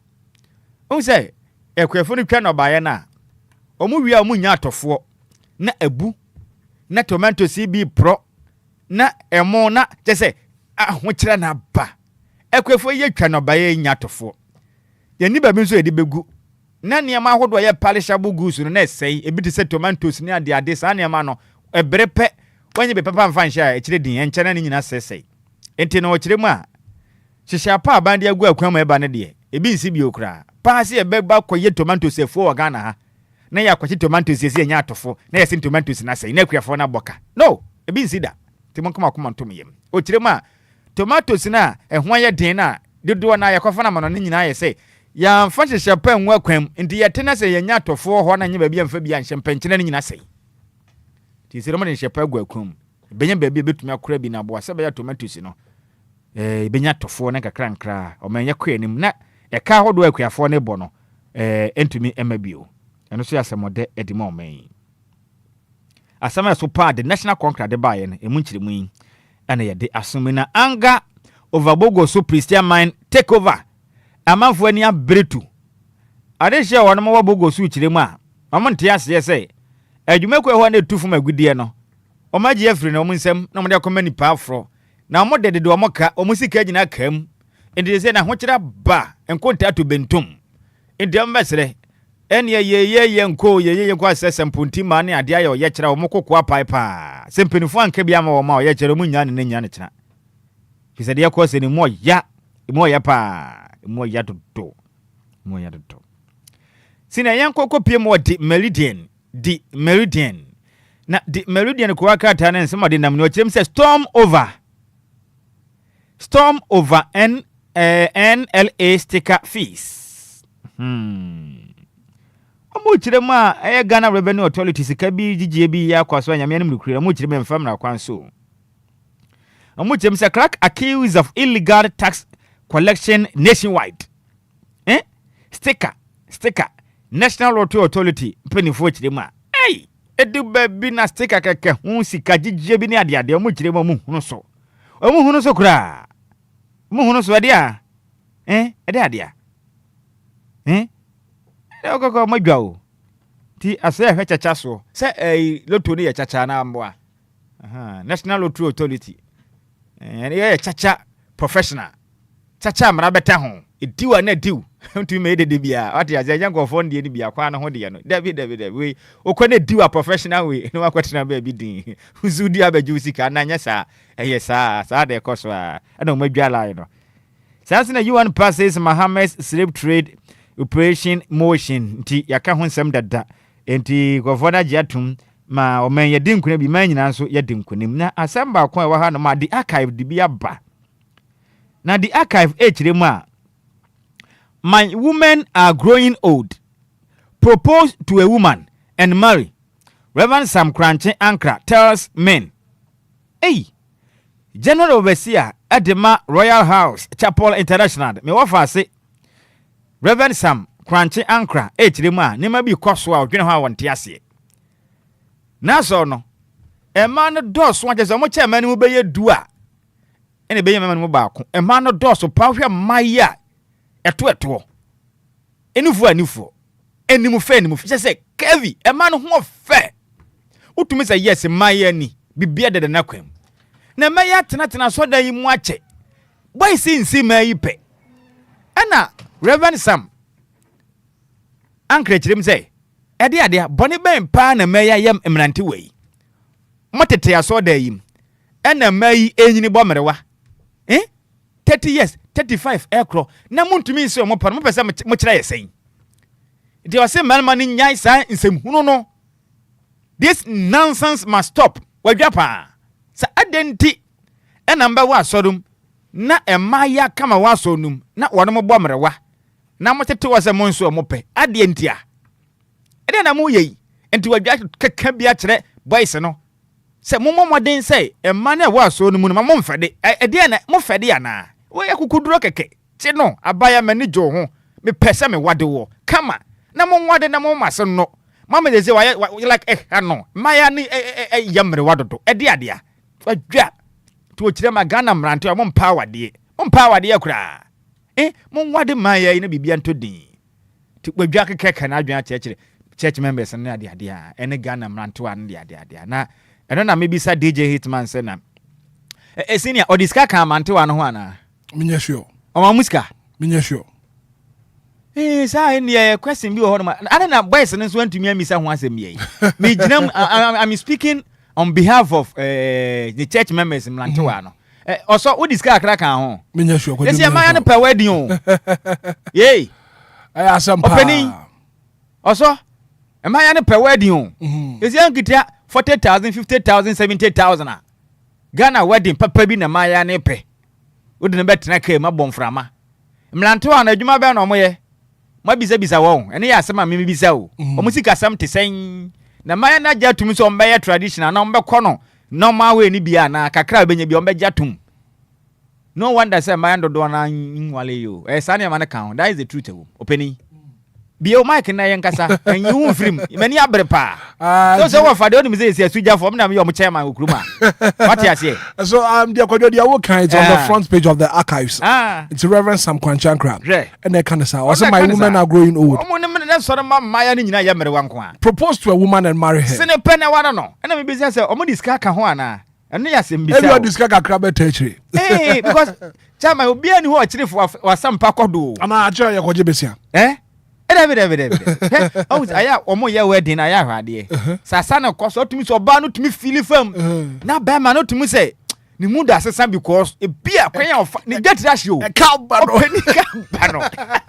[SPEAKER 6] o say akuafo no twa no baye na omu wi a omu nya atofo na abu na tomato CB pro na emo na tese ahokyera na ba ekwefo ye twa no baye nya atofo ye ni ba bi nso edi begu na niam ahodo ye perishable goods no na sei ebi te se tomatoes ni ade sa niam no ebrepe wanye be papa mfa nhya e kire din enche na nyina sesei enti no kire mu a hyehyɛ pa abande agu akwan eba ne de ebi nsi bi okra pa se ebeba koye tomatoes efo wa Ghana ha na ya kwachi tomatoes esi enya atofo na ya sin tomatoes na sei na akuafo na boka no ebi nsi da timo koma ntom yem o kire mu a tomatoes na ehwa ye den na dodo na ya kwafa na mano ne nyina ye sei ya mfa hyehyɛ pa nwa kwam enti ye tena se yenya atofo ho na nye ba bia mfa bia nhye mpankyena ne nyina sei ti se romo ne hyehyɛ pa agu akwam benya ba bia betumi akora bi na boa se ba ya tomatoes no benya atofo na kakra nkra o manya kwa nim na eka hodo akuafo ne bo no entumi emabio eno so yasemode edima omen asama so pa the national conqueror de baye no emu nkiremu yi ana yɛde asome na anga over bogo so Christian mind take over amanfo ani abretu ade hye wɔn mo bogo so kyire mu a ɔmo nte ase sɛ adwumako ɛhɔ na etufu magudie no ɔmagye afiri na ɔmo nsɛm na ɔmo de akɔma nipa afro na ɔmo dede ɔmo ka ɔmo sika gyina kam enti sɛ na ho kyerɛ ba enkonta to bentum enti ambɛsere ene ye nko asese mpunti ma ne ade ayo ye kyerɛ ɔmo kokoa paipa sempenifu anka bia ma ɔmo ye kyerɛ ɔmo nya ne nya ne kyerɛ fisɛ de yakɔ sɛ ne mo ya pa mo ya dodo sina yan kokɔ pie mo di meridian na di meridian ko akata ne nsɛm de nam ne ɔkyerɛm sɛ storm over NLA sticker fees Omo chirema Ghana Revenue Authority sika bi gigye bi ya kwaso anyame anim nukuri omo chirema mfam na kwanso omo chem say crack accused of illegal tax collection nationwide sticker National Lottery Authority penifo chirema edu baby na sticker keke hu sika gigye bi ne ade omo chirema omo hunu so kura omo hunu so ade a ade Okoko madwa o ti ase hwe chacha so se lotto ne ye chacha na amboa National Lottery Authority ye chacha professional chacha mara beta ho ediwa na diu ntu me de bia ati aje yango fo ndie ni bia kwa na ho de no David we okone diwa professional we no akwetena ba bi din uzudi abaju sika na nya sa sa de koso a na madwa lai no sanse na UN passes Mohammed's slave trade operation motion nti yaka ho nsɛm dada enti governor Jatum ma omen yedi nkuna bi man nyina so yedi nkunim na asɛm ba ko ɛwɔ ha no ma the archive de bi aba na the archive kyerɛ mu a my women are growing old propose to a woman and marry Reverend Sam Kranche Ankra tells men General Overseer Adema Royal House Chapel International me wafa se Reverend Sam Kranche Ankra echiremu a nema bi kwaso a odwene ho a wonte ase na so no ema no dos waje se mo che ema no beye du a ene beye ema no baako ema no dos pa hwe maya eto enifu enimu fe se kevi ema no ho fe utumi se yes maya ni bibia de na kwam na maya tena so da yi mu ache boy sinsi mayi pe ana Reverend Sam Ankra chirem say ade boni ben pa na meya yam emrante wei motete aso da yim ena mayi enyini bomerewa 30 years 35 ekro na muntumi nse mo pa mo pese mo kira yesen di o se malma ni nyai sa nsem hunu no this nonsense must stop wadwa pa sa adenti ena mba wa asodum na emaya kama wa asonum na wono mo bomerewa na mo tete wase mo nso mo pe ade ntia ede na mo yei enti wadwa keka bia kire boys no se mo moden se emma na wa so no mu no mo mfede ede na mo fede ya na we yakukuduro keke ti no abaya mani jo ho me pese me wade wo kama na mo wade na mo mase no mama dey say like no maya ni yamre wadodo ede ade a wadwa to kire ma Ghana mrante mo mpa wade kura mo wade maya ina bibia ntodin ti wadwa keke na adwan a church members na ade a ene Ghana mrante wa na ade na eno na maybe sa DJ Hitman say na senior odiska kan mante wa no ho ana
[SPEAKER 1] minya sure
[SPEAKER 6] o ma musika
[SPEAKER 1] minya sure
[SPEAKER 6] sa ene question bi wo ho ana na boys no so antumi amisa ho asem ye me ginam I'm speaking on behalf of the church members mrante wa no also odiska akra kan ho
[SPEAKER 1] minya sure ko
[SPEAKER 6] ese ma ya no per wedding o ye
[SPEAKER 1] asam pa
[SPEAKER 6] openi also ma ya no per wedding o ese ankitia 40,000, 50,000, 70,000. Ghana wedding papa bi na maya ne pe. Wodi ne betena kai mabomframa. Mlanto ana adwuma be na omoye. Mabisa wo. Ene ya asema me bisa o. Omusika sam te sen. Na maya na jatum so ombe traditional na ombe kono. Normal way ni bia na kakra benya bi ombe jatum. No wonder say maya dodo na nwale yo. Sane ma na kan. That is the truth o. Openi. Bio Mike na yankasa and you film many abrepa. So what for the only say suja from na your chairman ukruma. What you say?
[SPEAKER 1] So the Kododia work kinds on the front page of the archives. It's Reverend Sam Kwanchankra. And they can say also my women are growing old. Propose to a woman and marry her.
[SPEAKER 6] Sene pen na no. And me business say omo diska ka ho ana. And ya sem bisa.
[SPEAKER 1] Everyone diska ka krabe territory.
[SPEAKER 6] Eh because chama obi ani ho akire for wasampa kodo.
[SPEAKER 1] Ama akire ya koje besia.
[SPEAKER 6] David. Oh, aya omo ye wedding aya hwade. Sasa na koso tumi so ba no tumi feel fam. Na ba ma no tumi say ni mu da sesa because e bia kwan of ni get rush yo.
[SPEAKER 1] Ka ba no.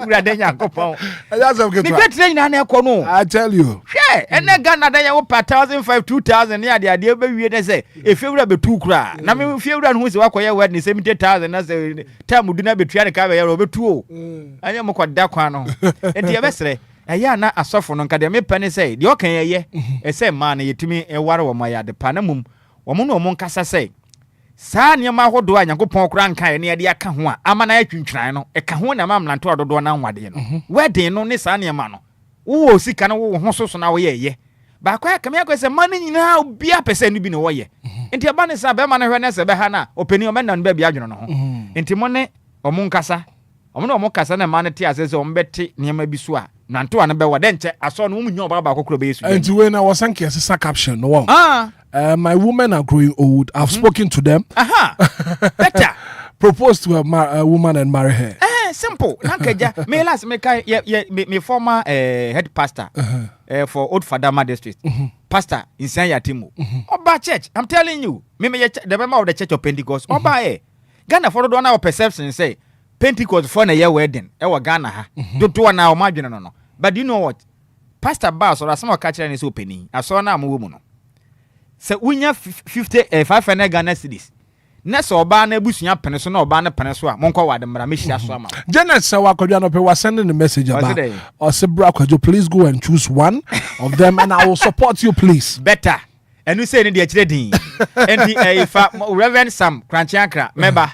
[SPEAKER 6] Ura den yakopon.
[SPEAKER 1] That's okay.
[SPEAKER 6] Ni get train na na ekono.
[SPEAKER 1] I tell you.
[SPEAKER 6] Yeah, and na Ghana da ya wo per 1,500 2,000 ya de be wie de say e fewura be tu kura. Na me fewura no hu se wakoye wedding 70,000 na say time du na betua ne ka be ya ro betu o. Anya mo kwada kwan no. Enti e besere eya na asofo no nka de me pane say de okan ye e say man yetumi e ware wo ma ya de panamum wo mo no mo nkasa say saa niema hodo a Nyankopon kura nkan ne de aka ho a amana ya twintwan no e ka ho na mamlanto ododo na nwade no wedding no ne saa niema no wo sika no wo ho so na wo ye ba kwa ka me akwese man nyina obia pese no bi ne wo ye enti aba ne saa be man hwe na se be ha na openi o menna no ba bi adwono no ho enti mo ne omo nkasa omo no omo kasa na man te asese omo beti niema bi so a nanto an be wode nche aso no munyo ba kokro be yesu
[SPEAKER 1] enti we na wasanke asesa caption no one. My women are growing old. I've spoken to them.
[SPEAKER 6] Better.
[SPEAKER 1] Propose to a woman and marry her.
[SPEAKER 6] Simple. Nankeja. Me last me former head pastor for Old Fadama district. Pastor in San Yatimu. Oba church. I'm telling you. Me the member of the Church of Pentecost. Oba Ghana for the one our perception say Pentecost for a year wedding. Ewa Ghana ha. Don't do na imagine no. But you know what? Pastor Bass or some catcher is opening. I saw na woman. Se unya 500 Ghana cedis. Na so oba na ebusunya pene so na oba na pene so a monko wade mra me hia so ama.
[SPEAKER 1] Janet Sawa Kodwa no pe was sending a message about Osebra Kodwa, please go and choose one of them and I will support you please.
[SPEAKER 6] Better. And you say in the actually din. And if Reverend Sam Kwanchankra member.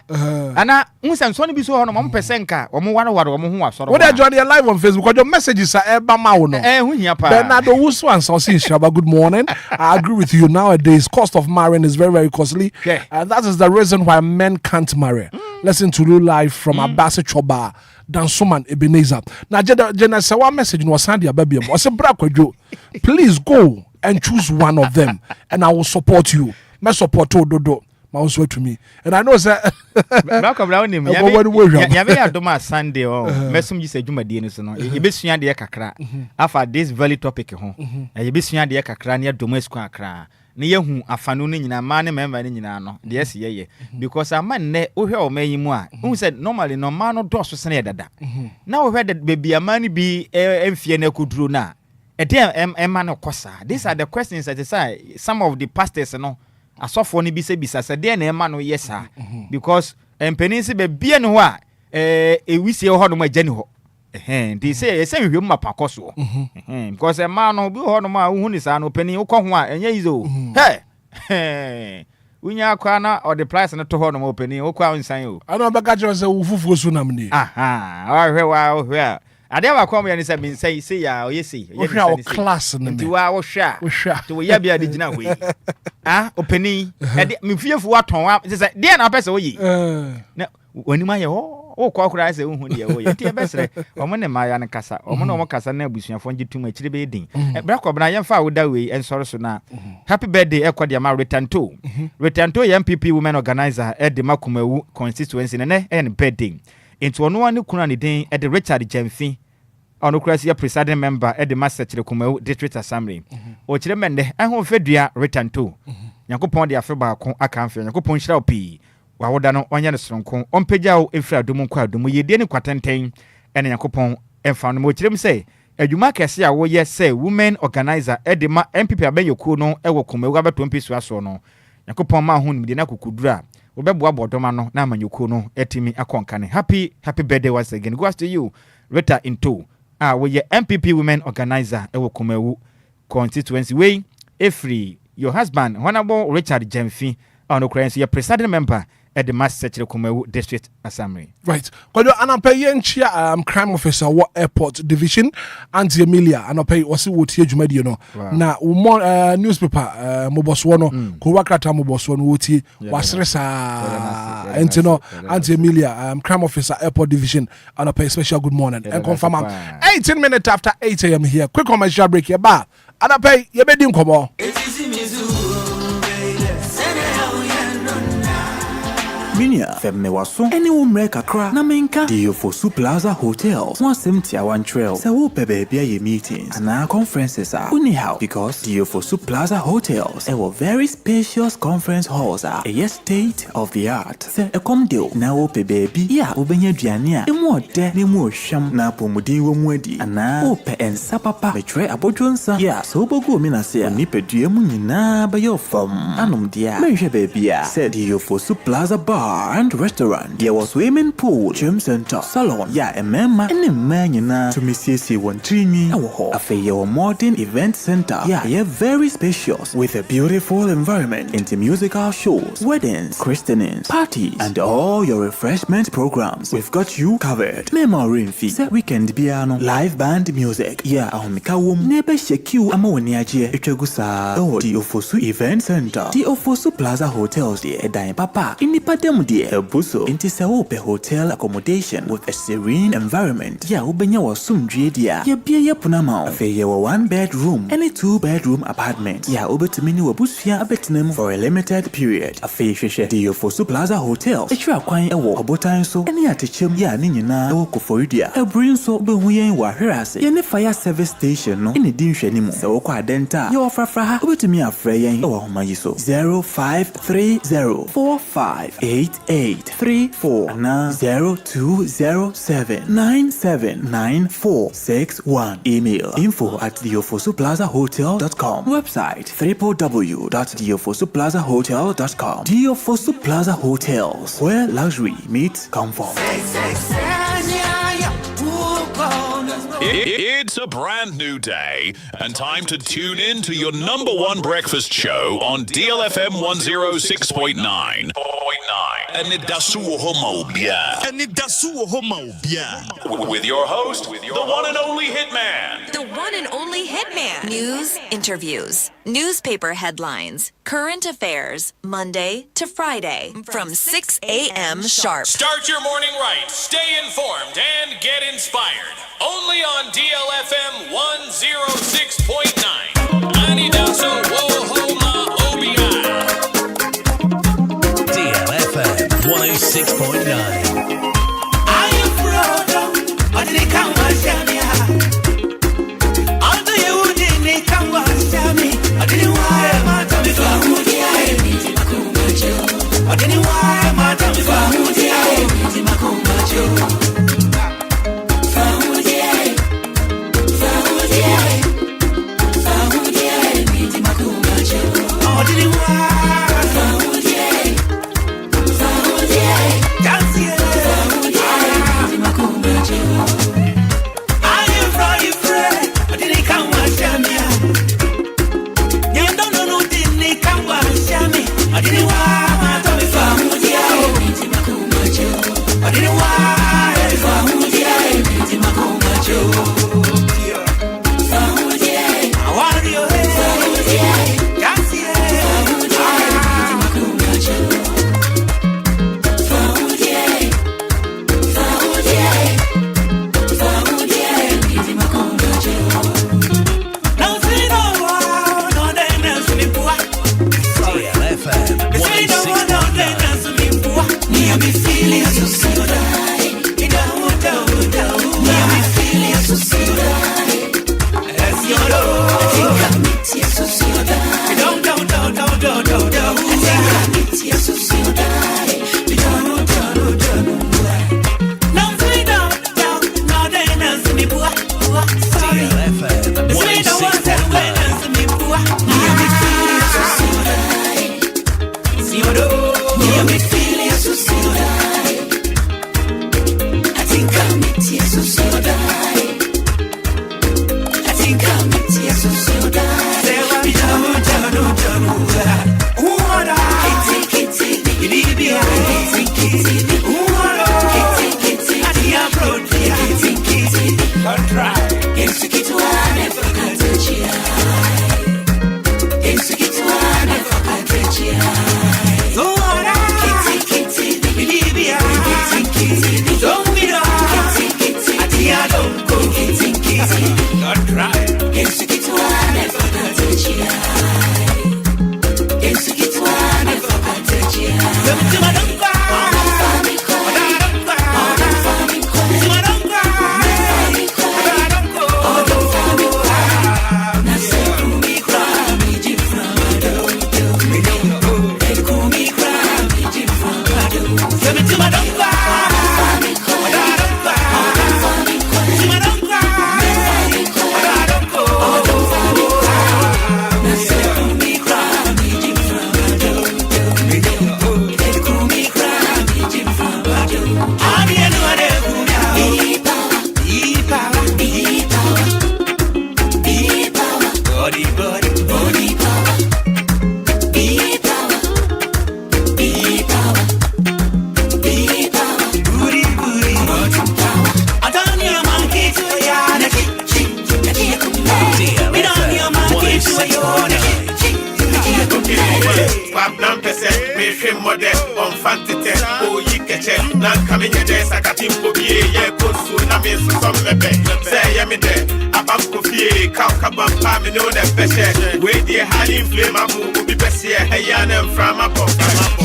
[SPEAKER 6] Ana unsan so ni bi so ho no mo pese nka o mo ware o mo hu asoro.
[SPEAKER 1] What they join your live on Facebook because your messages are eba ma wo no.
[SPEAKER 6] Hu hia pa.
[SPEAKER 1] Bernardo Wusu and Sosi Shaba, good morning. I agree with you. Nowadays cost of marrying is very, very costly. And that is the reason why men can't marry. Listen to Real Life from Abasi Choba. Dansoman Ebenezer. Now Jenna Sawa message no Sandia baby. Osebra Kodwa, please go and choose one of them and I will support you. My support Dodo. My also to me. And I know that
[SPEAKER 6] welcome round him. Ya doma Sunday oh. Mesum ji se djuma die ni so no. E be sua de kakra. Afa this very topic ho. E be sua de kakra na doma esku akra. Na yehu afanu no nyina ma ne member ne nyina no. De ese ye because a ne wo hwe o mayi mu a. Who said normally no man no do so sene dada. Na wo hwe de baby amani bi emfie na kuduro na. No kosa. These are the questions that say some of the pastors no asofo ni bisa say dey na ema no yes sir because empenisi be bia no ho a wisie ho no ma jani ho they say hwem mapa koso because ema no bi ho no ma hu ni sa no peni ukọ ho a enye izo hey unya akwa na or the price no to ho no ma peni ukọ nsan o
[SPEAKER 1] ana baka jọ say ufufu so nam ni
[SPEAKER 6] hwe ade wa kwam ya ni say min say ya o yesi
[SPEAKER 1] ya class no
[SPEAKER 6] me wa wo hwa to ya bia de gina ho yi openi ade me fiefu aton wa say de na pese wo yi na wani ma ye o kwa kura say hu de wo yi ti besere o mo ne ma ya ne kasa o mo no mo kasa na abusuafo ngitum akire be din bra ko bra yemfa wo da we ensoro so na happy birthday ekodi ma return to MPP women organizer Edi Makumewu constituency ne en birthday into ono ane kuna ne den Edi Richard Jamfi ono krasi ya presiding member Edi Masachire Kumewu district assembly o kire mende ho fedua return to Yakopon de afeba ko aka amfe Yakopon hira opi wa woda no onye ne soronko ompegya o efra dum kwa dum ye die ne kwatenten ene Yakopon emfa no mo kire mse adwuma kese a wo ye say women organizer Edi ma MPP abenyoku no ewo Kumewu abeto mpisu aso no Yakopon ma ho nimde na kokudura obeboa bodoma no na amanyoku no etimi akonkane happy birthday once again goes to you Rita into we ye MPP women organizer ewo Kumewu constituency way every your husband honorable Richard Jamfi on the currency your presiding member at the mass search Kumewu District Assembly.
[SPEAKER 1] Right. Kodo anapɛ yɛnkyia crime officer wɔ airport division Auntie Emilia anapɛ wɔsi wɔ tie dwumadi no. Na wo newspaper mobɔsoɔ no ko wakrata mobɔsoɔ no wɔ tie wasere saa enti no Auntie Emilia crime officer airport division anapɛ special good morning and confirm 18 minutes after 8 a.m. here. Quick commercial break here ba anapɛ yɛbɛdi nkɔmɔ.
[SPEAKER 2] Minia femme waso any umre kakra na menka DLFM Plaza Hotels one 71 trail se wo baby ye meetings and our conferences are only how because DLFM Plaza Hotels were very spacious conference halls are a state of the art se e come deal na wo baby ya obenya duane a emu ode ne mu ohwam na pomudin wo mu adi ana o pe ensa papa metre abodwonsa ya so bogo mi na se oni pedua mu nyina ba yo fam anom dia menhwe baby a se DLFM Plaza Bar and restaurant. There was swimming pool, gym center, salon. Yeah, a member and a man to Mrs. 1 a fair modern event center. Yeah, very spacious with a beautiful environment into musical shows, weddings, christenings, parties, and all your refreshment programs. We've got you covered. Memory fee, weekend piano, live band music. Yeah, ahomikawum nebe shekiu amawoniaje etwegusa. Oh, the Ofosu Event Center, the Ofosu Plaza Hotels. The Edain Papa Inipadem dear Buso into Saope hotel accommodation with a serene environment. Ya ubenya was soon dia. Ya bia punama. Fe ya 1-bedroom and a 2-bedroom apartment. Ya ubetumini wabusia abetinem for a limited period. A fe sheshe the Ofosu Plaza Hotel. A chua kwine ewo obotan so any atechim ya ninina o koforidia. A brin so behuyen wa herase. Ya ne fire service station no any dim shenimu. Se okwa adenta. Ya ofrafraha ubetumi afreyen ewa humayiso 0530458834 na 0207979461. Email info@theofosuplazahotel.com. Website www.theofosuplazahotel.com. Theofosu Plaza Hotels, where luxury meets comfort.
[SPEAKER 8] It's a brand new day and time to tune in to your number one breakfast show on DLFM 106.9. Anidaso Obia. With your host, the one and only Hitman.
[SPEAKER 23] The one and only Hitman. News, interviews, newspaper headlines, current affairs, Monday to Friday from 6 a.m. sharp.
[SPEAKER 20] Start your morning right, stay informed, and get inspired. Only on DLFM 106.9. Anidaso Obia. DLFM 106.9.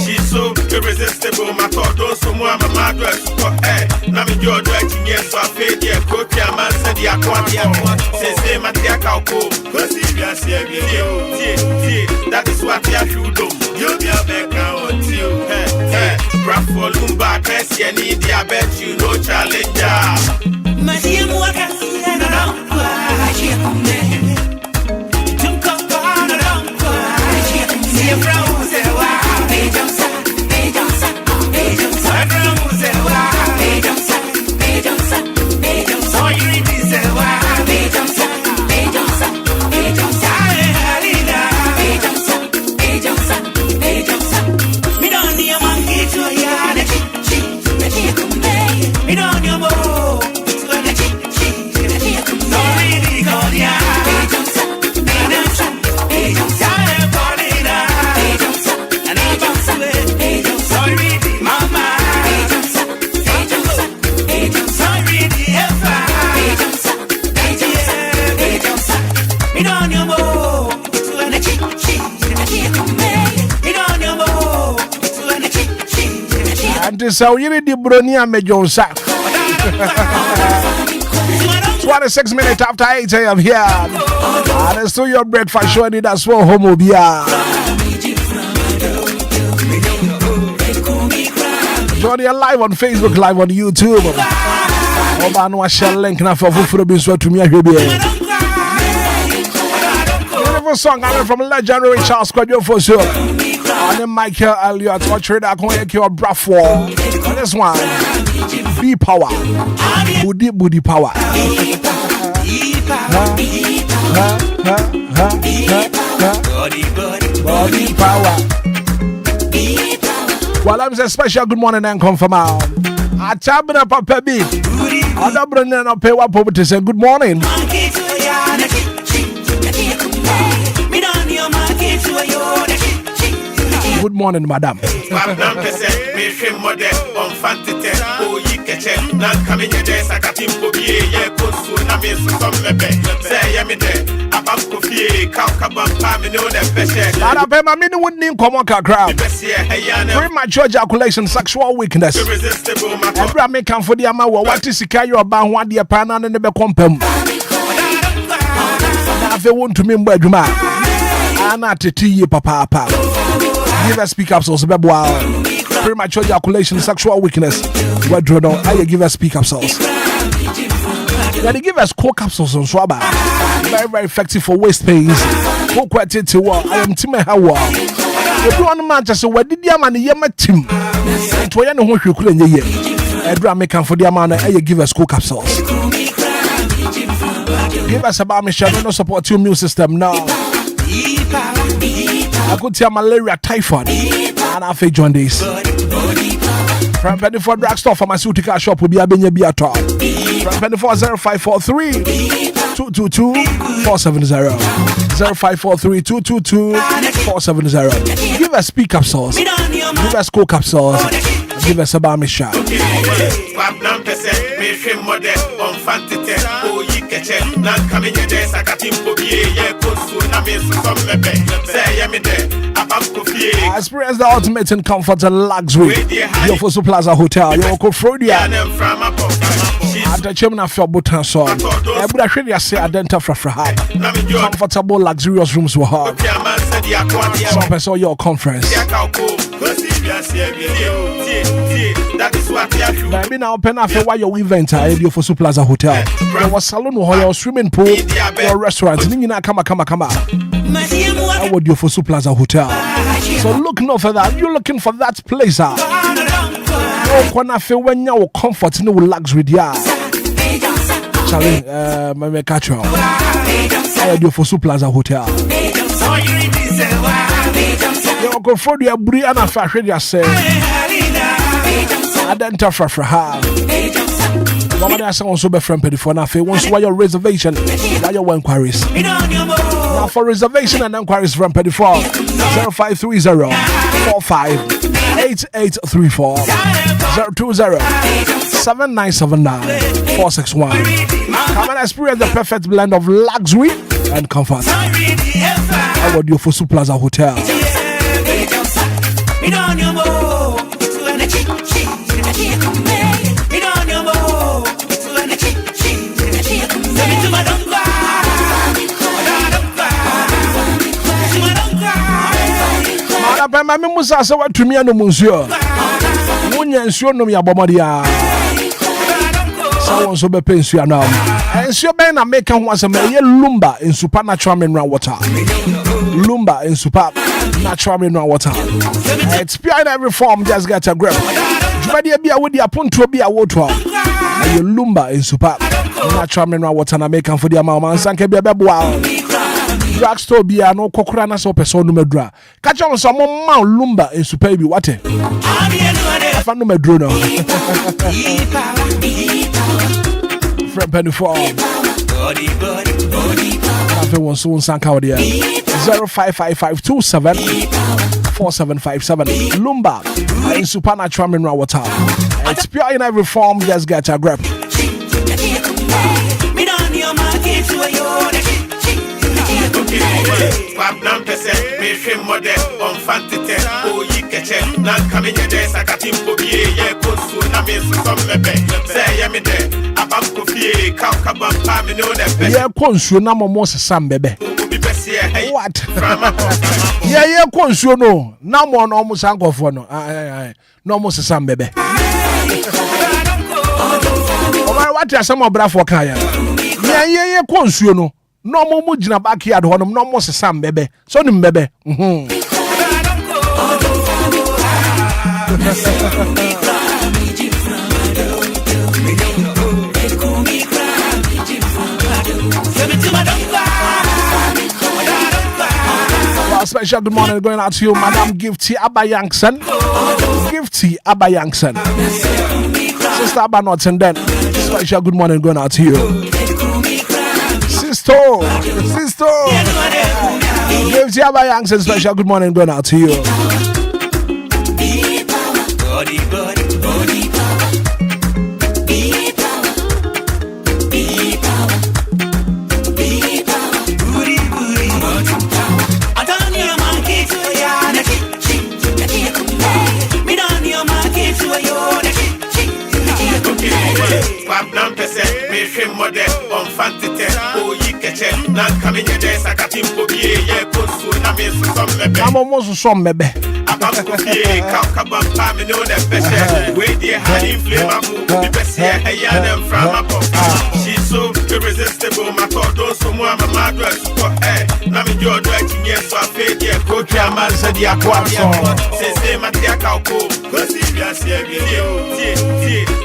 [SPEAKER 9] She's so irresistible, my thought those who are my mother for her. Now me your directing yes, so I feel the coach, your man said the aquarium. Say, Matia Kauko, because if you are saying, that is what you should do. You'll be a back until Bravo for Lumba, Cassie, and India, I bet you no challenger.
[SPEAKER 4] Masia Muaka, and I
[SPEAKER 1] So you need the Bronia Mejonsa. 26 minutes after 8 a.m. here. And it's still your breakfast show. That's for Obia. Join you live on Facebook, live on YouTube. Oba no share link na for fufu bi so to me ahwe. Beautiful song coming from legendary Charles Kwadwo for sure. And Michael Elliott, what trade I can your bravo. On this one, be power, booty power. Body power. Well, I'm a special good morning and confirm out. I tap it up a baby. I don't bring in a pay up to say good morning. Good morning, madam. Premature ejaculation, sexual weakness. Every American for the amount what is your about 1 year pan and never compem. If you want to remember, Anna Titi, papa. Give us speak up sauce, wow. Premature ejaculation, sexual weakness. What do I give us speak up sauce? Yeah, they give us core capsules on Swaba. Very, very effective for waist pains. Go quite it to what I am Tim Hawa. If you want to match us, what did the man yama Tim? And to any who you couldn't ye. A drama can for the amount I give us core capsules. Give us about Michelle, no support your immune system now. I could tell malaria, typhoid, and I feel jaundice. From Penny for drugstore pharmaceutical shop will be a Benya Biato. From Penny for 0543 222 470. 0543 222 470. Give us speak capsules. Give us cool capsules. Give us a balmy shot. Experience the ultimate in comfort and luxury. Your Fosu Plaza Hotel, your Kofrodia. At the chairman of your button song, I would actually say Adenta Frafraha. Comfortable, luxurious rooms will have. Some person your conference. Maybe now pen after why your event at your Fosu Plaza Hotel. There was salon or your swimming pool, your restaurant. Come. I would you for Fosu Plaza Hotel. So look no further. You're looking for that place. No corner feel when you comfort no luxury. Challenge my catch you. I would you for Fosu Plaza Hotel. You go for the Brianna fashion yourself. I don't offer for her. Normally, I also be from Pedifone. I feel once why your reservation, why your enquiries. Now for reservation and enquiries from Pedifone 0530 45 8834 020 7979 461. Come and experience the perfect blend of luxury and comfort. I would do for Fosu Plaza Hotel. My Musa so what to me and Monsieur. Munyan Siono ya Bomadia. So be pension now. And so ben na make was a Lumba in supernatural mineral water. Lumba in supernatural mineral water. It's behind every form, just get a grip. Jubadia be a woody upon to be a water. Lumba in supernatural mineral water na make for the mama and sanke be a beboa. Drugstore be a no cocorana so person numedra. Catch on some more Lumba in super be water. I found no medrona. From Penny for after one soon sank out there 055527 4757 Lumba in supernatural mineral water. It's pure in every form, just get a grip. Yeah, consume no more some baby. What? Yeah, consume no. No more no more sango for no. No more some baby. What are some of Bravo Kaya? Yeah, consume no. No more mujina backyard honum, no more some baby. So nim baby. Special good morning going out to you, Madam Gifty Abayankson. Gifty Abayankson. Sister Abanot and then special good morning going out to you. Sister Gifty Abayankson, special good morning going out to you. I'm almost some baby.
[SPEAKER 9] She's so irresistible. My thought don't so more. My mother is for her. Now me you're doing yes, so I feel yeah. Coach your man said the aquarium. Say my dear cow. Cause if you are saying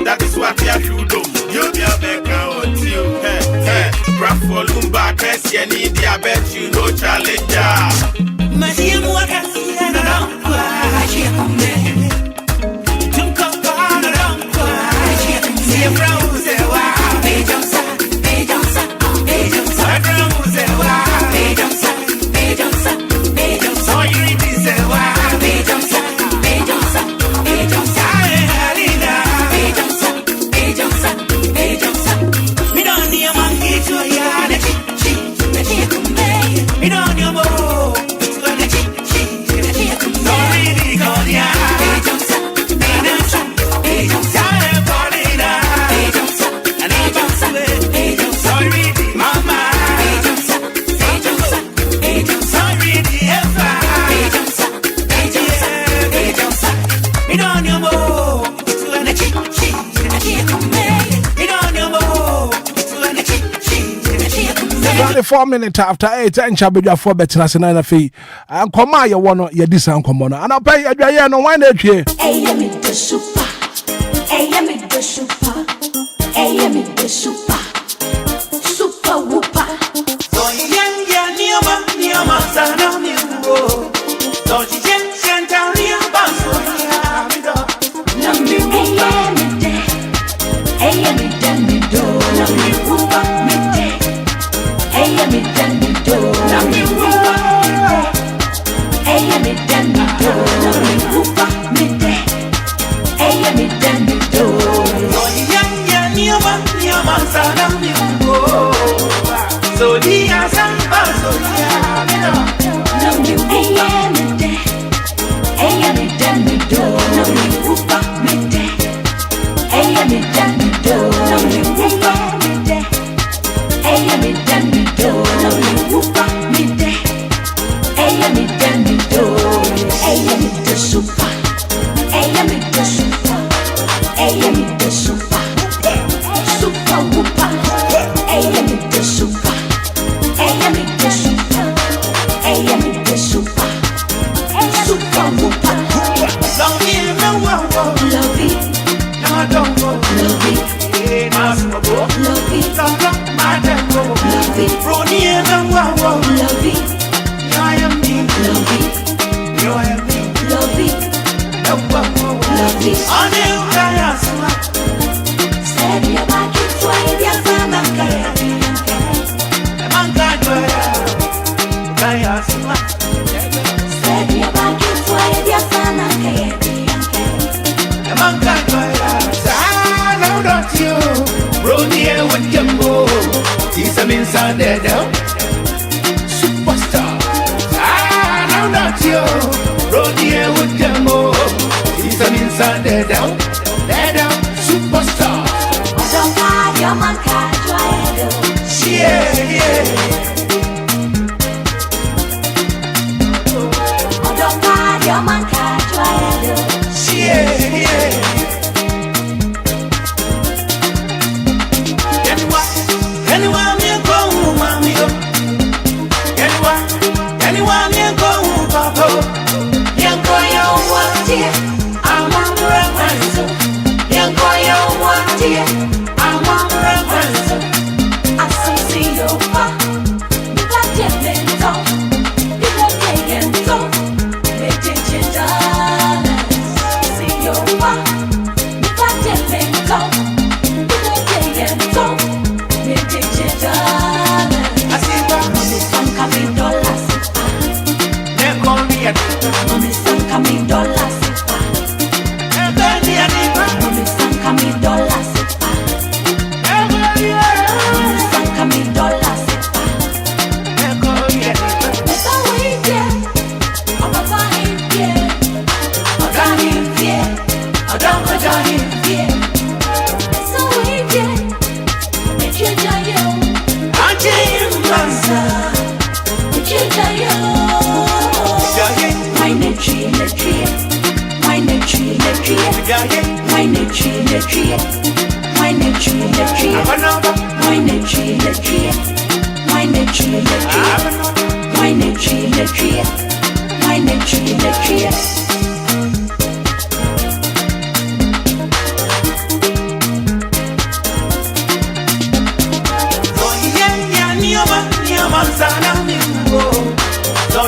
[SPEAKER 9] that is what you should do. You'll be a back on you. Rap for Lumba, Cassie, and India. I bet you no challenger. Masimu wakasi na kwa
[SPEAKER 1] 24 minutes after 8 and chabja for betina senana fee and koma ya wono ya disa nkomono and pay ya no wine here
[SPEAKER 5] me the super me the super me the super whooper
[SPEAKER 4] so yang nioma sana mi wo so jen senta ria baso ya mi do
[SPEAKER 5] na mi me do na mi whooper me me do na mi whooper me do na mi whooper me do
[SPEAKER 4] so yang nioma sana mi wo so dia samba so ya mi do
[SPEAKER 5] na mi me do na mi whooper me me do na mi whooper me do na mi whooper me do me the super me the super me the super whooper me the super me the super me the super whooper
[SPEAKER 4] love you
[SPEAKER 5] love it
[SPEAKER 4] no don't go
[SPEAKER 5] love it
[SPEAKER 4] masmo go
[SPEAKER 5] love it
[SPEAKER 4] my tempo
[SPEAKER 5] love it
[SPEAKER 4] Ronnie
[SPEAKER 5] love it
[SPEAKER 4] I am me
[SPEAKER 5] love it
[SPEAKER 4] you are me
[SPEAKER 5] love it love it
[SPEAKER 4] on you kayasma
[SPEAKER 5] said you back it twice ya sama kaya
[SPEAKER 4] manga kayasma
[SPEAKER 5] said you back it twice ya sama kaya
[SPEAKER 4] manga sana don't you Ronnie with Jumbo is a means on there superstar sana don't you Ronnie with Jumbo is a means on there down superstar
[SPEAKER 5] don't hide your man can't try
[SPEAKER 4] yeah
[SPEAKER 5] don't hide your man can't try
[SPEAKER 4] yeah anyone me go mami yo anyone me go papa
[SPEAKER 5] yango yo watie amamre kwanzo yango yo watie amamre kwanzo asisi yo pa nipa temento nipa tegento mejeje dala si yo pa nipa temento nipa tegento mejeje dala
[SPEAKER 4] asiba
[SPEAKER 5] mami sanka mi dollars
[SPEAKER 4] ne konia
[SPEAKER 5] mami sanka mi dollars
[SPEAKER 4] ebeni aniba
[SPEAKER 5] mami sanka mi dollars mami sanka mi dollars
[SPEAKER 4] ne konia
[SPEAKER 5] esa wike amapa hipie magani hipie adonko jani hipie esa wike echeja yo
[SPEAKER 4] anje imbanza
[SPEAKER 5] echeja yo my nature my nature my nature my nature my nature my nature my nature my nature
[SPEAKER 4] nioma sana mi wo so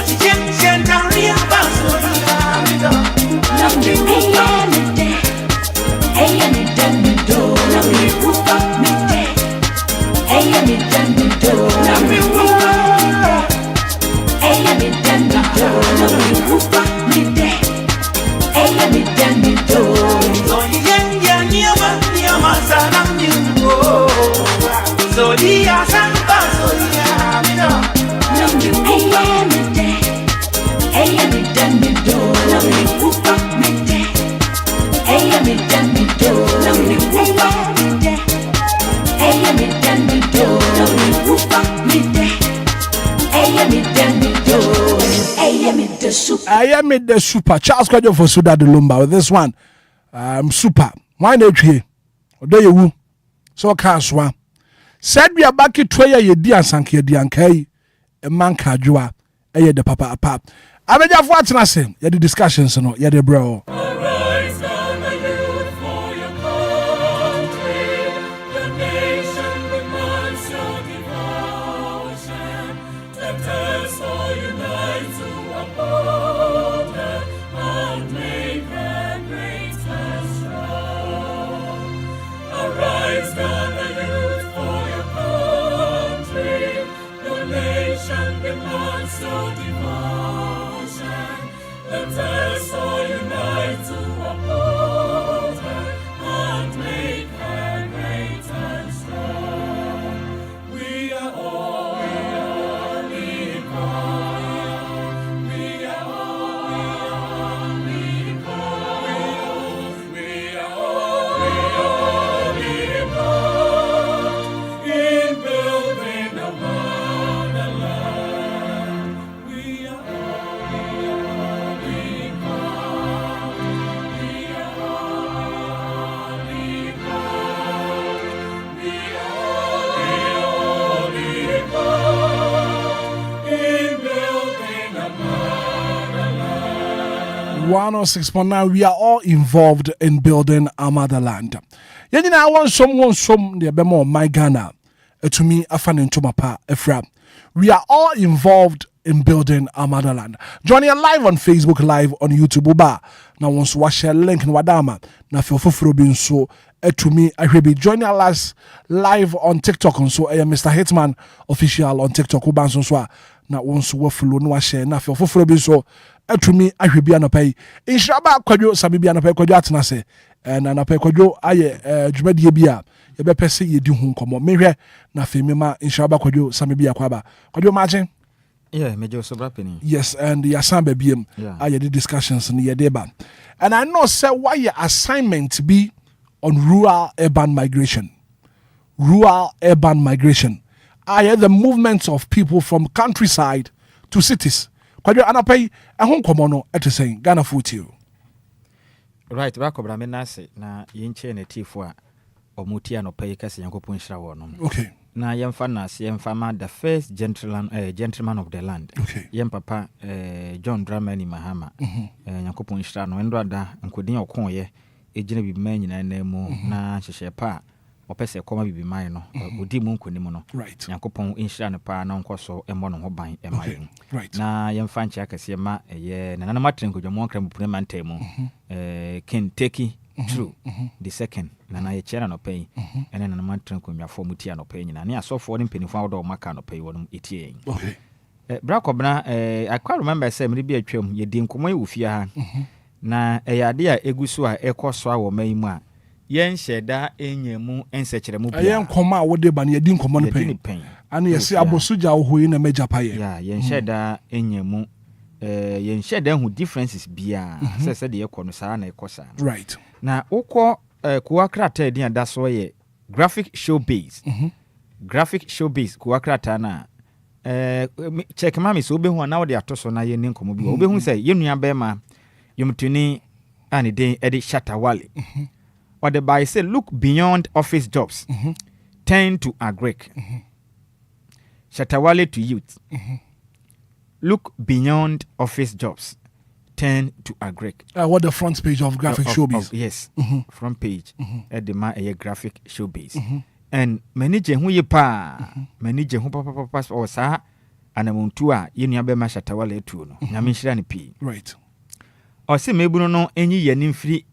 [SPEAKER 4] jen down ria baso ya mi do
[SPEAKER 5] me do na mi whooper me do na mi whooper me do na mi whooper me do
[SPEAKER 4] so nioma sana mi wo so dia san baso ya mi do
[SPEAKER 5] na mi whooper me do na mi whooper me do na mi whooper me do na mi whooper
[SPEAKER 1] I am the super Charles Kwajo for Suda de Lumba with this one. Super. Why not here? Odo you so kaswa. said we are back to try ye dia sanke dia nkai e man kadwa e de papa apa abeja fo atena se ye the discussions no ye de bro we are all involved in building our motherland. Yeni na want some the bemo my Ghana to me afan into my pa efra. We are all involved in building our motherland. Joining live on Facebook, live on YouTube. Oba now once wash a link in Wadama. Na feel for being so to me I will be joining us live on TikTok and so I am Mr. Hitman official on TikTok. Oba so na once we follow no share na feel for being so to me I will be an pay. In Shaba Quadro Sabibian Quadro Atnase and an Quadro aye Jumedi Bia. You better say you do home come on. Maybe na femima in Shaba Quadro Samibia Quaba. Could you imagine?
[SPEAKER 6] Yeah, Major Sobrapini.
[SPEAKER 1] Yes, and the assignment BM. I had the discussions in the deba. And I know sir why your assignment be on rural urban migration. Rural urban migration. I had the movements of people from countryside to cities. Kwadwo anapay ehon komono ete sen Ghana Futiu.
[SPEAKER 6] Right, rakobra me nase na yinche na tifo a omuti anopay kase yankopon hira wono.
[SPEAKER 1] Okay.
[SPEAKER 6] Na yemfa nase yemfa ma the first gentleman of the land.
[SPEAKER 1] Okay.
[SPEAKER 6] Yem papa John Dramani Mahama. Yankopon hira no endo ada nkodin okon ye ejina bi man nyina na mu na hyehye pa opese koma bibi man no odi mu nkonim no.
[SPEAKER 1] Right.
[SPEAKER 6] Yankopon hira no pa na nkoso emmo no ho ban emayen.
[SPEAKER 1] Right.
[SPEAKER 6] Na yemfa nchi akase ma ye na na matren ko dwamo kram purema ntemu Kentucky true the second na na ye chera no pay ene na matren ko nwafo mutia no pay nyina ne asofo ne mpenifo awodo maka no pay wonum etie.
[SPEAKER 1] Okay.
[SPEAKER 6] Brakobna I quite remember say me bi atwam ye di nkomo ewufia ha na eyade a egusu a ekoso a wo mai mu a yen hyeda enyemu ensekyeremu bia
[SPEAKER 1] yen nkoma a wode ba ne ye di nkomo no pay ane ye se abosuja wo hoyi na meja paye
[SPEAKER 6] ya yen hyeda enyemu yen hyeda hu differences bia se de ekono saa na ekosa
[SPEAKER 1] right
[SPEAKER 6] na ukọ kuwa krata din ada so ye graphic showbiz graphic showbiz kuwa krata na check mami so obehu na wode atoso na ye ni nkomo bi obehu se ye nua be ma yomtuni ani den edi Shatawale or the by say look beyond office jobs turn to agric Shatawale to youth look beyond office jobs turn to agric
[SPEAKER 1] what the front page of graphic showbiz
[SPEAKER 6] yes front page at the ma a graphic showbiz and manager hu ye pa manager hu papa or sa anamuntu a ye nua be ma Shatawale etu no nyame hira ne pi
[SPEAKER 1] right
[SPEAKER 6] o se mebunu no enyi yani mfiri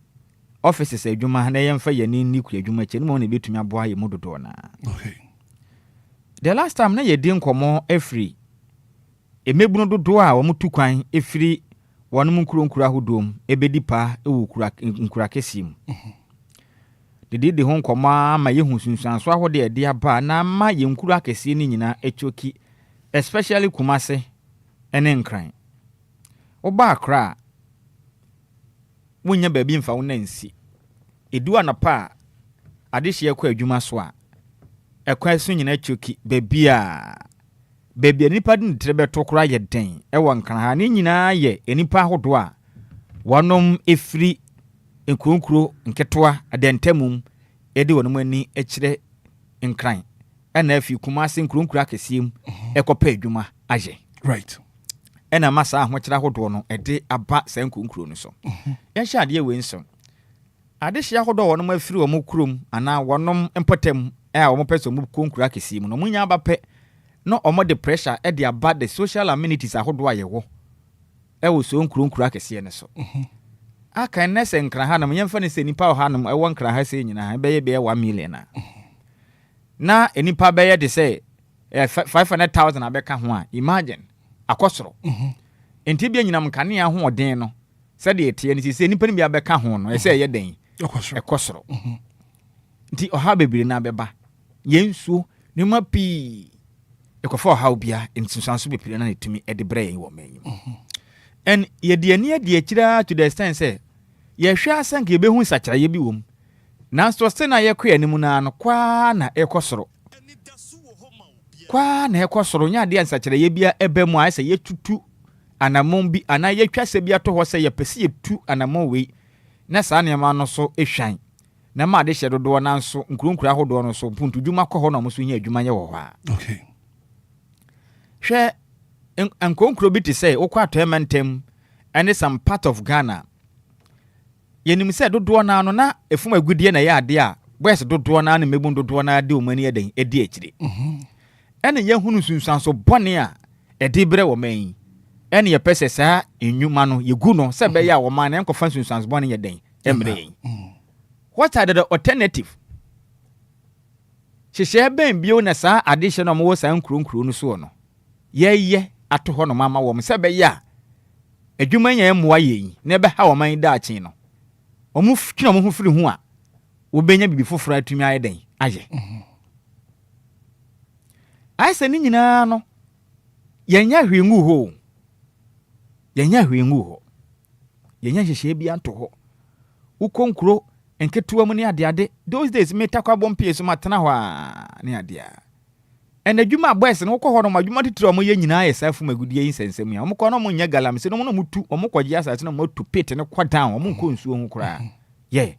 [SPEAKER 6] offices adwuma na yemfa yani ni ku adwuma che no na betumi aboa ye mododo na
[SPEAKER 1] okay
[SPEAKER 6] the last time na ye di nkomo efiri emebunu dodo a wo mutu kwan efiri wonum nkuro ahodom ebedi pa ewu nkura kesim de ho nkomo ma ye hu sunsuanso ahode e de aba na ma ye nkuro akese ni nyina echoki especially Kumase ene nkran oba akra wonya baabi mfa wo nansi edu anapa adehye ekwa adwuma so a ekwa so nyina choki baabi nipa din trebe tokora ye den ewo nkran ha ne nyina ye enipa ahodo a wonom efiri enkunkuro nketoa adentamum edi wonum ani ekire nkran ɛna afi Kumasi nkronkura kɛseɛ ɛkɔpɛ adwuma agye
[SPEAKER 1] right
[SPEAKER 6] ɛna masa ahokyerɛ ahodoɔ no ɛde aba saa nkronkuro no so yɛhyɛ adeɛ wei nso adehyɛ ahodoɔ wɔnom afiri wɔn kurom anaa wɔnom mpɔtam a wɔn pɛ sɛ wɔn nkronkura kɛseɛ mu no wɔn nya aba pɛ no wɔn de pressure ɛde aba the social amenities ahodoɔ a yɛwɔ ɛwɔ so nkronkura kɛseɛ no so aka nɛ sɛ nkra ha nom yɛmfa ne sɛ nipa ɔha nom ɛwɔ nkra ha sɛ nyinaa ɛbɛyɛ 1 million na nipa bɛyɛ de sɛ 500,000 abɛka ho a imagine akɔsoro enti bia nyinam kanea ho ɔden no sɛ de ɛteɛ ne sɛ nipa no bi abɛka ho no ɛsɛ ɛyɛ den ɛkɔsoro nti ɔha bebree na bɛba yɛnsuo ne ma pii ɛkɔfa ɔha obia nsunsuanso bebree na ne tumi ɛde brɛ yɛn wɔ manyim and yɛde ani adi akyira to the extent sɛ yɛhwɛ asanka yɛbɛhu sakyerɛyɛ bi wom nanso sɛ na yɛkɔ anim na no kwaa na ɛkɔ soro kwaa na ɛkɔ soro nya adeɛ nsakyerɛyɛ bi ɛbɛ mu a sɛ yɛtutu anamon bi ana yɛtwa sɛ bi ato hɔ sɛ yɛpɛsi yɛtu anamon wei na saa nneɛma no so ehwan na ma ade hyɛ dodoɔ nanso nkronkura ahodoɔ no so puntu dwuma kɔ hɔ na mo so nya adwuma yɛ wɔ hɔ a
[SPEAKER 1] okay
[SPEAKER 6] hwɛ nkronkuro bi te sɛ wokɔ atɔɛmɛntɛm ɛne some part of Ghana yɛnim sɛ dodoɔ na no na efum agudie na yɛ ade a boys dodoɔ na ne mebun dodoɔ na de omani ɛden ɛdi akyire ɛne yɛhunu sunsuanso bɔne a ɛde brɛ wɔ man yi ɛne yɛpɛ sɛ saa enwuma no yɛgu no sɛ bɛyɛ a wɔman na nkɔfa sunsuanso bɔne yɛ den ɛmrɛ yɛn what are the alternative hyehyɛ bɛn bio na saa ade hyɛ no mo wɔ saa nkronkuro no so no yɛyɛ ato hɔ no mama wɔm sɛ bɛyɛ a adwuma yɛn mmoa yɛn na ɛbɛha wɔman yi daakye no ɔmo twena ɔmo ho firi ho a wobɛnya bibi foforɔ atumi ayɛ den ayɛ ayɛ ne nyinaa no yɛnya hwee ngu hɔ yɛnya hwee ngu hɔ yɛnya hyehyɛ bi anto hɔ wokɔ nkuro nketewa mu ne adeade those days metakwa bɔmpie so matena hɔ a ne adea ɛna adwuma boys no wokɔ hɔ no adwuma titiri ɔmo yɛ nyinaa yɛ saa fum agudie yi nsɛnsɛm ya ɔmo kɔ no ɔmo nyɛ galamse no ɔmo no mutu ɔmo kɔgye asase no ɔmo tu pit ne kɔ down ɔmo nkɔ nsuo ho koraa yeah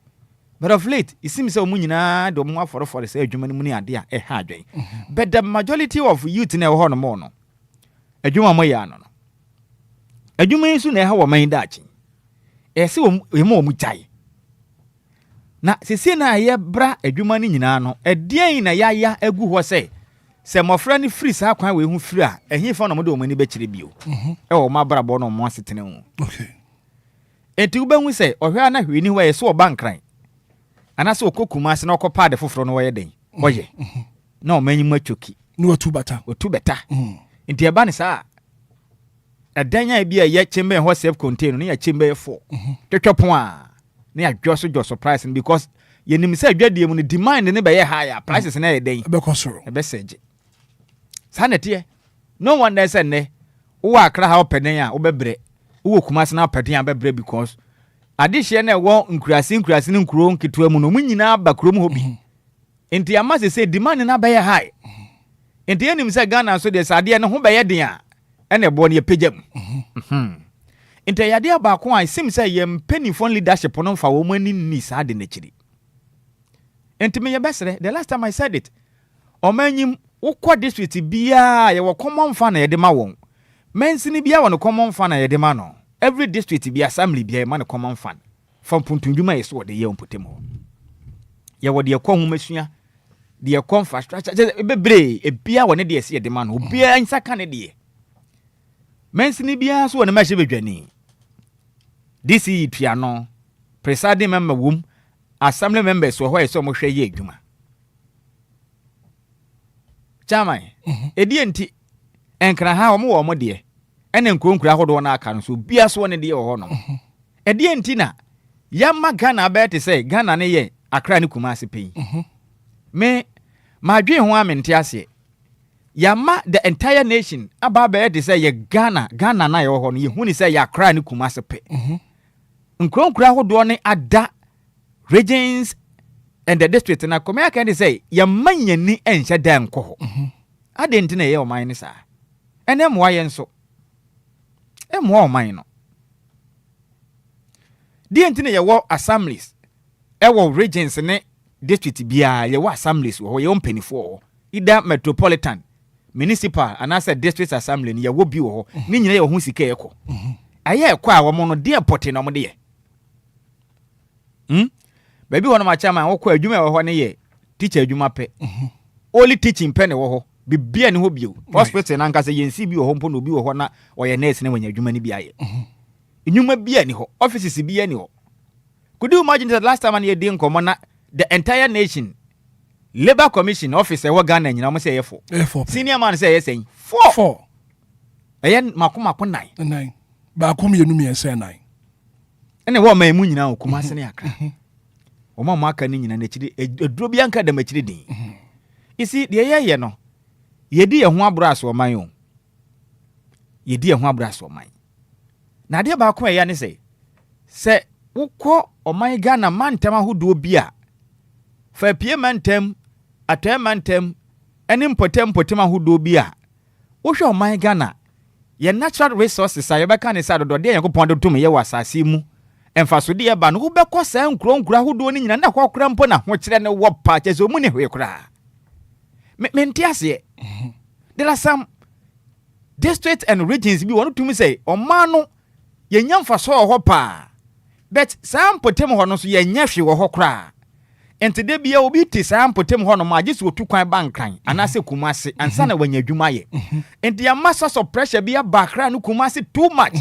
[SPEAKER 6] but of late it seems sɛ ɔmo nyinaa de ɔmo afɔrɔfɔrɔ sɛ adwuma no mu ne ade a ɛha adwen but the majority of youth na ɛwɔ hɔ no mo no adwuma mo yɛ ano no adwuma yi so na ɛha wɔ man daakye ɛsɛ ɔmo ɔmo gyae na sese na yɛbra adwuma no nyinaa no ɛdeɛn na yɛaya agu hɔ sɛ mmɔfra ne firi saa kwan wei ho firi a ɛhe fa na mo de ɔmo ani bɛkyerɛ bio ɛwɔ ɔmo abrabɔ na ɔmo asetena ho
[SPEAKER 1] okay
[SPEAKER 6] enti wobɛhu sɛ ɔhwɛ a na hwee ni hɔ yɛ sɛ ɔba nkran anaasɛ ɔkɔ Kumasi na ɔkɔ paade foforɔ no wɔyɛ den ɔyɛ na ɔmo anyim atwoki
[SPEAKER 1] ne watu bata
[SPEAKER 6] nti ɛba ne saa ɛdan a bi a yɛ chamber hɔ self contained no yɛ chamber 4 twetwe pon a na yɛ jo surprise because yɛnim sɛ adwadie mu no demand ne bɛyɛ higher prices na yɛ den
[SPEAKER 1] ɛbɛkɔ soro
[SPEAKER 6] ɛbɛsɛgye saa nɛteɛ no wonder sɛ nnɛ wowɔ Akra ha wopɛden a wobɛbrɛ wowɔ Kumasi na wopɛden a bɛbrɛ because adehyeɛ na ɛwɔ nkurase ne nkuro nketewa mu no mu nyinaa ba kurom hɔ bi enti ama sɛ demand na bɛyɛ high enti yɛnim sɛ Ghana so deɛ sɛ adeɛ no ho bɛyɛ den a ɛna ɛboɔ no yɛpagya mu enti yɛadeɛ baako a sim sɛ yɛmpanifo leadership no mfa wɔ mu ani nni saa de n'akyiri enti meyɛ bɛsrɛ the last time I said it ɔmanyim wokɔ district biaa yɛwɔ common fan na yɛde ma wɔn mansini biaa wɔ no common fan na yɛde ma no every district bi assembly biaa ma no common fan fa mpuntundwuma yɛ so wɔde yɛ mpotem hɔ yɛwɔ deɛ kɔ homasua deɛ kɔ infrastructure bebree ebia wɔ ne deɛ si yɛde ma no obiaa nsa ka ne deɛ mansini biaa so wɔ ne ma hyɛ bedwani DC tuano presiding member wom assembly members wɔ hɔ yɛ sɛ ɔmo hwɛ yɛ adwuma chairman edi enti enkra ha omo wo mo de ene nkronkura hodo na aka no so bia so ne de wo ho no edi enti na yamma Ghana ba te say Ghana ne ye Akra ne Kumasi pei me ma dwe ho amente ase yamma the entire nation aba ba te say ye Ghana na ye wo ho no ye huni say ye Akra ne Kumasi pe nkronkura hodo ne ada regions and the district na come here can say ya manyani enhye dan kɔ hɔ ade nti na ye ɔman ne saa ene moa ye nso moa ɔman no de nti na ye wɔ assemblies wɔ regions ne district bia ye wɔ assemblies wɔ ye mpanyifo either metropolitan municipal and as a district assembly ni yawo bi wo ho ni nyina ye ho sika ekọ aye ekọ a wo mo no de pote no mo de baby wono ma chama wo kọ adwuma wo ho ne ye teacher adwuma pe only teaching pen wo ho bibia ne ho bio hospital na nkase yensi bi wo ho mpo no bi wo ho na oye nurse ne wanya adwuma ni bi aye enyuma bia ni ho offices bia ni ho. Could you imagine that last time and you didn't come on the entire nation Labor Commission office wa Ghana nyina mo say yefo. Senior man say yes 4. Ayen makoma ko 9.
[SPEAKER 1] Ba ko mienu mi say 9.
[SPEAKER 6] Ene wo man mu nyina okuma se ne akra. O ma aka ni nyina na chiri eduro bi anka da ma chiri din. Isi de ye no. Yedi ye ho abraso man o. Yedi ye ho abraso man. Na de ba ko ya ne say wokọ oman Ghana mantem ahodo bia fa pie mantem atem mantem eni mpotem ahodo bia wo hwe oman Ghana ye natural resources aye beka ne sa dodo de yankopon de tum ye wasase mu emfaso de ye ba no wo bekọ sa nkura ahodo ni nyina na kwakura mpo na ho kire ne wo pa chezo mu ne hwe kura menti ase there are some districts and regions bi wonu tum say oman no ye nyamfaso ho pa. But some potem ho no so ye nyahwe wo ho kra. Enti de bia obi ti some potem ho no ma gisi otu kwan bankan anase kumase ansa na wanya dwuma ye. Enti ya massa so pressure bia bakra no kumase too much.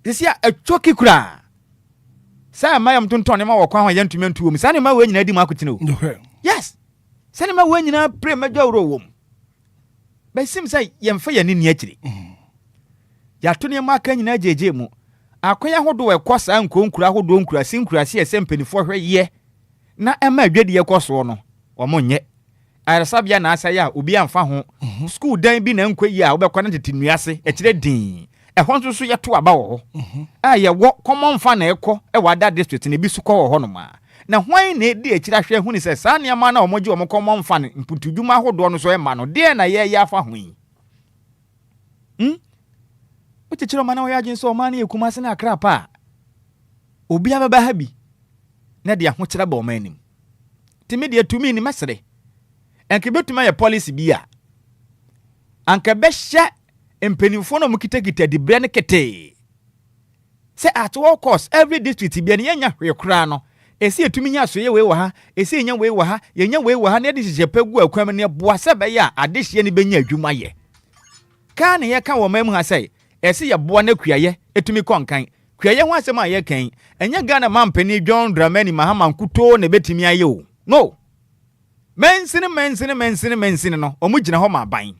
[SPEAKER 6] This ya a choki kra. Sa ma yam tonton ma wo kwan ho yantumi ntuo mu. Sa ne ma we nyina di ma akotine o. Yes. Sa ne ma we nyina pre medwa woro wo mu. But sim say ye mfa ye ni akiri. Ya to ne ma kan nyina jeje mu. Akwaya hodo ekọ sa nkonkura hodo nkura sinkura se esempenifor hwe ye na ema adwede ekoso no omonye aresabia na asa ya obi amfa ho school dan bi na nkwayi a obekọ na tetenuase ekire din ehon nso so yeto aba wo ho a ye wo common fa na ekọ e wada district na bi su kọ wo ho no ma na hwan na edi ekire ahwe hu ni se sa ne ma na omoje omo common fa ne mputudwuma hodo no so e ma no de na ye ya afa ho yi Uchechiro mana wa yagin so mani ekumase na akra pa Obia baba habi na dia ho kira ba o manim timi dia tumi ni mesere enke betuma ye policy bia anka be hye empenifo no mukitakita di bre ne kete say at all cost every district bia ne nya hwe kra no esi etumi nya so ye we wa ha esi nya we wa ha ye nya we wa ha ne de hye pagu akwam ne boa se be ya adehye ne benya adwuma ye ka ne ye ka wo mamu ha say esi ya boa na kuaye etumi konkan kuaye ho asem aye kan enya Ghana mampani John Dramani Mahama nkuto na betimi aye o no mensini no omugina ho ma ban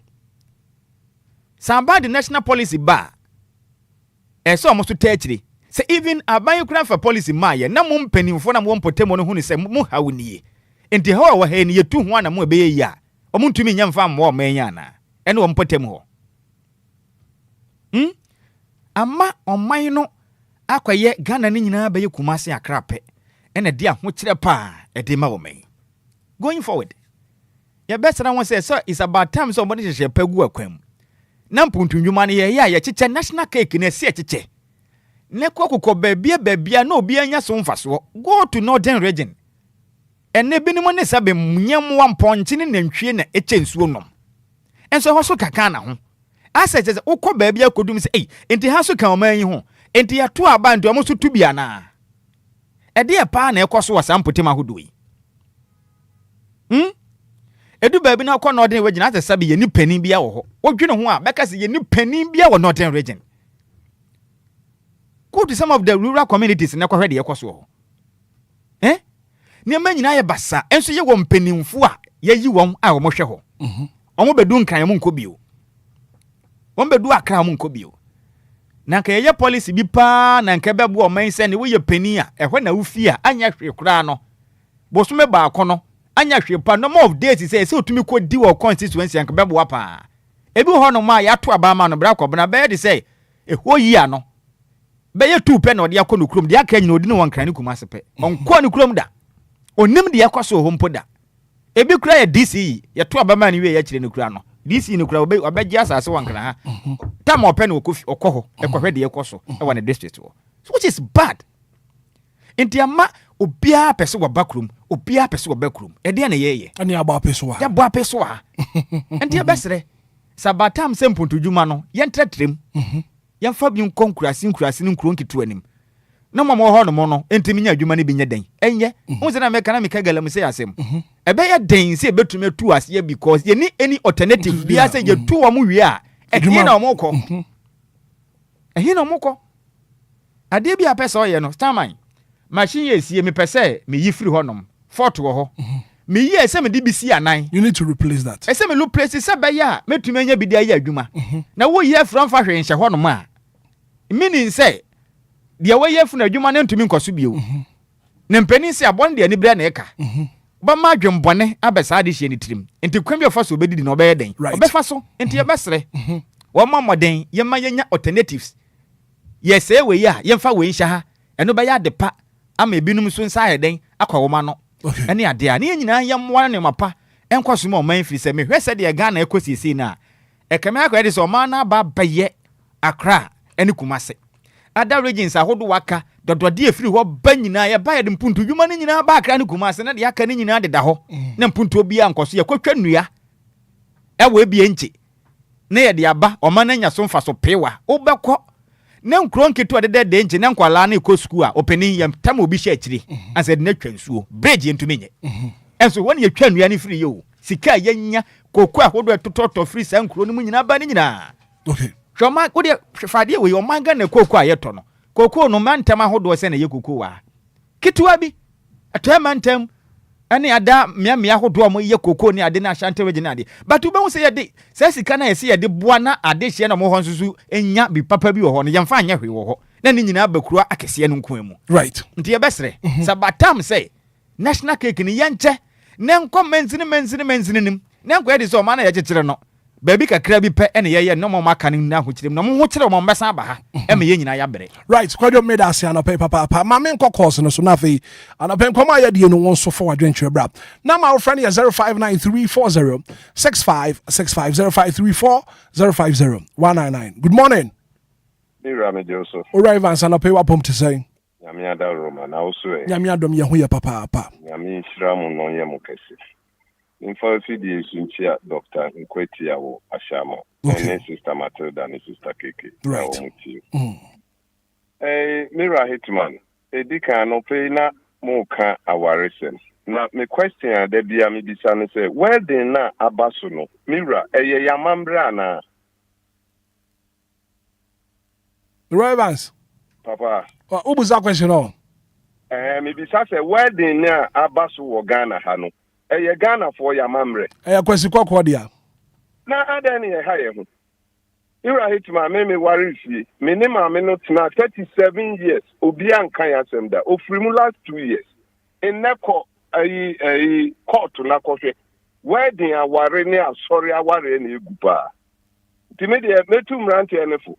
[SPEAKER 6] samba the national policy ba eso omo so tachiri se even aban kura for policy ma ye na mo mpanimfo na mo mpotemo no hu ni se mo hawuniye enti ho wa he ni yetu ho na mo be ye ya omo ntumi nyamfa mo o manya na ene wo mpotemo ho Ama oman no akwaye Ghana ni nyina be Kumase akrape ene dia ho kire pa e de ma wo men going forward ya best na won say so it's about time so somebody hye pagu akwam na mpuntundwuma ne ye ya ye chiche national cake na si chiche ne kokoko bebia na obi anya so mfaso go to northern region ene binimo ne sabe munyam wa mponche ne nantwie na echensuo nom enso ho so kaka na ho asa je ukọ baabi akodum se enti ha so kan oman yi ho enti ya to aba ndo mo so tubia na e de pa na ekoso wasampotem ahodo yi edu baabi na akọ northern region asa sabi ye ni panin bia wo ho wodwene ho a beka se ye ni panin bia wo northern region go to some of the rural communities na kwahwe de ekoso ho ni amanyina ye basa enso ye wo mpanimfu a ye yi won a wo mo hwe ho omo bedu nkan mo nkobio Wombedu akra mu nkobio. Na nka ye policy bi pa na nka bebu o man se ne wo ye pani a ehwe na ufi a anya hwe kra no. Bosume ba akono anya hwe pa no more of days say otumi ko di wo constituency nka bebu apa. Ebi ho no ma ya to aba ma no bra ko bna be de say ehwo yi a no. Be ye tu pe na ode akọ no krom de aka nyina odi no wan kran ni kuma sepe. Onko no krom da. Onim de yakoso ho mpo da. Ebi kura ye DC ye to aba ma ni we ye kire no kura no. This in the obeji asase wankana ha tam open okoho ekohwe de ekoso e wane district wo which is bad enti ama obia pese wo bakrum obia pese wo bakrum e de na yeye
[SPEAKER 1] ani aba peso
[SPEAKER 6] ya bo apeso a enti e besere sabatam sempontudwuma no yentretrem yemfa bi nkonkurasi ni nkuro nkitu anim na mama ho no mo no enti minya adwuma ne binya den enye wo se na meka na meka galam se yasem e be ye den se betumi tu ase because ye ni any alternative bia se ye tu wo mo wie a e hin na mo ko e hin na mo ko ade bia pese oye no staman machine ye sie me pese me yi free honom fort wo ho me yi ese me dbc anan
[SPEAKER 1] you need to replace that
[SPEAKER 6] ese me replace se be ya metumi anya bidia ya adwuma na wo yi afran fa hwe nhye honom a meaning say de wo yi afuna adwuma na ntumi nkoso bio ne mpani se abon de ani bra na eka ba ma dwembone abesa ade hye ni tirim enti kwam bi fa so obedidi na obeye den obefa so enti ye besere wo ma moden ye ma yenya alternatives yes e we ya ye fa we nhye ha eno be ya de pa ama ebinum so nsa heden akwa wo ma no ene ade a ne nyina ye mwa ne mapa enkoso ma man firi se me hwese de Ghana ekosisi na ekame akwa de so ma na ba baye Accra ene Kumase ada regions ahodo waka dodode efiri ho ba nyina ye ba ye de mpuntu dwuma ne nyina ba Accra ne Kumase na de aka ne nyina de da ho na mpuntu obi ankoso ye kwatwa nnua ewe bie nchi ne ye de aba o ma na nya so mfa so pewa obekọ ne nkro nketu de nchi ne nkwala na eko school a opening yam tam obi hye akiri anse de na twansuo bridge ntumi nye enso woni ye twa nnua ne firi ye o sika yenya koku ahodo etototo firi sa nkro ne mu nyina ba ne nyina
[SPEAKER 1] okay
[SPEAKER 6] Shoma kodi fade we o manga na koku ayeto no koku no mantam ahodo se na ye koku wa kituwa bi atam mantam ani ada mia ahodo mo ye koku ni ade na ashante we gina ade but ube hu se ye de se sika na ye se ye de boa na ade hye na mo ho nsusu enya bi papa bi wo ho no yemfa anya hwe wo ho na ni nyina bakura akese no nkwan mu
[SPEAKER 1] right
[SPEAKER 6] nti ye besere sabatam se national cake ni yenche ne nko menzini nim ne nko edi so ma na ye kekere no baby kakra bi pe ene ye no mo maka ni na ho kirem no mo ho kire mo mbesa ba ha e me ye nyina ya bere
[SPEAKER 1] right kwadwo made us ya no papa ma me nko course no so na fe ana pe nkoma ya de no won so for adwenture bra na ma our friend ya 0593406565 0534050199 good morning
[SPEAKER 10] Mira me Joseph
[SPEAKER 1] alright Vance ana pe wapom to say
[SPEAKER 10] nyame ada Roma na also
[SPEAKER 1] nyame adom ye ho ye papa
[SPEAKER 10] nyame shiramu no ye mo kese Info CD Sunchia Dr. Enquiries wo Ashamo. And Sister Matilda and Sister Keke.
[SPEAKER 1] Right.
[SPEAKER 10] Mira Hitman. Edika no pay na moka awaresen. Na me question de bia me bisa ne say where dey na abaso no. Mira eye yamambra na.
[SPEAKER 1] Ravens.
[SPEAKER 10] Papa.
[SPEAKER 1] Ubuza question on.
[SPEAKER 10] Me bisa say where dey na abaso wo Ghana ha no. Eye Ghana for ya mamre.
[SPEAKER 1] Eye kwesi kokwo dia.
[SPEAKER 10] Na ada ni e ha ye ho. Ira Hitman me worry fie. Me ne ma me no tena 37 years. Obia nkan ya sem da. Ofiri mu last 2 years. Eneko ayi court na kohwe. Wedding aware ne asori aware ne egupa. Ti me de metu mrante enefo.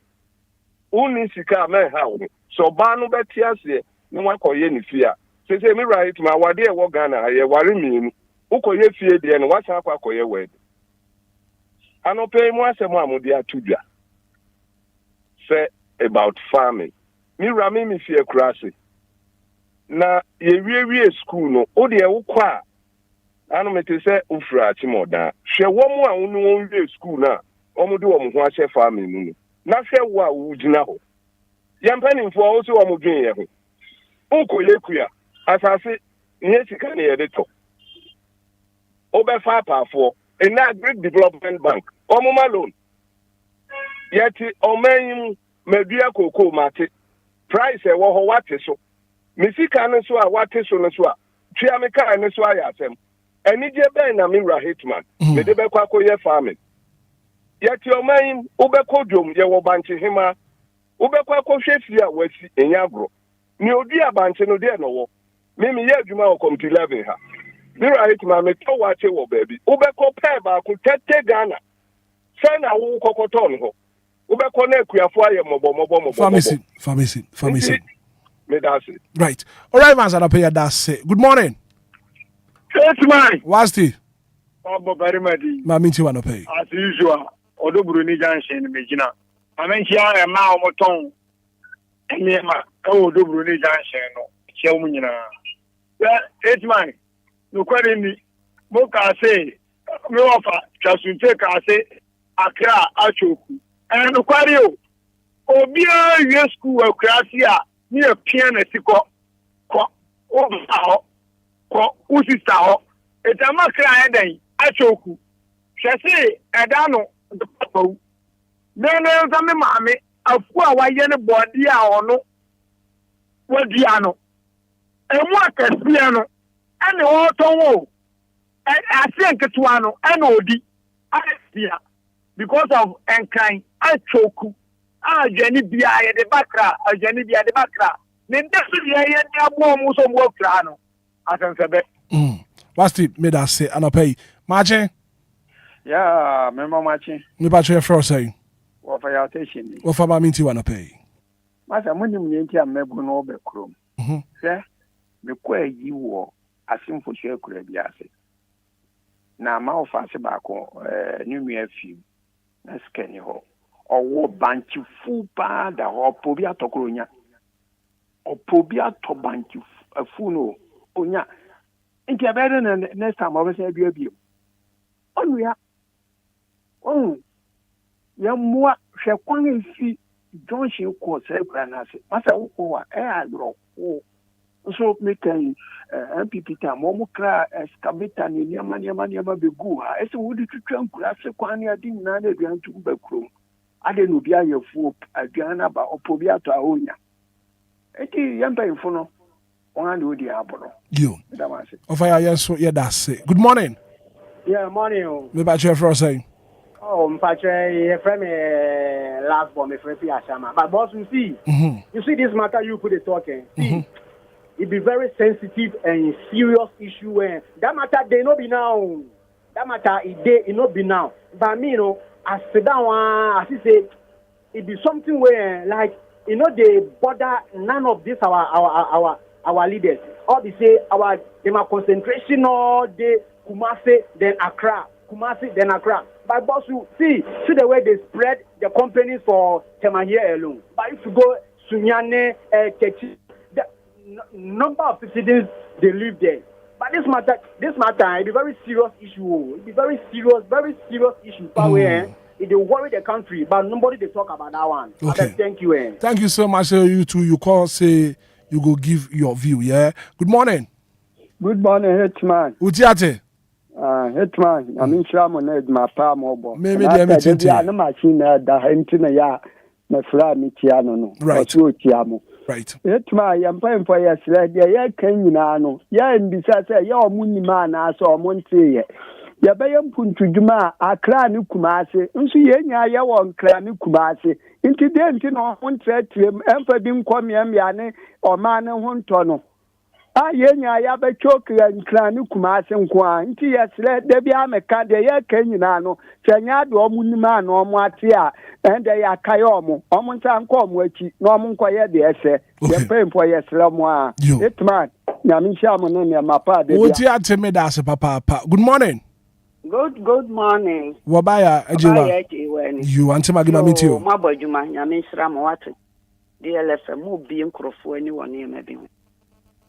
[SPEAKER 10] Uni sika me ha wo. So ba no betiase ne wakoye ni fie a. Sese me right ma wade e wo Ghana ye ware mienu. Ukoye fie de no wasa akwa koye wed. Anope mu asemo amudi atudwa. Say about farming. Me rami mi fie kurase. Na ye wie school no, o de e wo kwa. Ano mete se ufra timoda. Hwe wo mu a wonu won wie school na, omo de wo mu ho ahye farming nu. Na hwe wo a wo gina ho. Yampanimfo a wo se wo mu dwen ye ho. Ukoye kuya. Asase nye sika ne ye de to. Obefa pafo in that Greek Development Bank. Omuma loan. Yeti omen medua koko mate. Price e wo ho wate so. Misika ne so a wate so ne so a. Twa me ka ne so aya asem. Enije ben na Mira Hitman. Me de be kwa koye farming. Yeti omen ubeko dwom ye wo banche hima. Ubekwa ko hwefie a wasi enyagro. Ni odi abanche no de no wo. Mimi ye adwuma o come to 11 ha. Mira Hitman me to wache wo baby. Ubeko pe ba ku tete Ghana. Say na wo kokoto no ho. Ubeko na akuafo aye mobo.
[SPEAKER 1] Pharmacy.
[SPEAKER 10] Me that's it.
[SPEAKER 1] Right. All right, Vance, I'll pay you that say. Good morning.
[SPEAKER 11] Hitman.
[SPEAKER 1] What's the?
[SPEAKER 11] Obo very much.
[SPEAKER 1] Ma minti wanna pay.
[SPEAKER 11] As usual. Odo Bruni Junction me gina. Amen chia e ma omoton. Eni ma. Odo Bruni Junction no. Chia mu nyina. Hitman, no query Moka say, me offer, Chasunte Kase, Accra, Achoku, and no query Obia, your school of Krasia, near Piano Siko, Usistao, it's a Makra day, Achoku, Chassis, Adano, the Papa. No, Mammy, a poor Wayan body or no, what Diano, and what Piano, and the auto. I think it's one and OD. Because of Enquires, I choke. Jenny Bia at the backra, Jenny Bia at the backra. Then that's the more some work. I can say,
[SPEAKER 1] what's the made us say, and I pay. Marching?
[SPEAKER 12] Yeah, remember matching.
[SPEAKER 1] Me batch your first say.
[SPEAKER 12] What for your attention?
[SPEAKER 1] What for my minty wanna pay?
[SPEAKER 12] Master, when you mean to make no over chrome. Sir, the quay you wore, a simple share could be asked. Na ma ofase baako new me afi na scan ho owo banki fu pa da ho pobi atokronya opobi ato banki afu no onya nti abere na next time obese abia bio onuya ya moa hwe kwan efi junction ko se kra na se masa wo wa agro so make MPP time mo kra excavator ni niama begu ha ese wo di twetwa nkura se kwan ya din na na duan tu bakrom ade no bia yefu aduan na ba opobi ato ahonya eti yamba info no on ande odi aboro
[SPEAKER 1] you of I yes yeah that's it. Good morning.
[SPEAKER 13] Yeah, morning.
[SPEAKER 1] Me batch your first say.
[SPEAKER 13] Oh, mpache from last bomb from Piashama. But boss, you see this matter you put it talking. It be very sensitive and serious issue when that matter they no be now. That matter it no be now. But me, I sit down as you say, it be something where like they bother none of this our leaders. All they say they are concentration all day Kumasi then Accra. Kumasi then Accra. But boss, you see the way they spread the companies for Tema here alone. But if you go Sunyane, Kechi, number of citizens they live there. But this matter it be very serious issue. It be very serious issue. It will worry the country, but nobody they talk about that one.
[SPEAKER 1] Okay.
[SPEAKER 13] Thank you.
[SPEAKER 1] Thank you so much. You too. You call say you go give your view. Yeah. Good morning.
[SPEAKER 12] Good morning, Hitman.
[SPEAKER 1] Utiate.
[SPEAKER 12] Hitman. I mean, Shaman is my palm mobile.
[SPEAKER 1] Maybe they are meeting.
[SPEAKER 12] I'm machine the Hentina ya. My fly me no.
[SPEAKER 1] Right. Right.
[SPEAKER 12] Hitman, I'm paying for your sled. Yeah, can you know? Yeah, and besides, you're Muni man, I saw Monte. Ya bayam puntu juma Accra ni Kumasi nso yenya ya won Accra ni Kumasi incident no on tretrem emfa bi nkomiam ya ne oma ne ho nto no a yenya ya ba chokra Accra ni Kumasi nko a nti yesle de bia meka de ya kanyina no twanya de omunima na omo ate a ende ya kaye omo nta nko omo achi na omo nko ye de ese ye pempo yesle mo a Hitman na mi sha mo no ne mapa de bia
[SPEAKER 1] Oti ateme da se papa. Good morning.
[SPEAKER 14] Good morning.
[SPEAKER 1] Wabaya Ejiwa. You want to magima meet you?
[SPEAKER 14] Mabojuma, Yamisra Moatu. DLFM will be in Crofo anyone near maybe.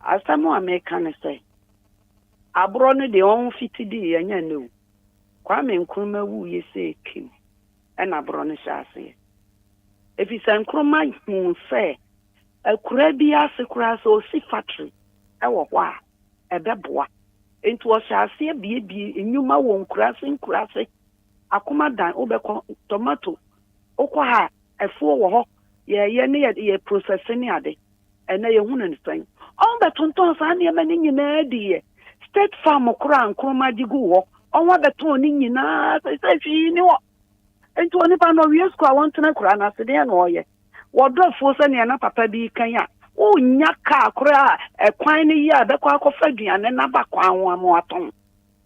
[SPEAKER 14] As someone American say, I brought the own 50D and you know. Kwame Nkrumah who you say king, and I brought a say. If it's Nkrumah who say, a Kurabia Secras or sea factory, a wa, a bebois. Into was shall see a baby in you, my own crassing, Akuma dan, Obeko, tomato, Okwa, a 4 near the processing yard, and they wouldn't say, all the tontons are near many in a State Farm or crown, Chroma digu, on what the toning in us, I say, she knew. And to any pound of years, I want to know, Crana, the annoy. What the force any papa be kanya. Oh, nyaka kura kwani ya be kwa kofadua ne naba kwa anwamo aton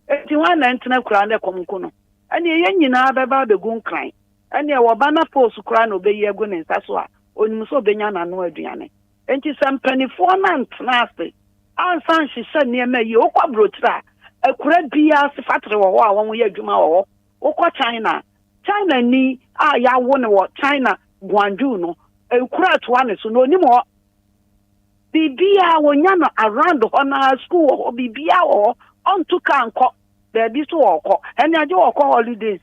[SPEAKER 14] enti wan na ntena kura ne komukono ene ye nyina be ba be gun kran ene wo ba na post kura no be ye gu ne nsaso a onim so benya na no aduane enti sampanifo na ntena ase ansan hye ne ma yi okwa brotra akura bia se factory wo a won ye adwuma wo okwa China ni a ya wo ne wo China Guangzhou no akura to ane so no onim bibia wonya no around the school bibia or on to kanko baby so oko ene age oko holidays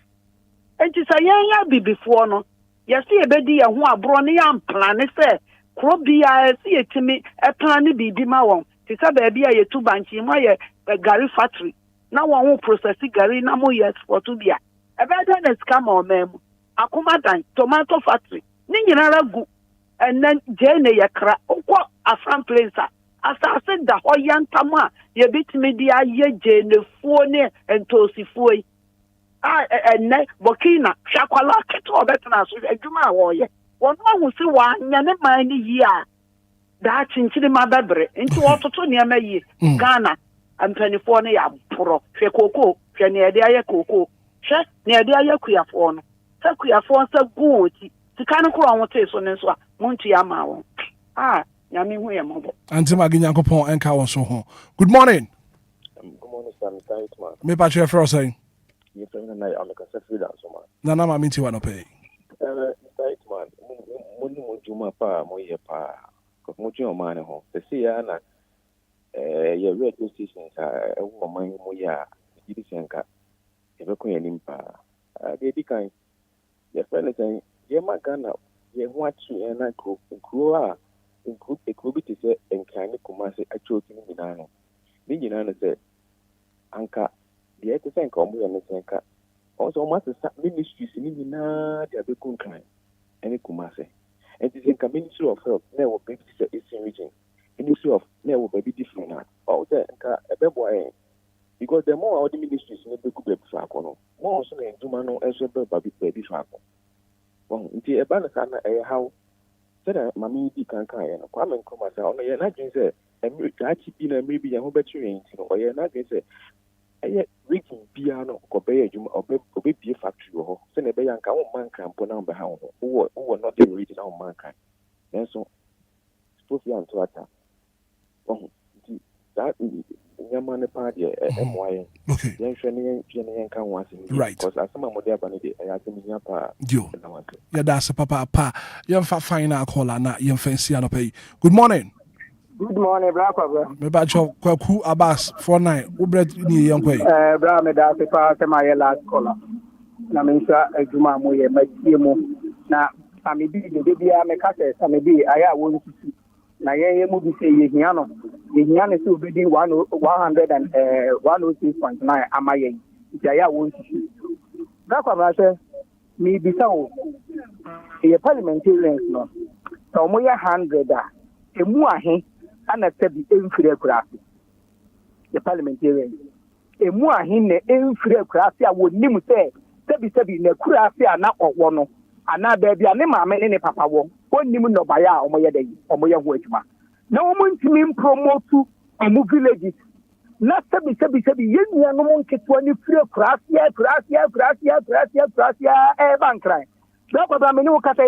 [SPEAKER 14] enti sa ya bi before no yesi ebedi ye ho abro ne ya plan se kro bia esi etimi e plan ne bibi ma won ti sa baby a ye tu banchi mo ye gari factory na won ho process gari na mo ye export bia e be da na scam o mem akoma dan tomato factory ni nyina ragu and then jene ye kra okwo afran place asase da ho yantama ye bitimi dia ye jene fuo ne entosifuo yi ene bokina shakwala keto obetna so adwuma wo ye won hu si wa nya ne man ni yi a da chinchiri ma bebre nti wototo ne ma yi Ghana ampanifo ne ya poro hwe koko hwe ne ade aye koko hwe ne ade aye kuyafo no sa kuyafo sa guoti sika ne kro won te so ne so a muntu ya ma won nyame hu ye mobo
[SPEAKER 1] anti maginya kopon enka won so ho. Good morning.
[SPEAKER 7] Good morning, sir. Mr. Hitman.
[SPEAKER 1] Me pa che fro say
[SPEAKER 7] You tell me na I'm a freelance man.
[SPEAKER 1] na na ma minti wa no pay.
[SPEAKER 7] Mr. Hitman, mo juma pa mo ye pa. Ko mo juma man ho. Se see ya na ye radio station sa e wo man mo ya gidi senka. E be ko ye nimpa. De di kan ye friend say ye magana ye ho atu e na ko a ko bi te se enkane kuma se achoki ni nyina no. Ni nyina no se anka the extent come we understand ka also must ministries ni na dia be kunkan any kumase and this in ministry of health na wo be say eastern region ministry of na wo be different na o say nka ebebo because the more the ministries ni be ku be fa kono more so na nduma no enso be ba be fa kono bon nti eba na sana how say na mami di kankan ye no kwa men kuma say ono ye na dwen say emi gachi bi na maybe ye ho be twen nti no ye na dwen say eye region bia no ko be adwuma obe bie factory ho se na be yanka wo man kan po na be ha ho wo not the region na wo man kan so suppose you to ata that nyama ne pa de MY yen hwe ne yen kan wase because asema mo de abane de ya asema nya pa
[SPEAKER 1] ya da se papa pa yen fa final call na yen fancy no pay. Good morning.
[SPEAKER 11] Good morning, Black Obia.
[SPEAKER 1] Me ba cho kwaku Abbas 49 ubret ni yankwe.
[SPEAKER 11] Bra me da se pa se ma ye last caller. Na me nsa adwuma mo ye matie mo na amedi de bia me ka se amedi aya wo nsisi na ye mu bi se ye hia no se obedi 106.9 ama ye aya wo nsisi. Black Obia se mi bi sa o ye parliamentarians no so mo ye 100 a emu ahe ana tabi enfire akurase the parliamentarian emu ahin ne enfire akurase a wonim se tabi na akurase a na owo no ana ba bia ne maame ne papa wo onim no baya a omoye dey omoye ho adwuma na omo ntimi promote omo villages na tabi yenua no monketo ani fire akurase e bankran da kwa me ne wo kata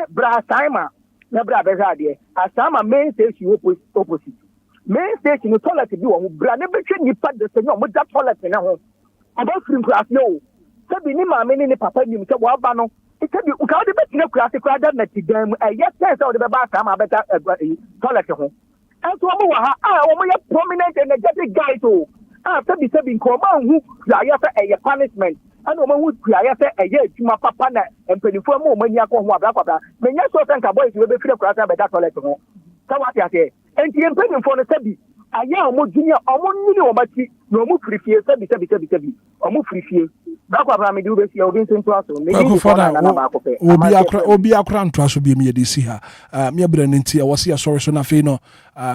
[SPEAKER 11] bra time na bra be hade asama main station opposite main station toilet bi wo bra ne be twa nipa de se no mo da toilet na ho aba free class no sabi ni maame ni papa nim se wo aba no sabi u ka de be tina class kra da na ti dam yes sense o de be ba asama beta toilet ho anto mo wa ha wo mo ye prominent energetic guy to sabi nko ma hu ya fa punishment ana omo hu kuaya se eye adwuma papa na empanifo mo omani akọ ho abrakwa menya so tanka boys we be fire kurata be that toilet ho ka wati ase enti empanifo no sabi aya omo junior omo nini omati na omo frifie sabi omo frifie bakwa bra me di ube sia obi nso aso me ni
[SPEAKER 1] obi akra nto aso bi me yedi si ha me bra nti e wose sorry so na fe no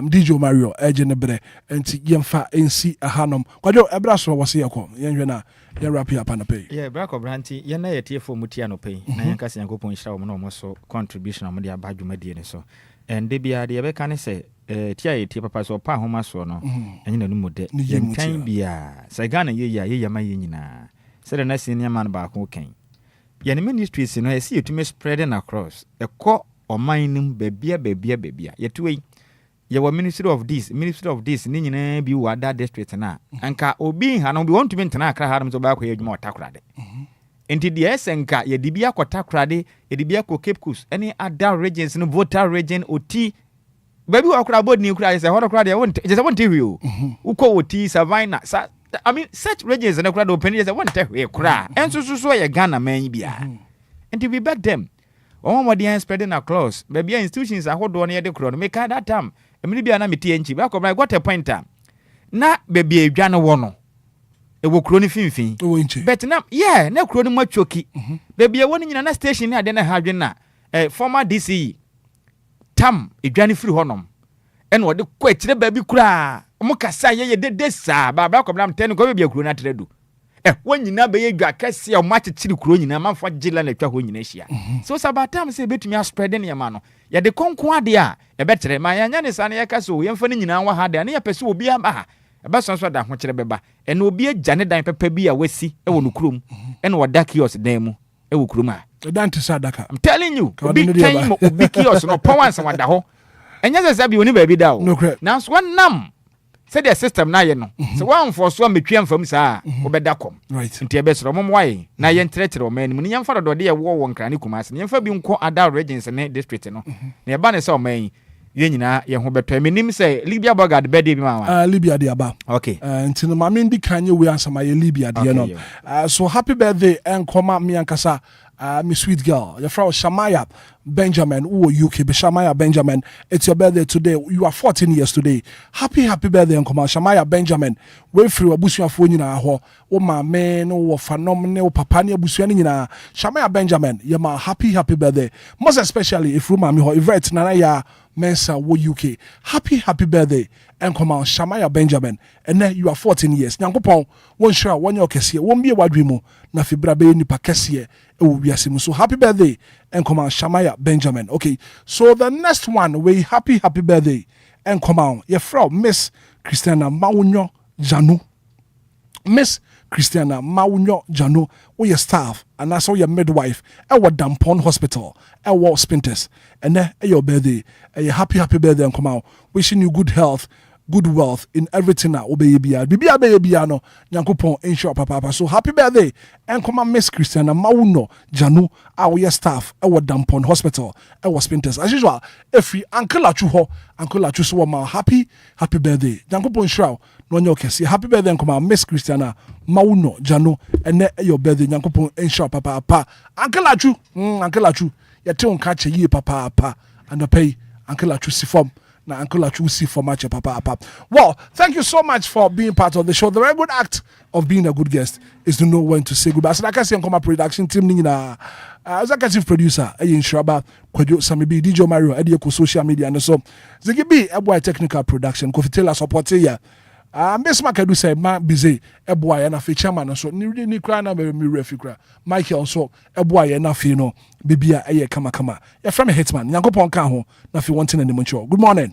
[SPEAKER 1] DJ Mario eje ne bre enti yemfa ensi ahanom kwadwo ebra so wose yakọ yenhwe na ye wrap up na pay
[SPEAKER 6] bra ko branti ye na ye tiefo mutia no pay na yen kase yankopon hira wo no mo so contribution am de abadwuma die ne so ende bia de ye be kan se tia ye tie papa so pa homa so no enye na numu de yen kan bia se Ghana ye ya ma ye nyina se de na senior man ba ko kan ye ne ministries no e si etume spreading across ekọ oman bebia ye tuwe ye wa ministry of this ni nyina bi wa da district na anka obi ha no bi want to mentena akra ha no so ba ko ye dwuma otakorade enti de esenka ye dibia ko takorade ye dibia ko Cape Coast any other regions no voter region oti baby wa kura bod ni kura say hono kura de won je say won te hwe o uko woti savannah I mean such regions na kura do open je say won te hwe kura enso so ye Ghana man bia and we back them one more dey spreading across baby institutions ahodo na ye de kura no make that time emini bia na metie nchi ba ko I got a point na baby edwa no wo no e wo kuro ni finfin but na yeah na kuro ni matwoki baby e wo ni nyina na station ni ade na ha dwen na former DC tam edwane free honom ene wode kwa kire ba bi kura omo kasa ye dede sa ba koblam ten ko be kuro na tredu wonyina be ye dwa kase o ma kire kuro nyina manfo gila na twa ho nyina hia so sabatam se betumi spread ne yama no ye de konko ade a e betere ma yanya ne sa ne ye kase o ye mfa ne nyina wa ha de ne ye pese obi aba eba sonso da ho kire beba ene obi agane dan pepa bi a wasi e wo no kurom ene woda kiosk dan mu e wo kurom a
[SPEAKER 1] Dante Sadaka.
[SPEAKER 6] I'm telling you, obi kiosk no power and wanda ho. Enya se bi oni ba bi da o. Now so nam. Say the system na ye no. So one for so metwia mfam saa obeda kom.
[SPEAKER 1] Right.
[SPEAKER 6] Nti ebe soro mom waye na ye ntretere o man mu ni yemfa do de ye wo wo nkra ne kumase. Ni yemfa bi nko ada regions ne district no. Na ye ba ne se o man ye nyina ye ho beto. Menim say Libya Bogard birthday bi ma wa.
[SPEAKER 1] Libya de aba.
[SPEAKER 6] Okay.
[SPEAKER 1] Nti no mama ndi kanye we ansama ye Libya de no. So happy birthday enkoma mi ankasa. My sweet girl, your friend Shamaya Benjamin, who UK, Shamaya Benjamin. It's your birthday today. You are 14 years today. Happy birthday, Uncle Shamaya Benjamin. We free abusuya phone na ho. O my man, o phenomenal papa ni abusuya ni na. Shamaya Benjamin, you my happy birthday. Most especially if Ruma mi ho event na ya Mensa wo UK. Happy birthday. Uncle Shamaya Benjamin. And then you are 14 years. Nyankopon, won sure one your kesiye. Won be wadwimo na fibra be ni pa kesiye. So happy birthday and come on Shamaya Benjamin. Okay, so the next one we happy birthday and come on your from Miss Christiana Maunyo Janu. Miss Christiana Maunyo Janu, or your staff and I saw your midwife at what Dampon Hospital at Wall Spinters and then your birthday a happy birthday and come on wishing you good health, good wealth in everything that obey bia no nyankopon ensure papa so happy birthday and come on Miss Christiana Mauno Janu our staff our Dampon Hospital our Spinters as usual every uncle achu so ma happy birthday nyankopon ensure no nyo kesi happy birthday and come on Miss Christiana Mauno Janu and your birthday nyankopon ensure papa uncle achu yete on catch ye papa and pay uncle achu si form na Uncle Achusi for much papa. Well, thank you so much for being part of the show. The very good act of being a good guest is to know when to say goodbye. So like I say, Nkoma production team ni na executive producer Ayin Shraba, Kwadwo Samibi, DJ Mario, Edieko social media and so Zigibi Eboy technical production, Kofi Taylor support here. Miss Makadu say ma busy Eboy and a chairman so ni kra na me refikra. Michael so Eboy and a fino bibia eye kama. Ya from Hitman. Yankopon kan ho na fi wanting any much. Good morning.